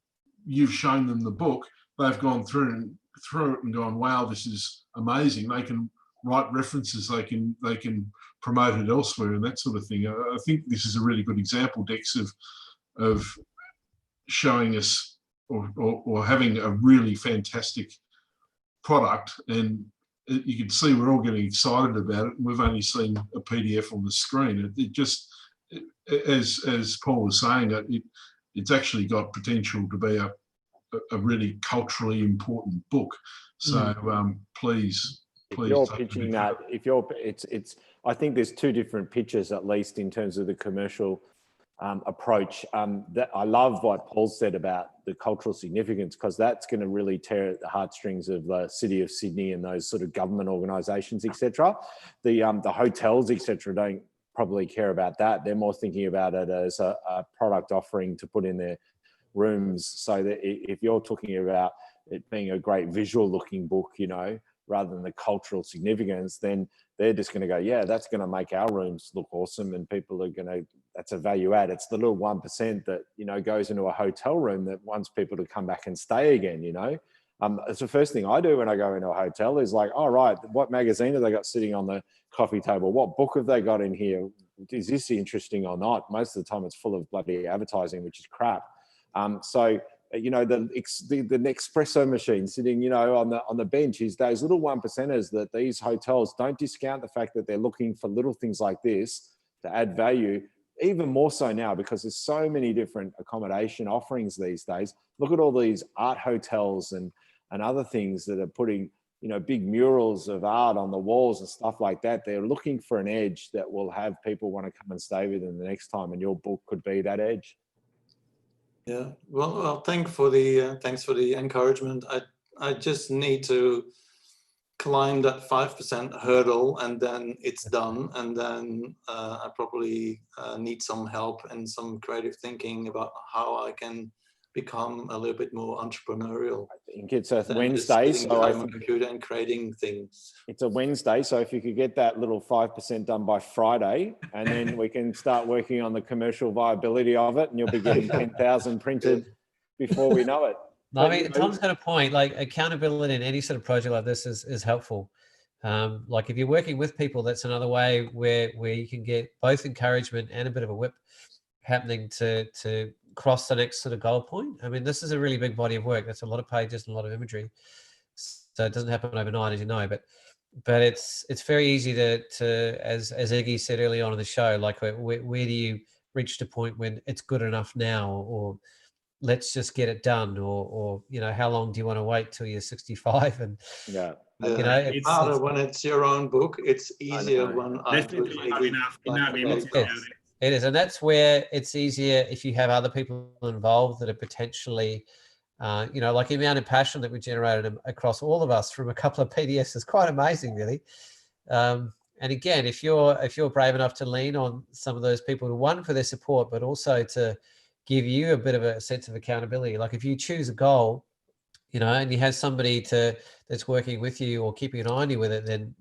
you've shown them the book. They've gone through it and gone, wow, this is amazing. They can write references, they can promote it elsewhere and that sort of thing. I think this is a really good example, Dex, of showing us or having a really fantastic product, and you can see we're all getting excited about it. We've only seen a PDF on the screen. It just, as Paul was saying, it's actually got potential to be a really culturally important book. So please. If you're pitching that, I think there's two different pitches, at least in terms of the commercial approach. That I love what Paul said about the cultural significance, because that's going to really tear at the heartstrings of the City of Sydney and those sort of government organisations, etc. The hotels, etc., don't probably care about that. They're more thinking about it as a product offering to put in their rooms. So that if you're talking about it being a great visual looking book, you know, rather than the cultural significance, then they're just going to go, yeah, that's going to make our rooms look awesome, and people are going to, that's a value add. It's the little 1% that, you know, goes into a hotel room that wants people to come back and stay again, you know. It's the first thing I do when I go into a hotel is like, all right, what magazine have they got sitting on the coffee table? What book have they got in here? Is this interesting or not? Most of the time it's full of bloody advertising, which is crap. So, you know, the Nespresso machine sitting, you know, on the bench is those little 1%ers that these hotels don't discount the fact that they're looking for little things like this to add value, even more so now because there's so many different accommodation offerings these days. Look at all these art hotels and other things that are putting, you know, big murals of art on the walls and stuff like that. They're looking for an edge that will have people want to come and stay with them the next time, and your book could be that edge. Yeah, well, thanks for the encouragement. I just need to climb that 5% hurdle, and then it's done. And then I probably need some help and some creative thinking about how I can become a little bit more entrepreneurial. I think it's a Wednesday, so I'm a computer and creating things. It's a Wednesday, so if you could get that little 5% done by Friday, and then we can start working on the commercial viability of it, and you'll be getting 10,000 printed before we know it. No, I mean, Tom's got a point. Like, accountability in any sort of project like this is helpful. Like, if you're working with people, that's another way where you can get both encouragement and a bit of a whip happening to cross the next sort of goal point. I mean, this is a really big body of work. That's a lot of pages and a lot of imagery. So it doesn't happen overnight, as you know, but it's very easy to as Iggy said early on in the show, like where do you reach the point when it's good enough now, or let's just get it done, or you know, how long do you want to wait till you're 65? And yeah, you know, it's harder when it's your own book. It's easier when I do it. It is, and that's where it's easier if you have other people involved that are potentially, you know, like the amount of passion that we generated across all of us from a couple of PDFs is quite amazing, really. And again, if you're brave enough to lean on some of those people, one, for their support, but also to give you a bit of a sense of accountability. Like, if you choose a goal, you know, and you have somebody that's working with you or keeping an eye on you with it, then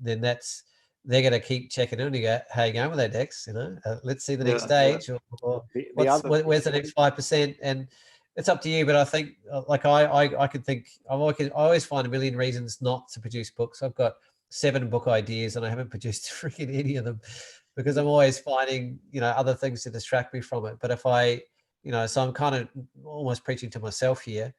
they're going to keep checking in and you go, how you going with that, Dex? You know, let's see the next stage, or where's the next 5%? And it's up to you. But I think, like, I could think, I always find a million reasons not to produce books. I've got 7 book ideas and I haven't produced freaking any of them because I'm always finding, you know, other things to distract me from it. But if I, you know, so I'm kind of almost preaching to myself here.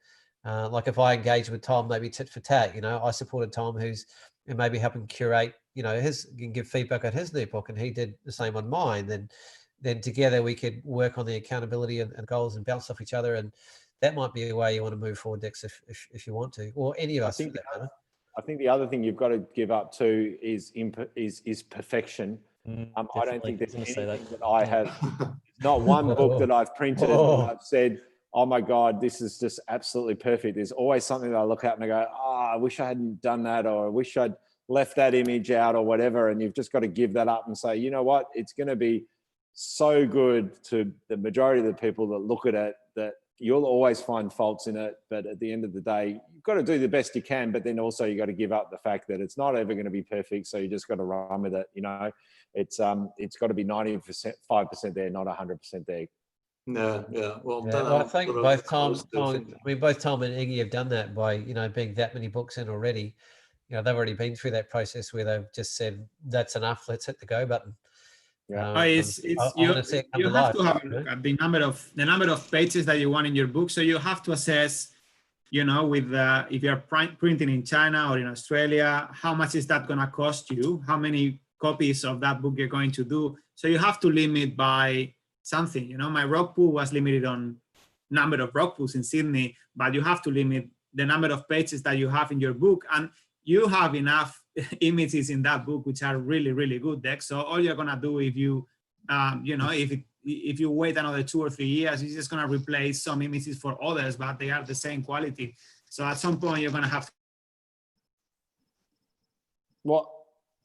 Like, if I engage with Tom, maybe tit for tat, you know, I supported Tom, who's maybe helping curate, you know, can give feedback on his new book, and he did the same on mine. Then together we could work on the accountability and goals and bounce off each other. And that might be a way you want to move forward, Dex, if you want to, or any of us. I think the other thing you've got to give up too is perfection. I don't think there's anything that I have, not one book that I've printed that I've said, oh my God, this is just absolutely perfect. There's always something that I look at and I go, I wish I hadn't done that, or I wish I'd left that image out, or whatever. And you've just got to give that up and say, you know what, it's going to be so good to the majority of the people that look at it that you'll always find faults in it. But at the end of the day, you've got to do the best you can, but then also you got to give up the fact that it's not ever going to be perfect. So you just got to run with it. You know, it's got to be 90%, 5% there, not 100% there. Yeah. Well, I think both Tom and Iggy have done that by, you know, being that many books in already. You know, they've already been through that process where they've just said, that's enough, let's hit the go button. Yeah, you have to have a look at the number of pages that you want in your book. So you have to assess, you know, with if you're printing in China or in Australia, how much is that going to cost you? How many copies of that book you're going to do? So you have to limit by something. You know, my rock pool was limited on number of rock pools in Sydney, but you have to limit the number of pages that you have in your book, and you have enough images in that book which are really, really good, Dex. So all you're gonna do if you, you know, if you wait another 2 or 3 years, you're just gonna replace some images for others, but they are the same quality. So at some point you're gonna have to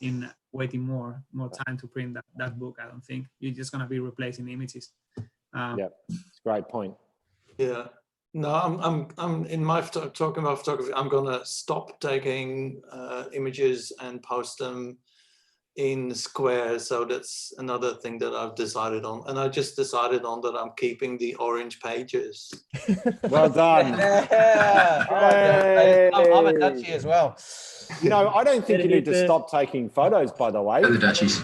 in waiting more time to print that book. I don't think you're just gonna be replacing images. Yeah, it's a great point. Yeah. No, I'm in my talking about photography. I'm gonna stop taking images and post them in squares. So that's another thing that I've decided on, and I just decided on that I'm keeping the orange pages. Well done. Yeah. I'm a Dutchie as well. You know, I don't think you need to stop taking photos, by the way. The Dutchies.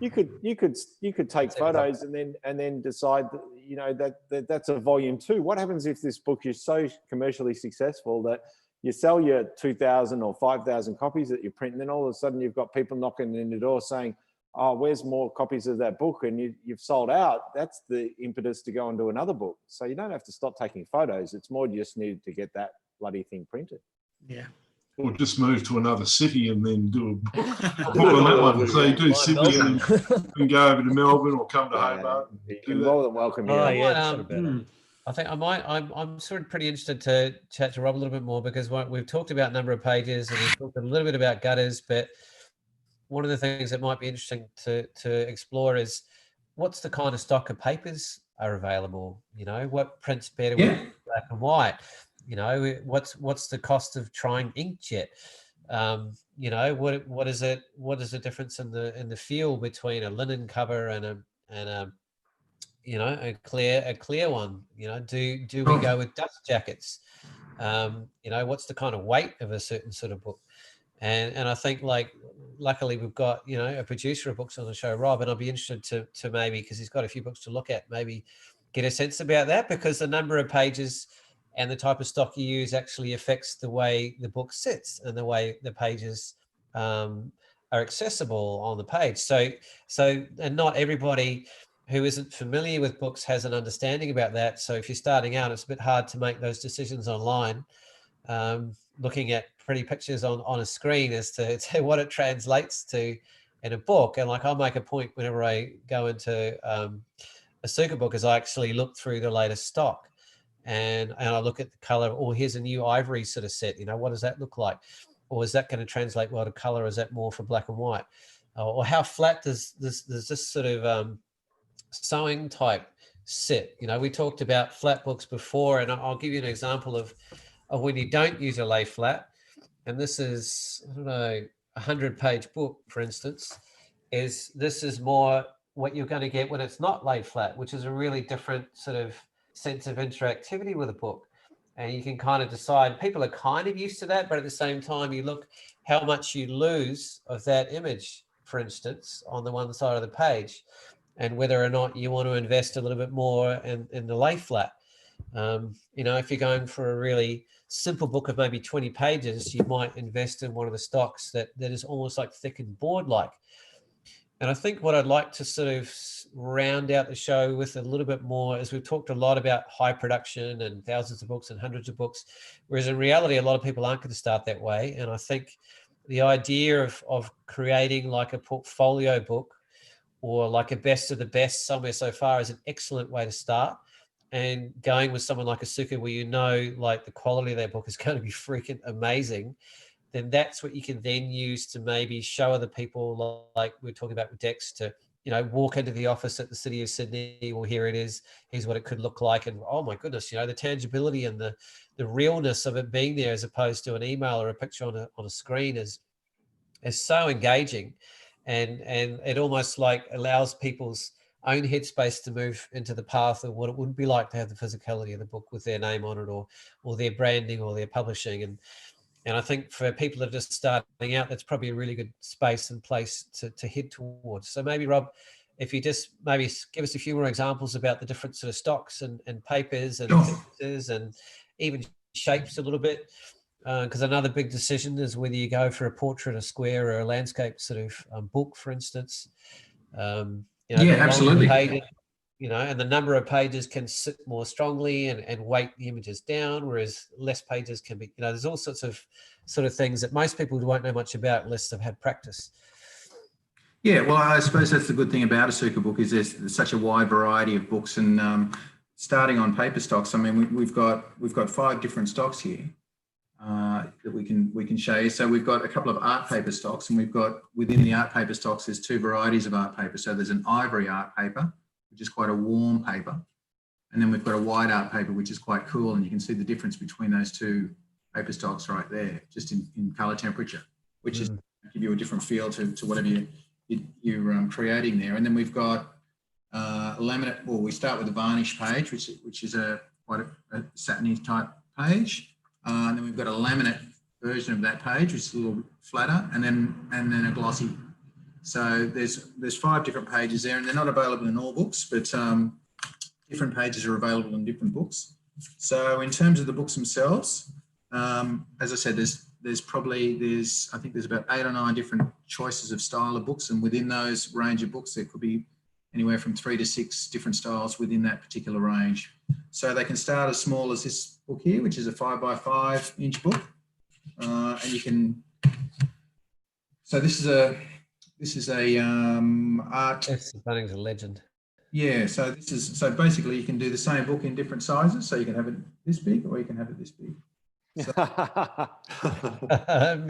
You could take photos and then decide that, you know, that's a volume 2. What happens if this book is so commercially successful that you sell your 2,000 or 5,000 copies that you print, and then all of a sudden you've got people knocking in the door saying, oh, where's more copies of that book? And you've sold out. That's the impetus to go and do another book. So you don't have to stop taking photos. It's more you just need to get that bloody thing printed. Yeah. Or just move to another city and then do a book on that one. So you do Sydney and then go over to Melbourne or come to Hobart. You're more than welcome here. Oh, yeah, that's not a bad idea. I think I'm sort of pretty interested to chat to Rob a little bit more, because we've talked about number of pages and we've talked a little bit about gutters, but one of the things that might be interesting to explore is what's the kind of stock of papers are available? You know, what prints better with black and white? You know, what's the cost of trying inkjet? You know, what is the difference in the feel between a linen cover and a you know, a clear one? You know, do we go with dust jackets? You know, what's the kind of weight of a certain sort of book? And I think, like, luckily we've got, you know, a producer of books on the show, Rob, and I'll be interested to maybe, because he's got a few books to look at, maybe get a sense about that, because the number of pages and the type of stock you use actually affects the way the book sits and the way the pages are accessible on the page. So and not everybody who isn't familiar with books has an understanding about that. So if you're starting out, it's a bit hard to make those decisions online, looking at pretty pictures on a screen as to what it translates to in a book. And like, I'll make a point whenever I go into Asukabook, is I actually look through the latest stock. And I look at the color, or here's a new ivory sort of set, you know, what does that look like? Or is that going to translate well to color? Is that more for black and white? Or how flat does this sort of sewing type sit? You know, we talked about flat books before, and I'll give you an example of when you don't use a lay flat. And this is, I don't know, 100-page book, for instance, this is more what you're going to get when it's not laid flat, which is a really different sort of sense of interactivity with a book. And you can kind of decide, people are kind of used to that, but at the same time, you look how much you lose of that image, for instance, on the one side of the page, and whether or not you want to invest a little bit more in the lay flat. You know, if you're going for a really simple book of maybe 20 pages, you might invest in one of the stocks that is almost like thickened board-like. And I think what I'd like to sort of round out the show with a little bit more is, we've talked a lot about high production and thousands of books and hundreds of books, whereas in reality, a lot of people aren't going to start that way. And I think the idea of creating like a portfolio book, or like a best of the best somewhere so far, is an excellent way to start. And going with someone like Asuka, where you know, like, the quality of their book is going to be freaking amazing, then that's what you can then use to maybe show other people, like we're talking about with Dex, to, you know, walk into the office at the City of Sydney, well, here it is, here's what it could look like. And oh my goodness, you know, the tangibility and the realness of it being there, as opposed to an email or a picture on a screen, is so engaging. And it almost like allows people's own headspace to move into the path of what it would be like to have the physicality of the book with their name on it, or their branding or their publishing. And I think for people that are just starting out, that's probably a really good space and place to head towards. So maybe, Rob, if you just maybe give us a few more examples about the different sort of stocks and papers and thicknesses and even shapes a little bit. Because another big decision is whether you go for a portrait, a square, or a landscape sort of book, for instance. You know, yeah, absolutely. Pages, you know, and the number of pages can sit more strongly and weight the images down, whereas less pages can be, you know, there's all sorts of sort of things that most people won't know much about unless they've had practice. Yeah, well, I suppose that's the good thing about Asukabook, is there's such a wide variety of books. And starting on paper stocks, I mean, we've got 5 different stocks here that we can show you. So we've got a couple of art paper stocks, and we've got, within the art paper stocks, there's 2 varieties of art paper. So there's an ivory art paper, which is quite a warm paper. And then we've got a wide art paper, which is quite cool. And you can see the difference between those two paper stocks right there, just in color temperature, which is give you a different feel to whatever you're creating there. And then we've got laminate. Well, we start with a varnish page, which is quite a satiny type page, and then we've got a laminate version of that page, which is a little flatter, and then a glossy. So there's 5 different pages there, and they're not available in all books, but different pages are available in different books. So in terms of the books themselves, as I said, I think there's about 8 or 9 different choices of style of books, and within those range of books, there could be anywhere from 3 to 6 different styles within that particular range. So they can start as small as this book here, which is a 5x5 inch book, and you can. So this is a art. Yes, Bunnings a legend. Yeah, so basically you can do the same book in different sizes. So you can have it this big, or you can have it this big. So,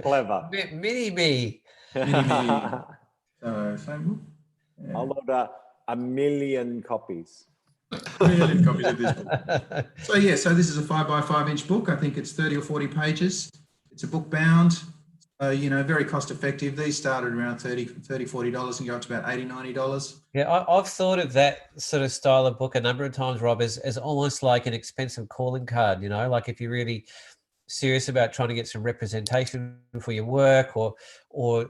Clever. Mini me. So same book. Yeah. I'll order 1 million copies. 1 million copies of this book. So yeah, so this is a 5x5 inch book. I think it's 30 or 40 pages. It's a book bound. Very cost effective. These started around $30, $40 and go up to about $80, $90. Yeah, I've thought of that sort of style of book a number of times, Rob, as almost like an expensive calling card, like if you're really serious about trying to get some representation for your work or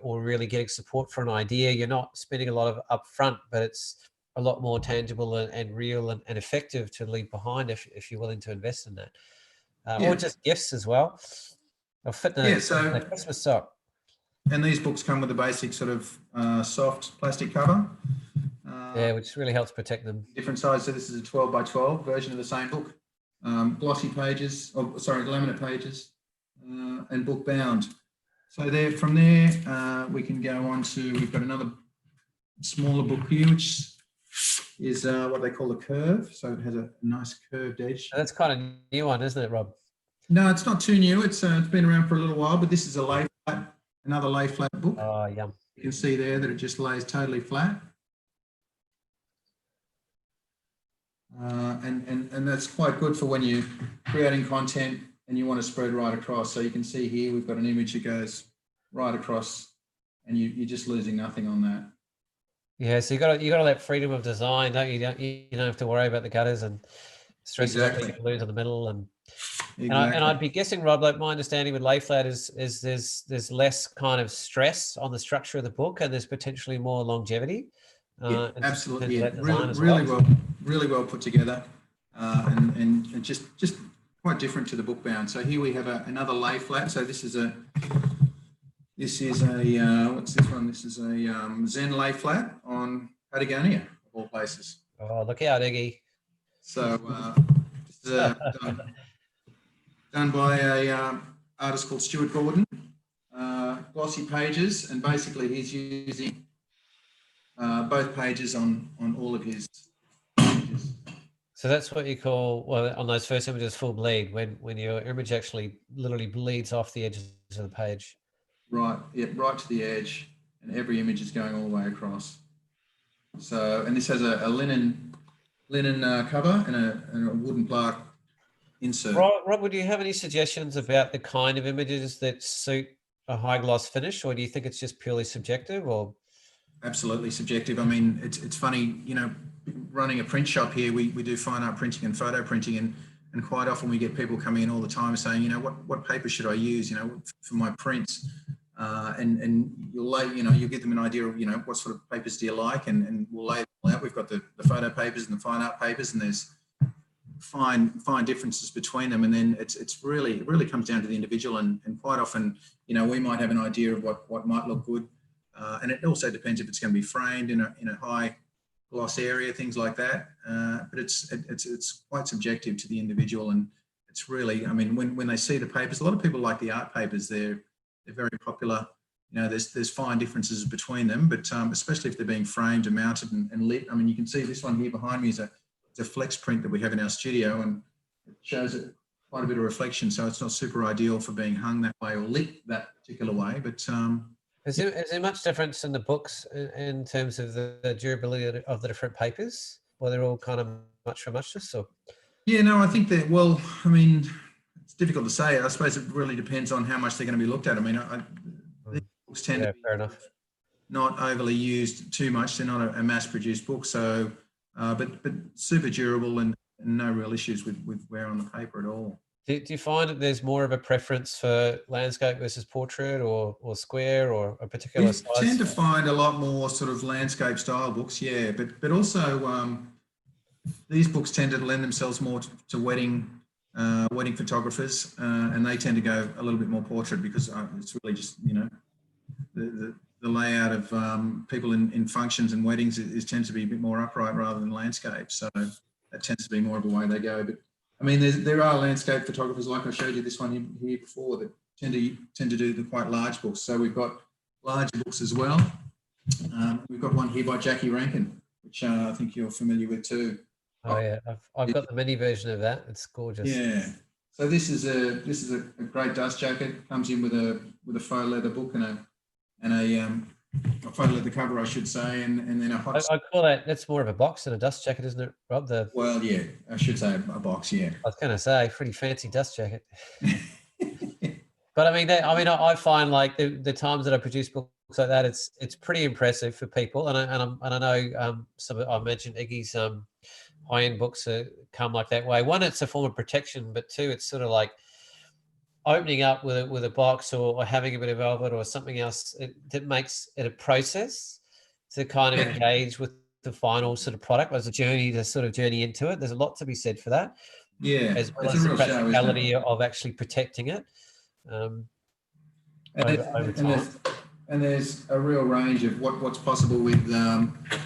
really getting support for an idea, you're not spending a lot of upfront, but it's a lot more tangible and real and effective to leave behind if you're willing to invest in that. Or just gifts as well. Or fit in a Christmas sock. And these books come with a basic sort of soft plastic cover. Which really helps protect them. Different size. So this is a 12x12 version of the same book. Glossy pages, laminate pages, and book bound. So from there, we can go on to, we've got another smaller book here, which is what they call a curve. So it has a nice curved edge. That's kind of new one, isn't it, Rob? No, it's not too new. It's been around for a little while, but this is another lay flat book. Oh, yum. You can see there that it just lays totally flat. And that's quite good for when you're creating content and you want to spread right across. So you can see here we've got an image that goes right across, and you're just losing nothing on that. Yeah, so you got that freedom of design, don't you? You don't have to worry about the gutters and stress about what you can lose in the middle. And I'd be guessing, Rob, like my understanding with lay flat is there's less kind of stress on the structure of the book, and there's potentially more longevity. Yeah, absolutely. Yeah. Really well put together, and just quite different to the book bound. So here we have another lay flat. So this is a what's this one? This is a Zen lay flat on Patagonia, of all places. Oh, look out, Iggy. So this is done by a artist called Stuart Gordon. Glossy pages, and basically he's using both pages on all of his pages. So that's what you call, well, on those first images, full bleed, when your image actually literally bleeds off the edges of the page. Right, yeah, right to the edge, and every image is going all the way across. So, and this has a linen cover and a wooden plaque insert. Rob, would you have any suggestions about the kind of images that suit a high gloss finish, or do you think it's just purely subjective? Or absolutely subjective. I mean, it's funny, running a print shop here, we do fine art printing and photo printing, and quite often we get people coming in all the time saying, what paper should I use, for my prints, and you'll give them an idea of, what sort of papers do you like, and we'll lay them out. We've got the photo papers and the fine art papers, and there's fine differences between them, and then it really comes down to the individual, and quite often, we might have an idea of what might look good, and it also depends if it's going to be framed in a high gloss area, things like that. But it's quite subjective to the individual, and it's really, I mean, when they see the papers, a lot of people like the art papers. They're very popular. There's fine differences between them, but especially if they're being framed and mounted and lit. I mean, you can see this one here behind me is a flex print that we have in our studio, and it shows quite a bit of reflection. So it's not super ideal for being hung that way or lit that particular way, but is there much difference in the books in terms of the durability of the different papers? or they're all kind of much for muchness? Or Yeah, no, I think that, well, I mean, it's difficult to say. I suppose it really depends on how much they're going to be looked at. I mean, these books tend to be fair enough. not overly used too much. They're not a mass-produced book, so but super durable and no real issues with wear on the paper at all. Do you find that there's more of a preference for landscape versus portrait, or square, or a particular We size? tend to find a lot more sort of landscape style books, yeah, but also these books tend to lend themselves more to wedding photographers, and they tend to go a little bit more portrait because it's really just, you know, the layout of people in functions and weddings tends to be a bit more upright rather than landscape. So that tends to be more of the way they go. But I mean, there are landscape photographers, like I showed you this one here before, that tend to do the quite large books. So we've got larger books as well. We've got one here by Jackie Rankin, which I think you're familiar with too. Oh yeah, I've got the mini version of that. It's gorgeous. Yeah. So this is a great dust jacket. Comes in with a faux leather book and a photo leather cover, I should say, and then a hot. I call that's more of a box than a dust jacket, isn't it, Rob? Well, yeah, I should say a box. Yeah. I was going to say pretty fancy dust jacket. But I mean, I find like the times that I produce books like that, it's pretty impressive for people, and I know I mentioned Iggy's high-end books come like that way. One, it's a form of protection, but two, it's sort of like opening up with a box or having a bit of velvet or something else that makes it a process to kind of engage with the final sort of product as a journey to sort of journey into it. There's a lot to be said for that. Yeah, as well as the practicality of actually protecting it over time. And there's a real range of what's possible with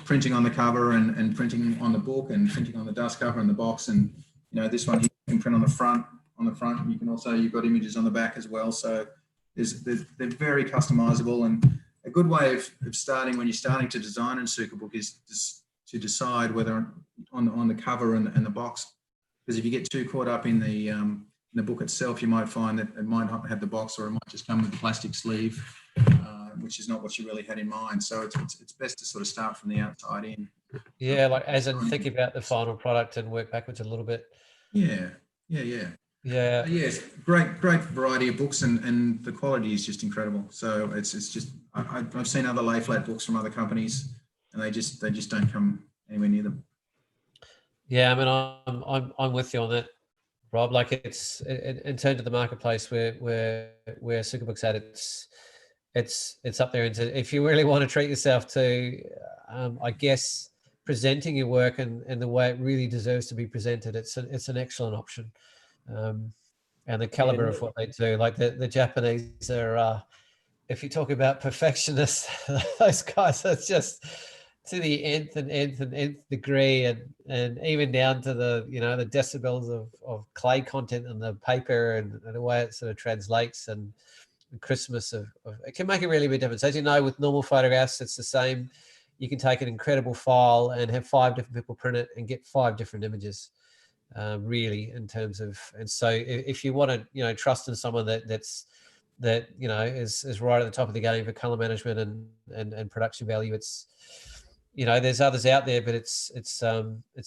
printing on the cover and printing on the book and printing on the dust cover and the box. And, you know, this one here, you can print on the front. And you can also, you've got images on the back as well. So they're very customizable, and a good way of starting when you're starting to design in Asukabook is just to decide whether on the cover and the box, because if you get too caught up in the book itself, you might find that it might not have the box, or it might just come with the plastic sleeve, which is not what you really had in mind. So it's best to sort of start from the outside in. Yeah, like as in think about the final product and work backwards a little bit. Yeah. Yes, great variety of books, and the quality is just incredible. So it's just I've seen other lay flat books from other companies, and they just don't come anywhere near them. Yeah, I mean I'm with you on that, Rob. Like it's in terms of the marketplace where Asukabook's at, it's up there. And if you really want to treat yourself to, I guess, presenting your work and the way it really deserves to be presented, it's an excellent option. And the caliber of what they do, like the Japanese are, if you talk about perfectionists, those guys are just to the nth degree, and even down to the, you know, the decibels of clay content in the paper and the way it sort of translates, and the crispness of it can make a really big difference. As you know, with normal photographs, it's the same. You can take an incredible file and have 5 different people print it and get 5 different images. Really, in terms of, and so if you want to, you know, trust in someone that you know is right at the top of the game for color management and production value, it's, you know, there's others out there, but it's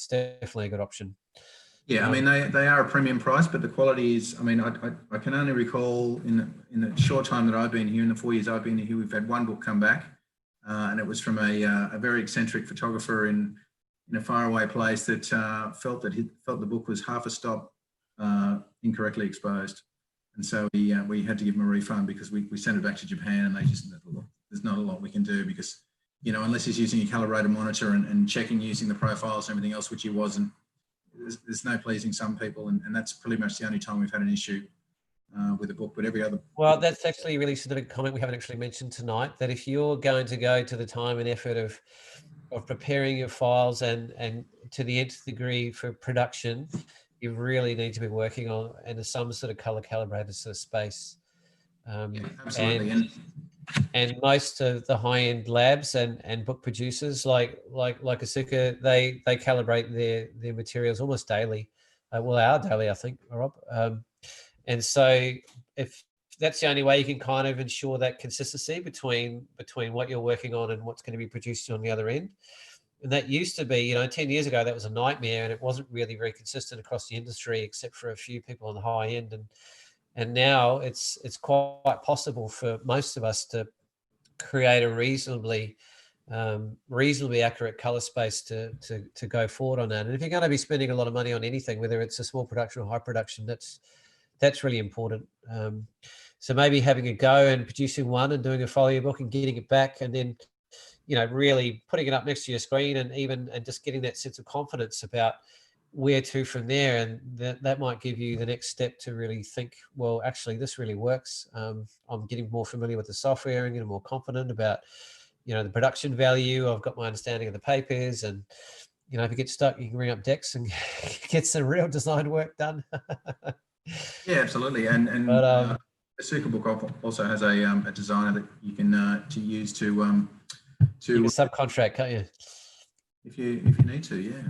definitely a good option. Yeah, I mean they are a premium price, but the quality is, I mean, I can only recall in the short time that I've been here, in the 4 years I've been here, we've had one book come back, and it was from a very eccentric photographer in a faraway place that felt the book was half a stop incorrectly exposed, and so we had to give him a refund because we sent it back to Japan, and they just said, look, there's not a lot we can do, because, you know, unless he's using a calibrated monitor and checking using the profiles and everything else, which he wasn't, there's no pleasing some people, and that's pretty much the only time we've had an issue with a book. But every other, well, that's actually a really significant comment we haven't actually mentioned tonight, that if you're going to go to the time and effort of preparing your files and to the nth degree for production, you really need to be working on in some sort of color calibrated sort of space. Yeah, absolutely. And most of the high-end labs and book producers like Asuka, they calibrate their materials almost daily. Well, they are daily, I think, Rob. And so if that's the only way you can kind of ensure that consistency between what you're working on and what's going to be produced on the other end. And that used to be, 10 years ago, that was a nightmare, and it wasn't really very consistent across the industry, except for a few people on the high end. And now it's quite possible for most of us to create a reasonably accurate color space to go forward on that. And if you're going to be spending a lot of money on anything, whether it's a small production or high production, that's really important. So maybe having a go and producing one and doing a folio book and getting it back, and then really putting it up next to your screen, and just getting that sense of confidence about where to from there. And that might give you the next step to really think, well, actually this really works. I'm getting more familiar with the software and getting more confident about the production value. I've got my understanding of the papers, and if you get stuck, you can ring up Dex and get some real design work done. Yeah, absolutely. And Asukabook also has a designer that you can to use to you can subcontract, can't you? If you need to, yeah.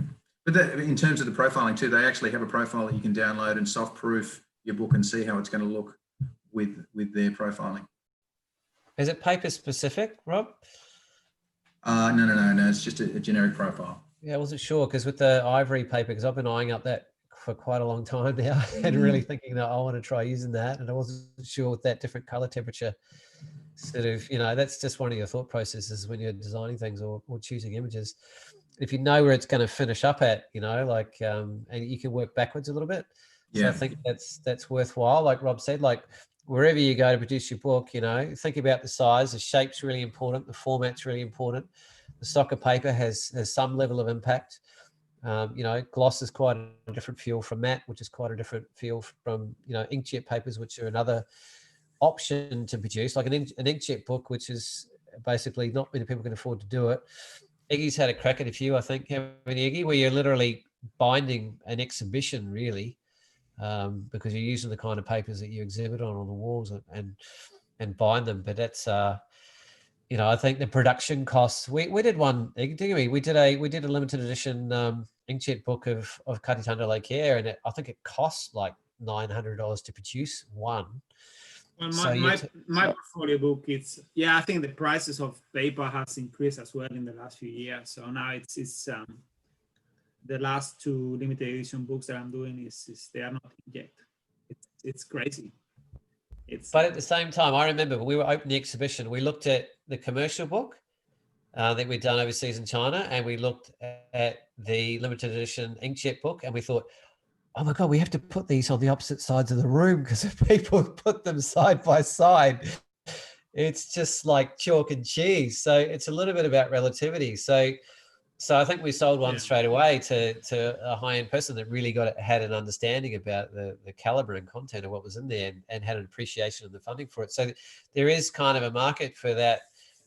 But in terms of the profiling too, they actually have a profile that you can download and soft proof your book and see how it's going to look with their profiling. Is it paper specific, Rob? No. It's just a generic profile. Yeah, I wasn't sure, because with the ivory paper, because I've been eyeing up that for quite a long time now, and really thinking that I want to try using that, and I wasn't sure with that different color temperature. Sort of, that's just one of your thought processes when you're designing things or choosing images. If you know where it's going to finish up at, and you can work backwards a little bit. Yeah. So I think that's worthwhile. Like Rob said, like wherever you go to produce your book, think about the size. The shape's really important. The format's really important. The stock of paper has some level of impact. Gloss is quite a different feel from matte, which is quite a different feel from, inkjet papers, which are another option to produce, like an inkjet book, which is basically not many people can afford to do it. Iggy's had a crack at a few, I think, haven't you, Iggy, where you're literally binding an exhibition, really, because you're using the kind of papers that you exhibit on the walls and bind them. But that's I think the production costs. We did one, didn't we? We did a limited edition inkjet book of Katitanda Lake Air, and I think it cost like $900 to produce one. Well, my portfolio book, I think the prices of paper has increased as well in the last few years. So now it's the last two limited edition books that I'm doing is they are not inkjet. It's crazy. But at the same time, I remember when we were opening the exhibition, we looked at the commercial book that we'd done overseas in China, and we looked at the limited edition inkjet book, and we thought, oh my God, we have to put these on the opposite sides of the room, because if people put them side by side, it's just like chalk and cheese. So it's a little bit about relativity. So I think we sold one straight away to a high-end person that really had an understanding about the caliber and content of what was in there, and had an appreciation of the funding for it. So there is kind of a market for that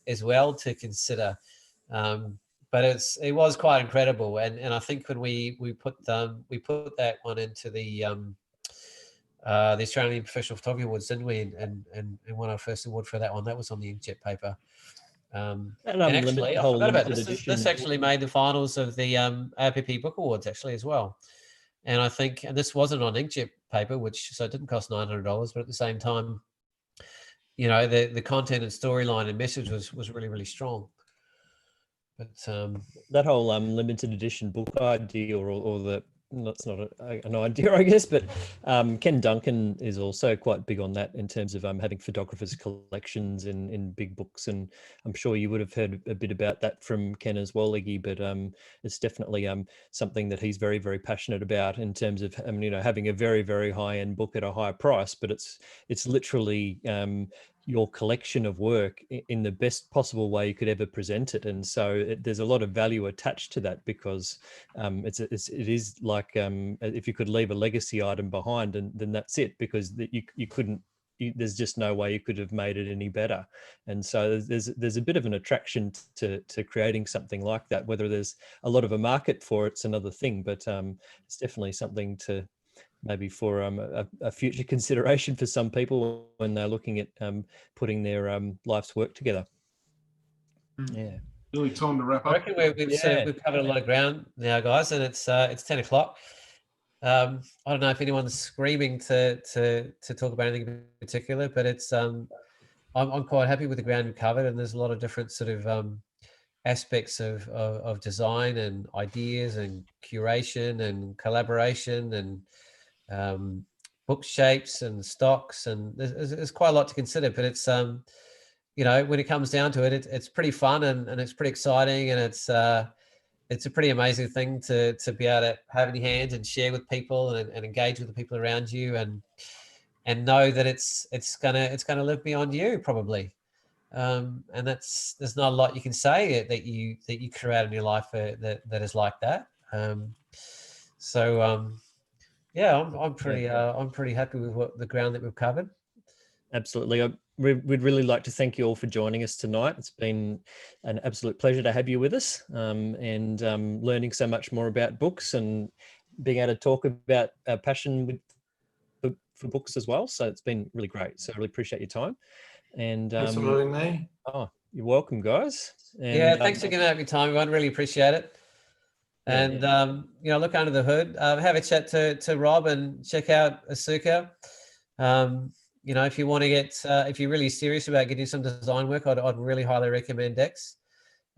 as well to consider. But it was quite incredible, and I think when we put that one into the Australian Professional Photography Awards, didn't we? And won our first award for that one. That was on the inkjet paper. And actually, I forgot about this. This actually made the finals of the APP Book Awards actually as well. And I think, and this wasn't on inkjet paper, so it didn't cost $900, but at the same time, the content and storyline and message was really, really strong. But that whole limited edition book idea, or that's not an idea, I guess, but Ken Duncan is also quite big on that in terms of having photographers' collections in big books, and I'm sure you would have heard a bit about that from Ken as well, Iggy, but it's definitely something that he's very, very passionate about in terms of having a very, very high-end book at a high price, but it's literally your collection of work in the best possible way you could ever present it. And so there's a lot of value attached to that, because it is like if you could leave a legacy item behind, and then that's it, because you couldn't, there's just no way you could have made it any better. And so there's a bit of an attraction to creating something like that. Whether there's a lot of a market for it's another thing, but it's definitely something to maybe for a future consideration for some people when they're looking at putting their life's work together. Yeah. Really time to wrap up. I reckon we've covered a lot of ground now, guys, and it's 10 o'clock. I don't know if anyone's screaming to talk about anything in particular, but it's I'm quite happy with the ground we've covered, and there's a lot of different sort of aspects of design and ideas and curation and collaboration and book shapes and stocks, and there's quite a lot to consider. But it's you know, when it comes down to it, it's pretty fun and it's pretty exciting, and it's a pretty amazing thing to be able to have in your hands and share with people and engage with the people around you, and know that it's gonna live beyond you probably. And there's not a lot you can say that you create in your life that is like that. Yeah, I'm pretty happy with the ground that we've covered. Absolutely. We'd really like to thank you all for joining us tonight. It's been an absolute pleasure to have you with us, and learning so much more about books and being able to talk about our passion for books as well. So it's been really great. So I really appreciate your time. And thanks for having me. Oh, you're welcome, guys. And, yeah, thanks for giving up your time, everyone. Really appreciate it. And you know, look under the hood, have a chat to Rob and check out Asuka. You know, if you want to get, if you're really serious about getting some design work, I'd really highly recommend Dex.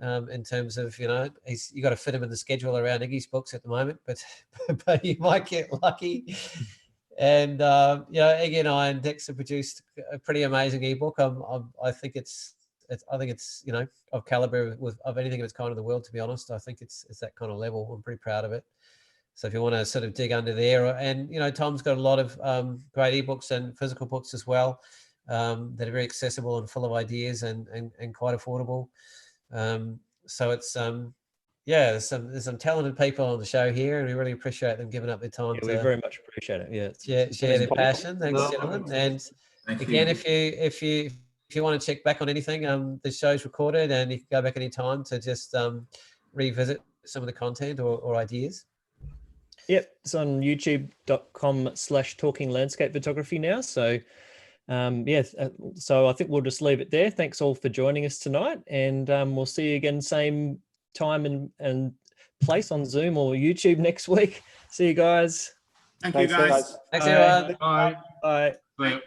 In terms of, you know, you got to fit him in the schedule around Iggy's books at the moment, but you might get lucky. And you know, Iggy and I and Dex have produced a pretty amazing ebook. I think it's you know, of caliber of anything of its kind in the world. To be honest, I think it's that kind of level. I'm pretty proud of it. So if you want to sort of dig under there, and you know, Tom's got a lot of great ebooks and physical books as well, that are very accessible and full of ideas and quite affordable. So it's yeah, there's some talented people on the show here, and we really appreciate them giving up their time. Yeah, we very much appreciate it. Yeah, share their passion. Thanks, gentlemen. And again, if you want to check back on anything, the show's recorded, and you can go back any time to just revisit some of the content or ideas. Yep, it's on youtube.com/talking landscape photography now. So yeah, so I think we'll just leave it there. Thanks all for joining us tonight, and we'll see you again same time and place on Zoom or YouTube next week. See you guys. Thanks, you guys. Thanks, everyone. Bye. Bye. Bye.